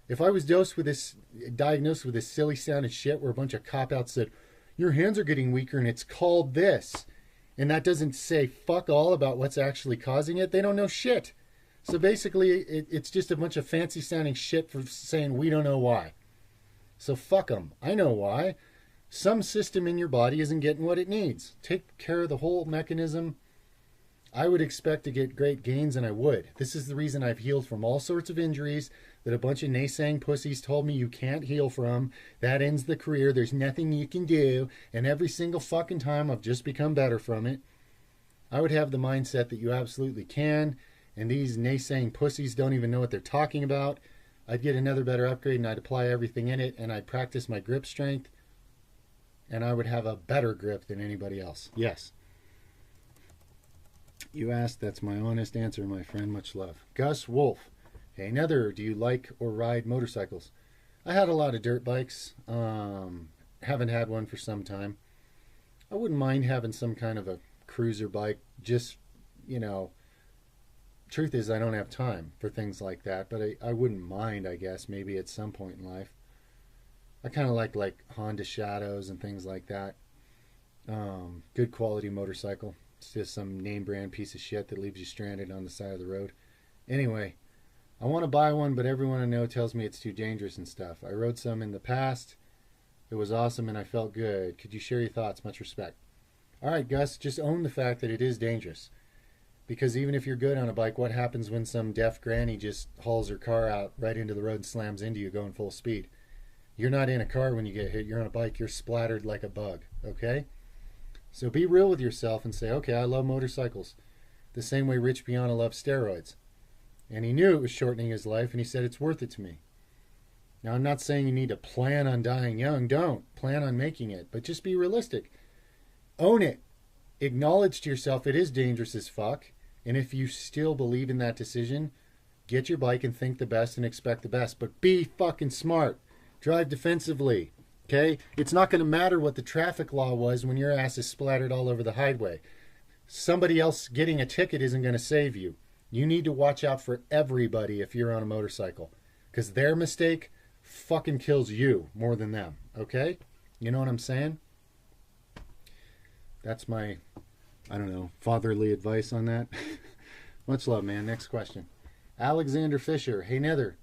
If I was diagnosed with this silly sounding shit where a bunch of cop-outs said, your hands are getting weaker and it's called this, and that doesn't say fuck all about what's actually causing it, they don't know shit. So basically, it's just a bunch of fancy sounding shit for saying we don't know why. So fuck them. I know why. Some system in your body isn't getting what it needs. Take care of the whole mechanism. I would expect to get great gains, and I would. This is the reason I've healed from all sorts of injuries that a bunch of naysaying pussies told me you can't heal from. That ends the career. There's nothing you can do. And every single fucking time I've just become better from it. I would have the mindset that you absolutely can, and these naysaying pussies don't even know what they're talking about. I'd get another better upgrade, and I'd apply everything in it, and I'd practice my grip strength, and I would have a better grip than anybody else. Yes. You asked, that's my honest answer, my friend. Much love. Gus Wolf. Hey, Nether, do you like or ride motorcycles? I had a lot of dirt bikes. Haven't had one for some time. I wouldn't mind having some kind of a cruiser bike. Just, truth is I don't have time for things like that, but I wouldn't mind, I guess, maybe at some point in life. I kind of like Honda Shadows and things like that. Good quality motorcycle. It's just some name brand piece of shit that leaves you stranded on the side of the road. Anyway, I want to buy one, but everyone I know tells me it's too dangerous and stuff. I rode some in the past. It was awesome and I felt good. Could you share your thoughts? Much respect. All right, Gus, just own the fact that it is dangerous. Because even if you're good on a bike, what happens when some deaf granny just hauls her car out right into the road and slams into you going full speed? You're not in a car when you get hit. You're on a bike. You're splattered like a bug, okay? So be real with yourself and say, okay, I love motorcycles. The same way Rich Piana loves steroids. And he knew it was shortening his life, and he said it's worth it to me. Now, I'm not saying you need to plan on dying young. Don't. Plan on making it. But just be realistic. Own it. Acknowledge to yourself it is dangerous as fuck. And if you still believe in that decision, get your bike and think the best and expect the best. But be fucking smart. Drive defensively. Okay? It's not going to matter what the traffic law was when your ass is splattered all over the highway. Somebody else getting a ticket isn't going to save you. You need to watch out for everybody if you're on a motorcycle. Because their mistake fucking kills you more than them. Okay? You know what I'm saying? That's my, fatherly advice on that. Much love, man. Next question. Alexander Fisher. Hey, Nether.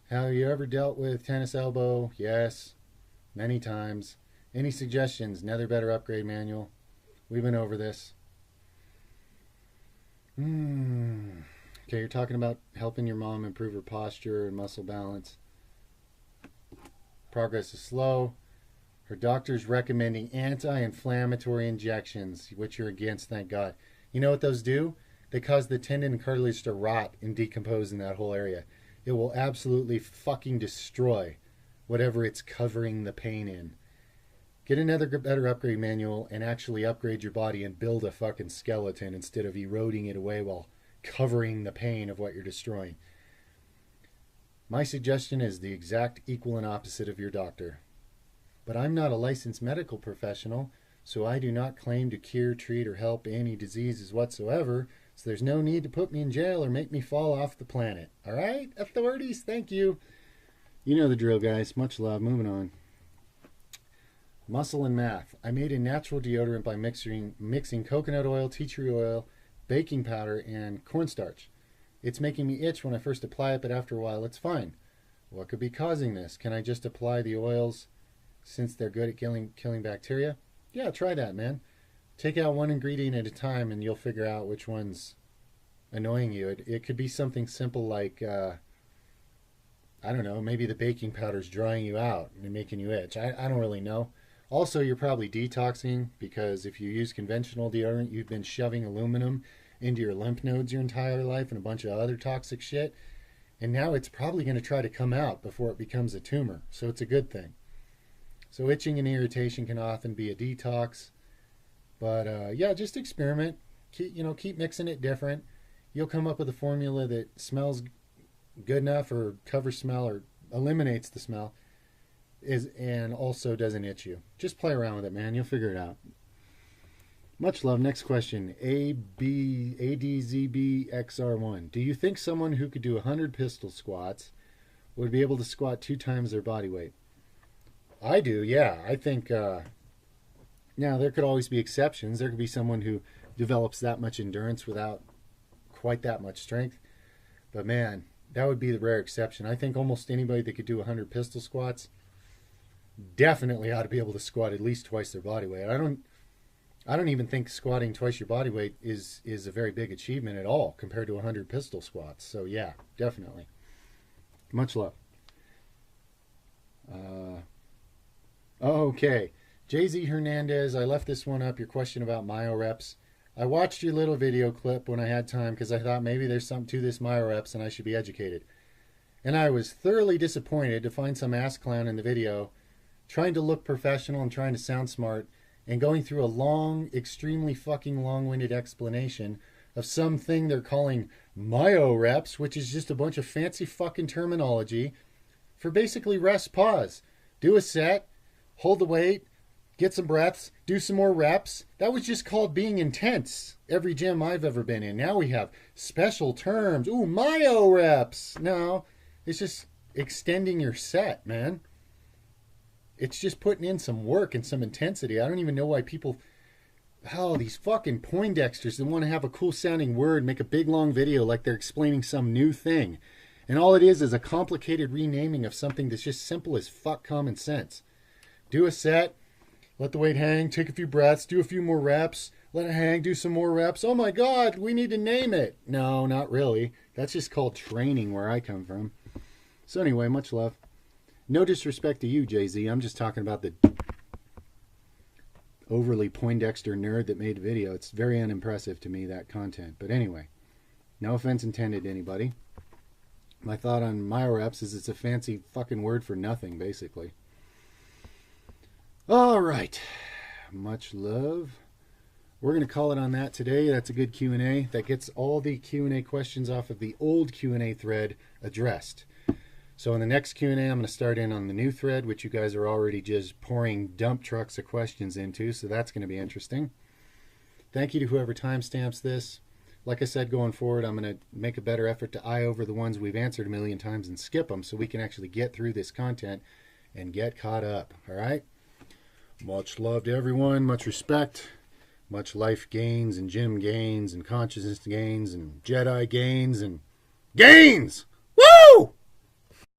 Have you ever dealt with tennis elbow? Yes. Many times. Any suggestions? Nether Better Upgrade Manual. We've been over this. Okay, you're talking about helping your mom improve her posture and muscle balance. Progress is slow. Her doctor's recommending anti-inflammatory injections, which you're against, thank God. You know what those do? that cause the tendon and cartilage to rot and decompose in that whole area. It will absolutely fucking destroy whatever it's covering the pain in. Get another better upgrade manual and actually upgrade your body and build a fucking skeleton instead of eroding it away while covering the pain of what you're destroying. My suggestion is the exact equal and opposite of your doctor. But I'm not a licensed medical professional, so I do not claim to cure, treat, or help any diseases whatsoever, so there's no need to put me in jail or make me fall off the planet. All right, authorities? Thank you. You know the drill, guys. Much love. Moving on. Muscle and math. I made a natural deodorant by mixing coconut oil, tea tree oil, baking powder, and cornstarch. It's making me itch when I first apply it, but after a while it's fine. What could be causing this? Can I just apply the oils since they're good at killing bacteria? Yeah, try that, man. Take out one ingredient at a time and you'll figure out which one's annoying you. It could be something simple like, I don't know, maybe the baking powder's drying you out and making you itch. I don't really know. Also, you're probably detoxing because if you use conventional deodorant, you've been shoving aluminum into your lymph nodes your entire life and a bunch of other toxic shit. And now it's probably going to try to come out before it becomes a tumor. So it's a good thing. So itching and irritation can often be a detox. But yeah, just experiment. Keep mixing it different. You'll come up with a formula that smells good enough or covers smell or eliminates the smell and also doesn't itch you. Just play around with it, man. You'll figure it out. Much love. Next question. ADZBXR1. Do you think someone who could do 100 pistol squats would be able to squat 2 times their body weight? I do, yeah. I think, now there could always be exceptions. There could be someone who develops that much endurance without quite that much strength. But man, that would be the rare exception. I think almost anybody that could do 100 pistol squats definitely ought to be able to squat at least twice their body weight. I don't even think squatting twice your body weight is a very big achievement at all compared to 100 pistol squats. So yeah, definitely. Much love. Okay. JZ Hernandez, I left this one up, your question about myo-reps. I watched your little video clip when I had time because I thought maybe there's something to this myo-reps and I should be educated. And I was thoroughly disappointed to find some ass clown in the video trying to look professional and trying to sound smart and going through a long, extremely fucking long-winded explanation of something they're calling myo-reps, which is just a bunch of fancy fucking terminology for basically rest, pause, do a set, hold the weight, get some breaths, do some more reps. That was just called being intense. Every gym I've ever been in. Now we have special terms. Ooh, myo-reps. No, it's just extending your set, man. It's just putting in some work and some intensity. I don't even know why people, these fucking Poindexters, they want to have a cool sounding word, make a big long video like they're explaining some new thing. And all it is a complicated renaming of something that's just simple as fuck common sense. Do a set, let the weight hang, take a few breaths, do a few more reps, let it hang, do some more reps. Oh my God, we need to name it. No, not really. That's just called training where I come from. So anyway, much love. No disrespect to you, Jay-Z. I'm just talking about the overly Poindexter nerd that made the video. It's very unimpressive to me, that content. But anyway, no offense intended to anybody. My thought on myo-reps is it's a fancy fucking word for nothing, basically. All right. Much love. We're going to call it on that today. That's a good Q&A. That gets all the Q&A questions off of the old Q&A thread addressed. So in the next Q&A, I'm going to start in on the new thread, which you guys are already just pouring dump trucks of questions into, so that's going to be interesting. Thank you to whoever timestamps this. Like I said, going forward, I'm going to make a better effort to eye over the ones we've answered a million times and skip them so we can actually get through this content and get caught up, all right? Much love to everyone, much respect, much life gains and gym gains and consciousness gains and Jedi gains and gains! Woo!